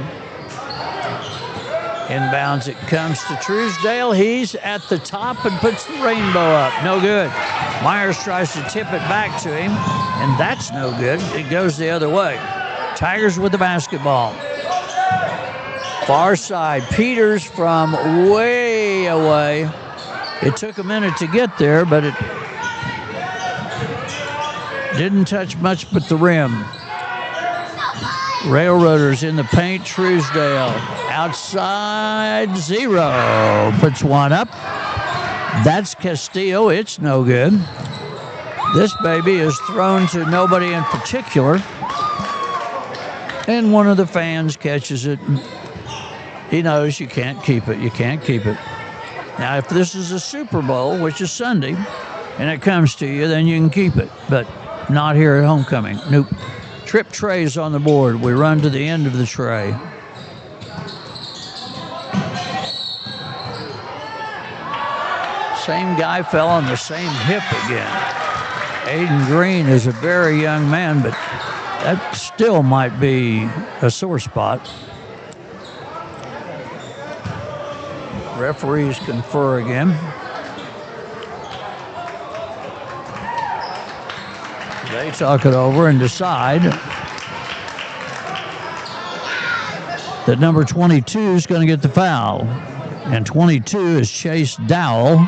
Inbounds it comes to Truesdale. He's at the top and puts the rainbow up. No good. Myers tries to tip it back to him, and that's no good. It goes the other way. Tigers with the basketball. Far side. Peters from way away. It took a minute to get there, but it didn't touch much but the rim. Railroaders in the paint. Truesdale outside 0. Puts one up. That's Castillo. It's no good. This baby is thrown to nobody in particular. And one of the fans catches it. He knows you can't keep it. You can't keep it. Now, if this is a Super Bowl, which is Sunday, and it comes to you, then you can keep it. But not here at homecoming. Nope. Trip trays on the board. We run to the end of the tray. Same guy fell on the same hip again. Aiden Green is a very young man, but that still might be a sore spot. Referees confer again. They talk it over and decide that number 22 is going to get the foul. And 22 is Chase Dowell.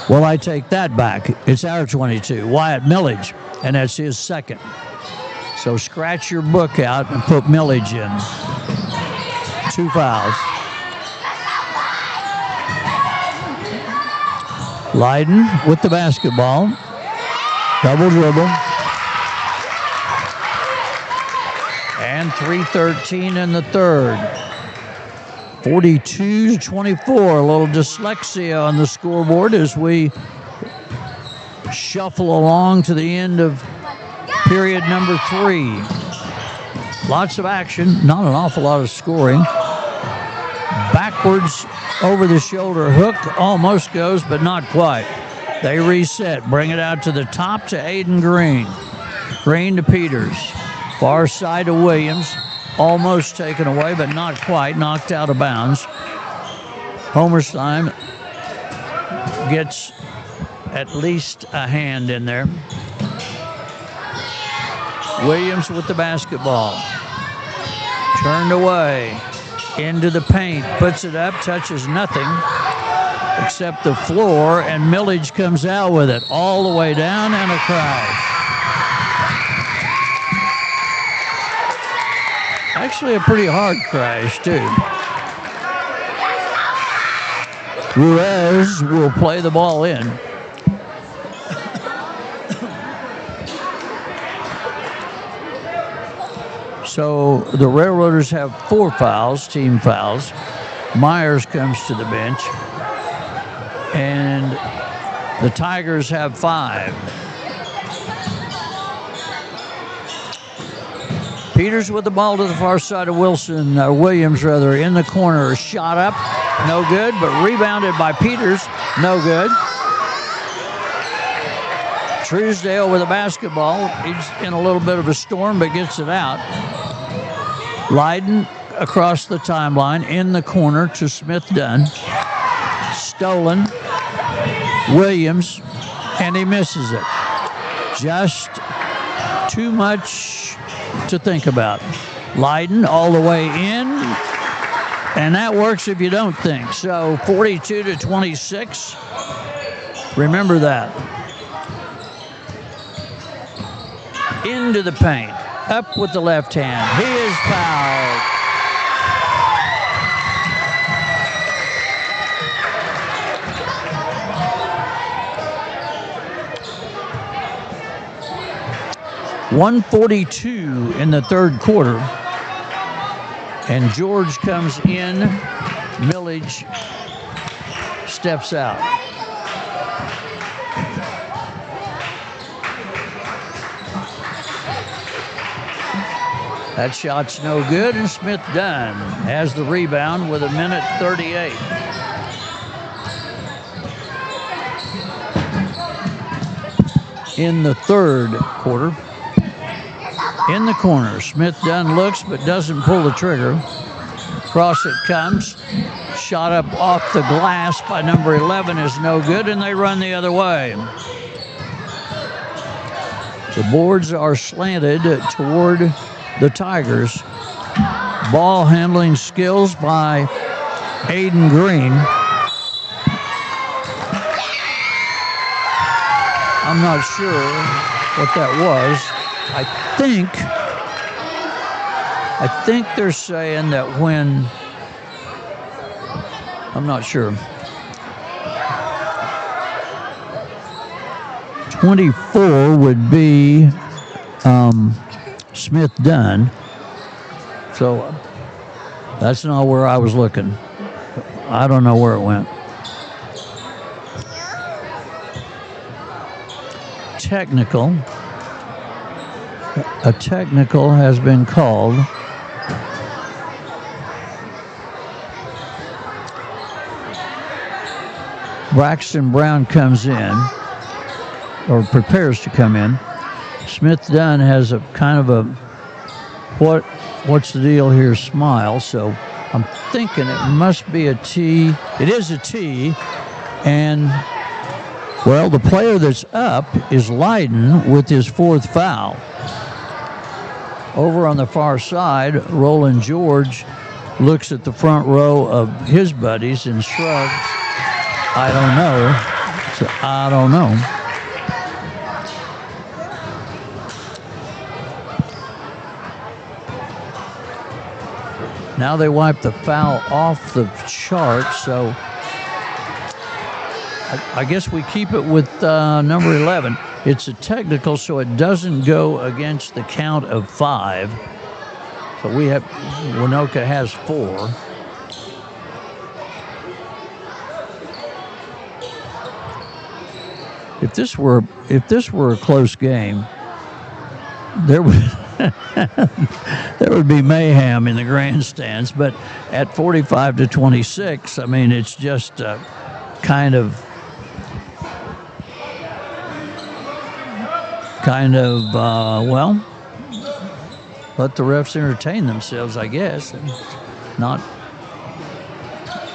Well, I take that back. It's our 22, Wyatt Millage, and that's his second. So scratch your book out and put Millage in. 2 fouls. Leiden with the basketball. Double dribble. And 3:13 in the third. 42-24. A little dyslexia on the scoreboard as we shuffle along to the end of period number 3. Lots of action, not an awful lot of scoring. Backwards over the shoulder hook almost goes, but not quite. They reset, bring it out to the top to Aiden Green. Green to Peters. Far side to Williams. Almost taken away, but not quite. Knocked out of bounds. Homersheim gets at least a hand in there. Williams with the basketball. Turned away. Into the paint. Puts it up. Touches nothing except the floor. And Millage comes out with it. All the way down and a crash. Actually a pretty hard crash, too. Ruiz will play the ball in. So the Railroaders have 4 fouls, team fouls. Myers comes to the bench. And the Tigers have 5. Peters with the ball to the far side of Williams in the corner. Shot up, no good, but rebounded by Peters, no good. Truesdale with the basketball. He's in a little bit of a storm, but gets it out. Leiden across the timeline, in the corner to Smith Dunn. Stolen. Williams, and he misses it. Just too much to think about. Leiden all the way in, and that works if you don't think. So 42-26. Remember that. Into the paint. Up with the left hand. He is fouled. 1:42 in the third quarter. And George comes in. Millage steps out. That shot's no good, and Smith Dunn has the rebound with 1:38. In the third quarter. In the corner, Smith Dunn looks but doesn't pull the trigger. Cross it comes. Shot up off the glass by number 11 is no good, and they run the other way. The boards are slanted toward the Tigers. Ball handling skills by Aiden Green. I'm not sure what that was. I think they're saying that when, I'm not sure. 24 would be Smith Dunn. So that's not where I was looking. I don't know where it went. Technical. A technical has been called. Braxton Brown comes in, or prepares to come in. Smith Dunn has a kind of a what's the deal here smile, so I'm thinking it must be a T. It is a T, and well, the player that's up is Leiden with his fourth foul. Over on the far side, Roland George looks at the front row of his buddies and shrugs. I don't know. So I don't know. Now they wipe the foul off the chart, so I guess we keep it with number 11. It's a technical, so it doesn't go against the count of 5. So we have, Waynoka has 4. If this were a close game, there would be mayhem in the grandstands. But at 45-26, I mean, it's just kind of well, let the refs entertain themselves, I guess, and not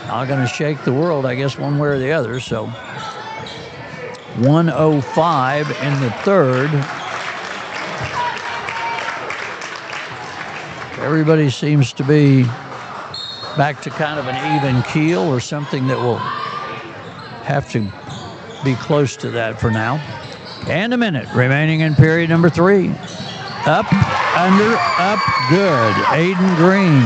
going to shake the world, I guess, one way or the other. So 1:05 in the third. Everybody seems to be back to kind of an even keel, or something that will have to be close to that for now. And a minute remaining in period number 3. Up, under, up, good. Aiden Green.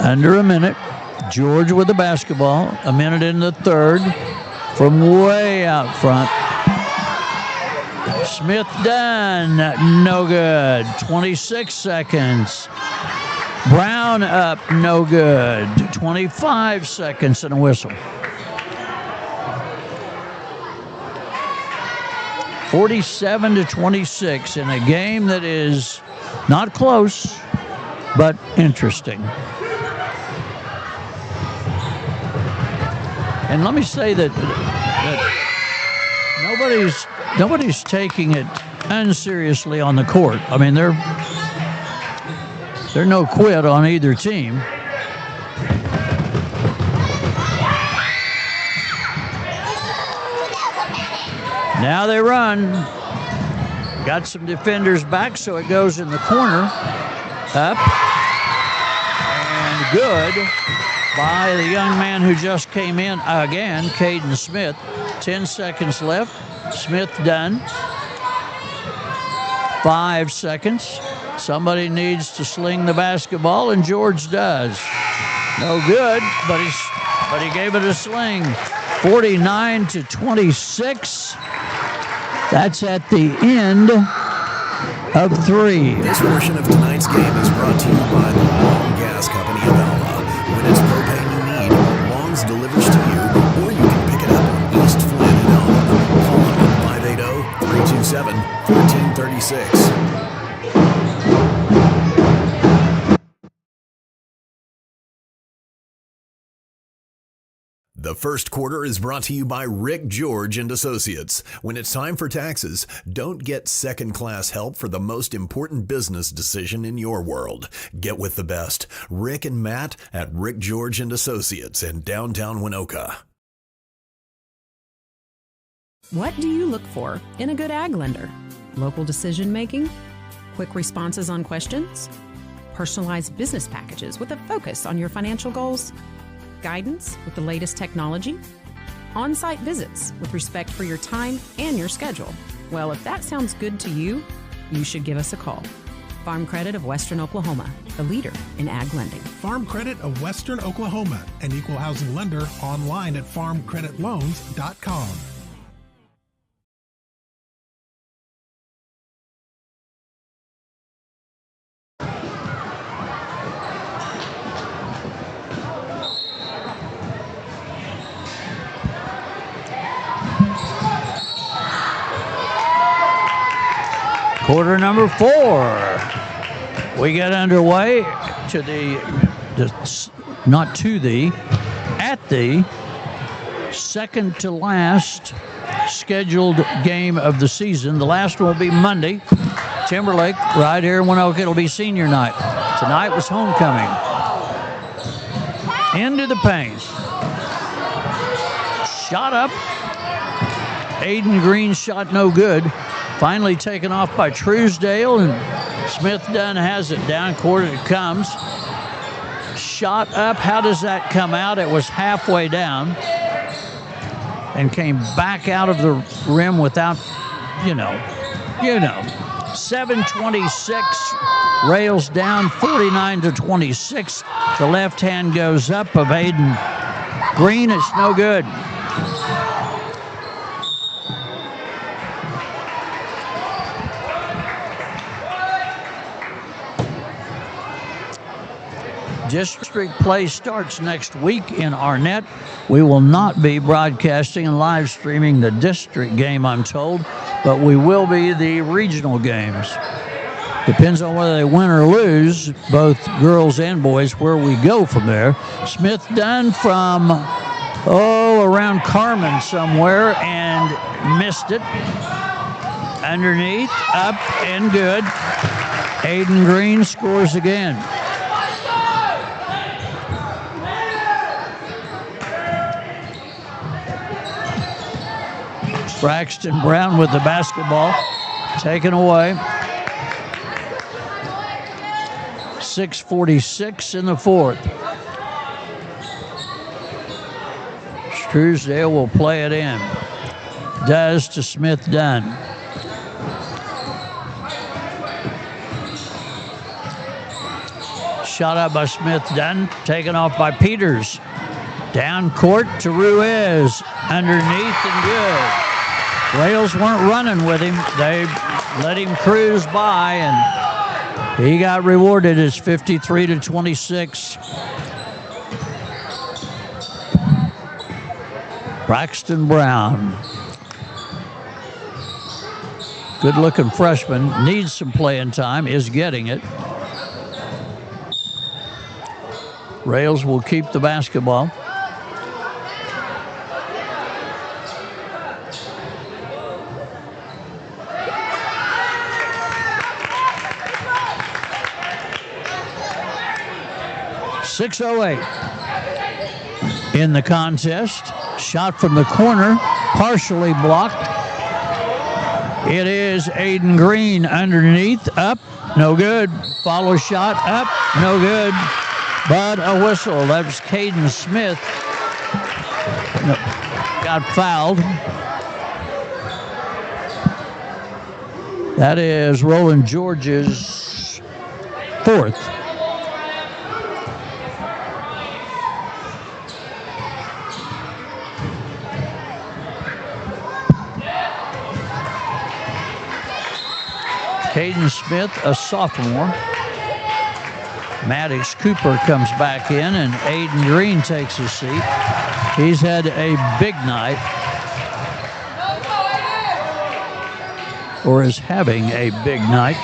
Under a minute. George with the basketball. A minute in the third. From way out front. Smith Dunn, no good. 26 seconds. Brown up, no good. 25 seconds and a whistle. 47-26 in a game that is not close, but interesting. And let me say that nobody's taking it unseriously on the court. I mean, they're no quit on either team. Now they run. Got some defenders back, so it goes in the corner. Up. And good by the young man who just came in again, Caden Smith. 10 seconds left. Smith Dunn. 5 seconds. Somebody needs to sling the basketball, and George does. No good, but he gave it a sling. 49-26. That's at the end of 3. This portion of tonight's game is brought to you by the Long Gas Company of Alva. When it's propane you need, Long's delivers to you, or you can pick it up on East Flynn in Alva. Call them at 580-327-1436. The first quarter is brought to you by Rick George and Associates. When it's time for taxes, don't get second-class help for the most important business decision in your world. Get with the best. Rick and Matt at Rick George and Associates in downtown Waynoka. What do you look for in a good ag lender? Local decision making? Quick responses on questions? Personalized business packages with a focus on your financial goals? Guidance with the latest technology? On-site visits with respect for your time and your schedule? Well, if that sounds good to you, you should give us a call. Farm Credit of Western Oklahoma, the leader in ag lending. Farm Credit of Western Oklahoma, an equal housing lender, online at farmcreditloans.com. Quarter number 4. We get underway to at the second to last scheduled game of the season. The last one will be Monday. Timberlake, right here in Waynoka. It'll be senior night. Tonight was homecoming. Into the paint. Shot up. Aiden Green's shot no good. Finally taken off by Truesdale, and Smith Dunn has it. Down court it comes. Shot up. How does that come out? It was halfway down and came back out of the rim without, 7:26. Rails down 49-26. The left hand goes up of Aiden Green. It's no good. District play starts next week in Arnett. We will not be broadcasting and live streaming the district game, I'm told, but we will be the regional games. Depends on whether they win or lose, both girls and boys, where we go from there. Smith Dunn from, around Carmen somewhere, and missed it. Underneath, up, and good. Aiden Green scores again. Braxton Brown with the basketball, taken away. 6:46 in the fourth. Truesdale will play it in. Does to Smith Dunn. Shot out by Smith Dunn, taken off by Peters. Down court to Ruiz. Underneath and good. Rails weren't running with him. They let him cruise by, and he got rewarded. It's 53-26. Braxton Brown. Good-looking freshman. Needs some playing time. Is getting it. Rails will keep the basketball. .608 in the contest. Shot from the corner, partially blocked. It is Aiden Green underneath, up, no good. Follow shot, up, no good. But a whistle. That was Caden Smith. Got fouled. That is Roland George's 4th. Caden Smith, a sophomore. Maddox Cooper comes back in, and Aiden Green takes his seat. He's had a big night, or is having a big night.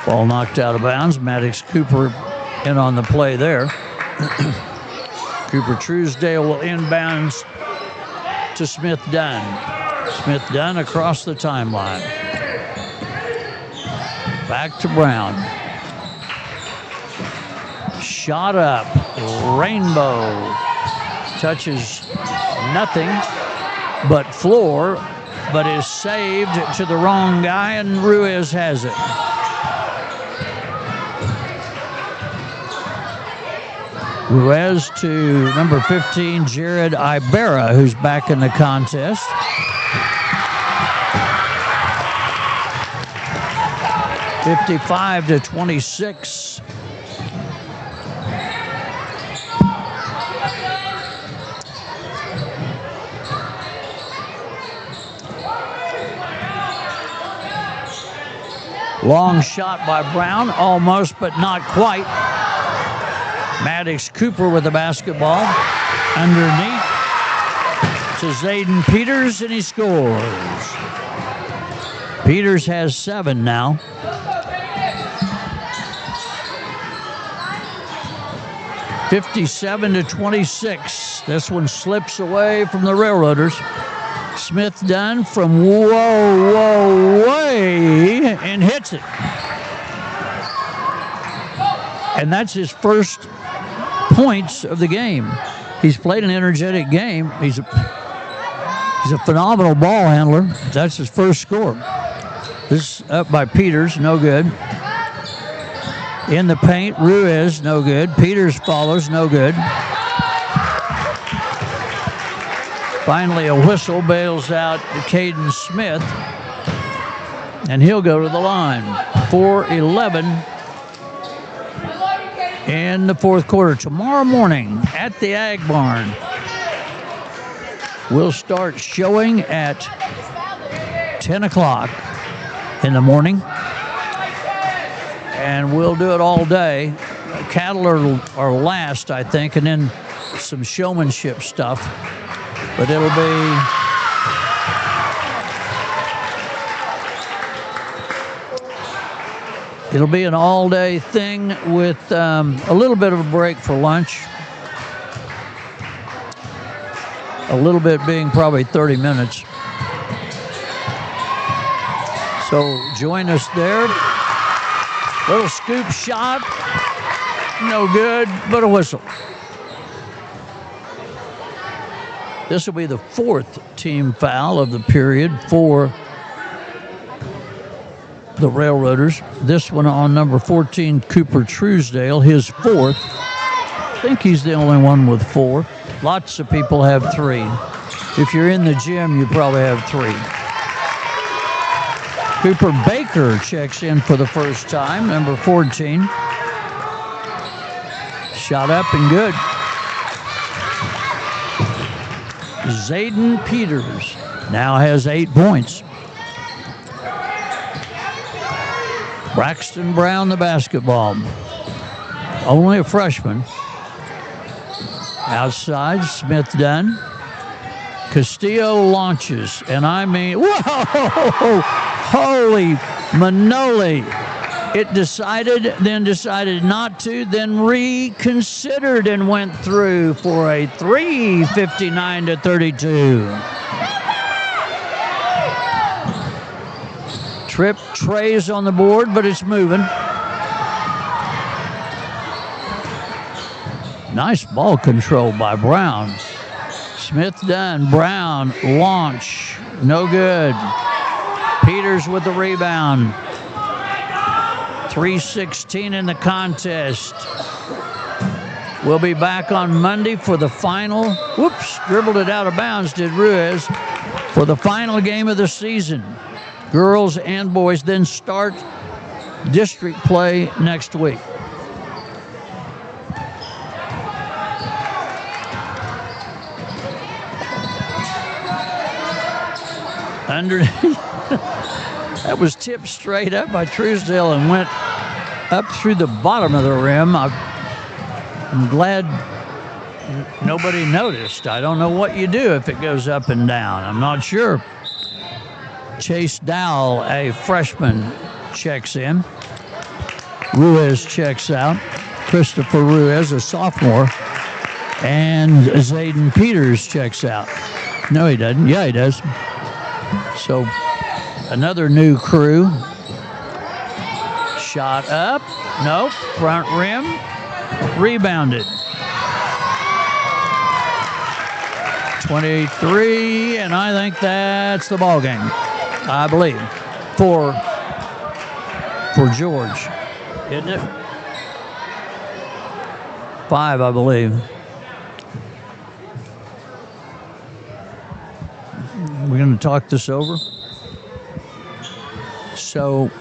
Ball knocked out of bounds. Maddox Cooper in on the play there. Cooper Truesdale will inbounds to Smith Dunn. Smith Dunn across the timeline. Back to Brown. Shot up. Rainbow. Touches nothing but floor, but is saved to the wrong guy, and Ruiz has it. Ruiz to number 15, Jared Ibarra, who's back in the contest. (55-26). Long shot by Brown, almost but not quite. Maddox Cooper with the basketball. Underneath to Zayden Peters, and he scores. Peters has 7 now. (57-26). This one slips away from the Railroaders. Smith Dunn from way and hits it. And that's his first points of the game. He's played an energetic game. He's a phenomenal ball handler. That's his first score. This is up by Peters, no good. In the paint, Ruiz, no good. Peters follows, no good. Finally, a whistle bails out Caden Smith, and he'll go to the line. 4:11 in the fourth quarter. Tomorrow morning at the Ag Barn, we'll start showing at 10 o'clock in the morning, and we'll do it all day. Cattle are last, I think, and then some showmanship stuff. But it'll be an all-day thing with a little bit of a break for lunch. A little bit being probably 30 minutes. So join us there. Little scoop shot. No good, but a whistle. This will be the 4th team foul of the period for the Railroaders. This one on number 14, Cooper Truesdale, his 4th. I think he's the only one with 4. Lots of people have 3. If you're in the gym, you probably have 3. Cooper Baker checks in for the first time, number 14. Shot up and good. Zayden Peters now has 8 points. Braxton Brown, the basketball. Only a freshman. Outside, Smith Dunn. Castillo launches, and I mean, whoa! Holy Manoli. It decided, then decided not to, then reconsidered and went through for a 3, 59-32. Trip trays on the board, but it's moving. Nice ball control by Brown. Smith Dunn, Brown, launch, no good. Peters with the rebound. 3:16 in the contest. We'll be back on Monday for the final. Whoops, dribbled it out of bounds, did Ruiz. For the final game of the season. Girls and boys then start district play next week. That was tipped straight up by Truesdale and went up through the bottom of the rim. I'm glad nobody noticed. I don't know what you do if it goes up and down. I'm not sure. Chase Dowell, a freshman, checks in. Ruiz checks out. Christopher Ruiz, a sophomore. And Zayden Peters checks out. No, he doesn't. Yeah, he does. So another new crew. Shot up. Nope. Front rim. Rebounded. 23, and I think that's the ball game. I believe for George, isn't it? 5, I believe. We're going to talk this over. So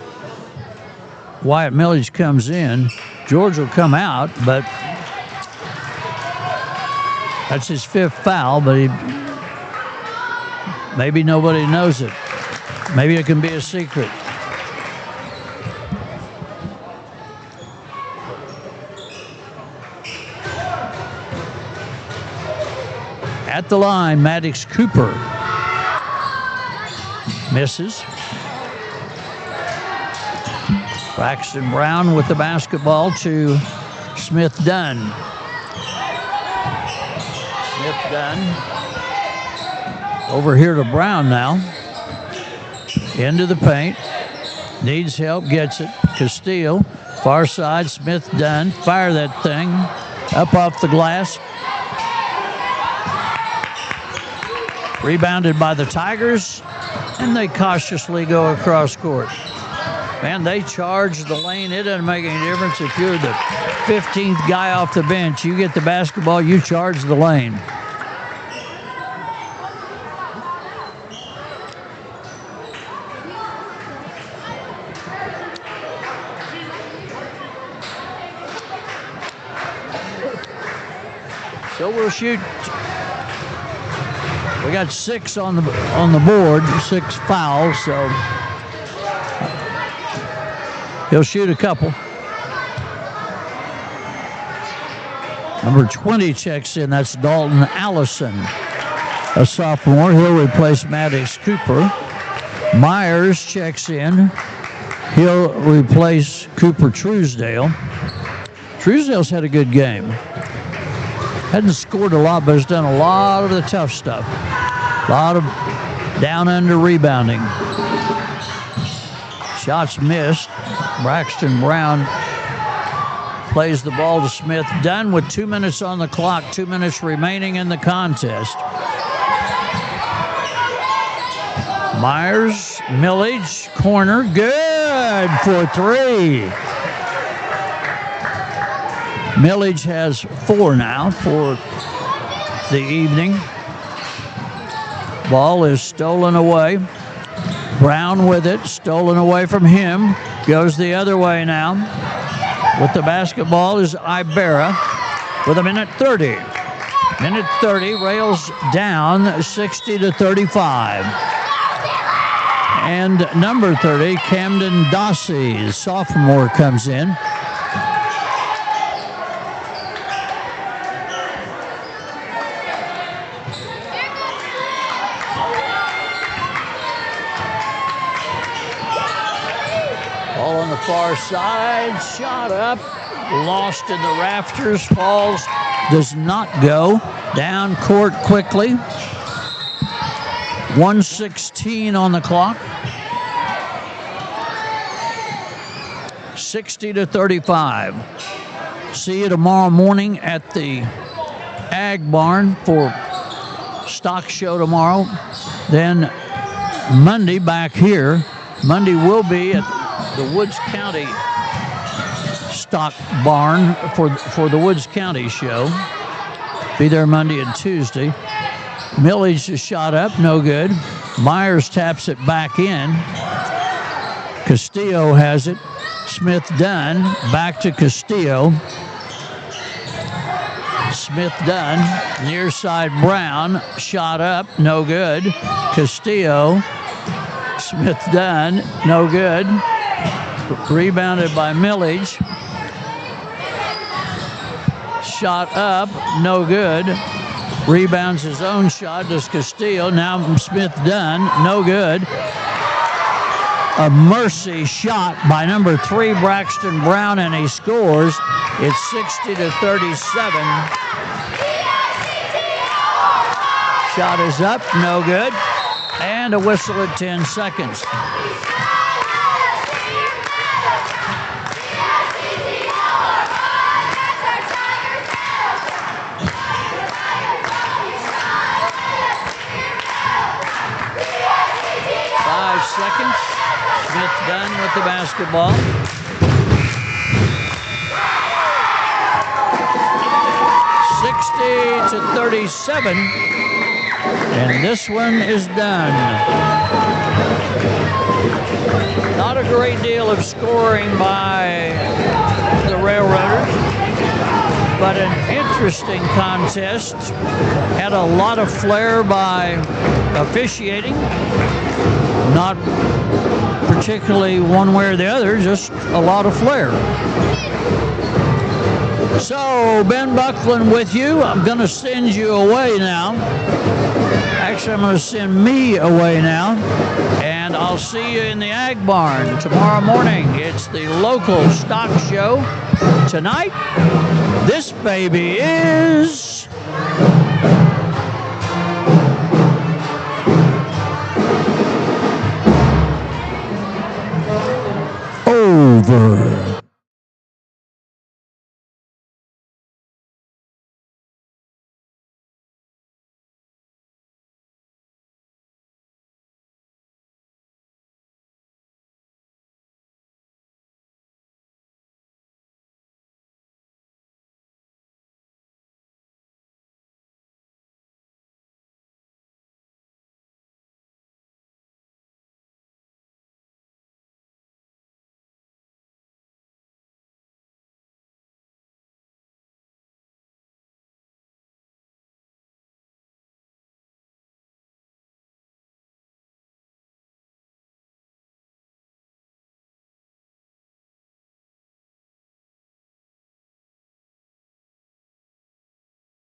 Wyatt Millage comes in. George will come out, but that's his 5th foul, but maybe nobody knows it. Maybe it can be a secret. At the line, Maddox Cooper misses. Braxton Brown with the basketball to Smith Dunn. Smith Dunn over here to Brown now. Into the paint. Needs help, gets it. Castillo, far side, Smith Dunn. Fire that thing. Up off the glass. Rebounded by the Tigers, and they cautiously go across court. Man, they charge the lane. It doesn't make any difference if you're the 15th guy off the bench. You get the basketball, you charge the lane. So we'll shoot. We got 6 on the board, 6 fouls, so he'll shoot a couple. Number 20 checks in. That's Dalton Allison, a sophomore. He'll replace Maddox Cooper. Myers checks in. He'll replace Cooper Truesdale. Truesdale's had a good game. Hadn't scored a lot, but has done a lot of the tough stuff. A lot of down under rebounding. Shots missed. Braxton Brown plays the ball to Smith Dunn with 2 minutes on the clock, 2 minutes remaining in the contest. Myers, Millage, corner, good for 3. Millage has 4 now for the evening. Ball is stolen away. Brown with it, stolen away from him. Goes the other way now. With the basketball is Ibarra with 1:30. 1:30, rails down 60-35. And number 30, Camden Dossey, sophomore, comes in. Far side, shot up, lost in the rafters, falls, does not go. Down court quickly. 1:16 on the clock. 60-35. See you tomorrow morning at the Ag Barn for stock show tomorrow. Then Monday back here. Monday will be at the Woods County stock barn for the Woods County show. Be there Monday and Tuesday. Millage is shot up, no good. Myers taps it back in. Castillo has it. Smith Dunn back to Castillo. Smith Dunn, near side Brown, shot up, no good. Castillo, Smith Dunn, no good. Rebounded by Millage. Shot up, no good. Rebounds his own shot, does Castillo. Now Smith Dunn, no good. A mercy shot by number 3, Braxton Brown, and he scores. It's 60-37. Shot is up, no good. And a whistle at 10 seconds. Seconds. Smith Dunn with the basketball. (60-37), and this one is done. Not a great deal of scoring by the Railroaders, but an interesting contest. Had a lot of flair by officiating. Not particularly one way or the other, just a lot of flair. So, Ben Buckland with you. I'm going to send you away now. Actually, I'm going to send me away now. And I'll see you in the Ag Barn tomorrow morning. It's the local stock show. Tonight, this baby is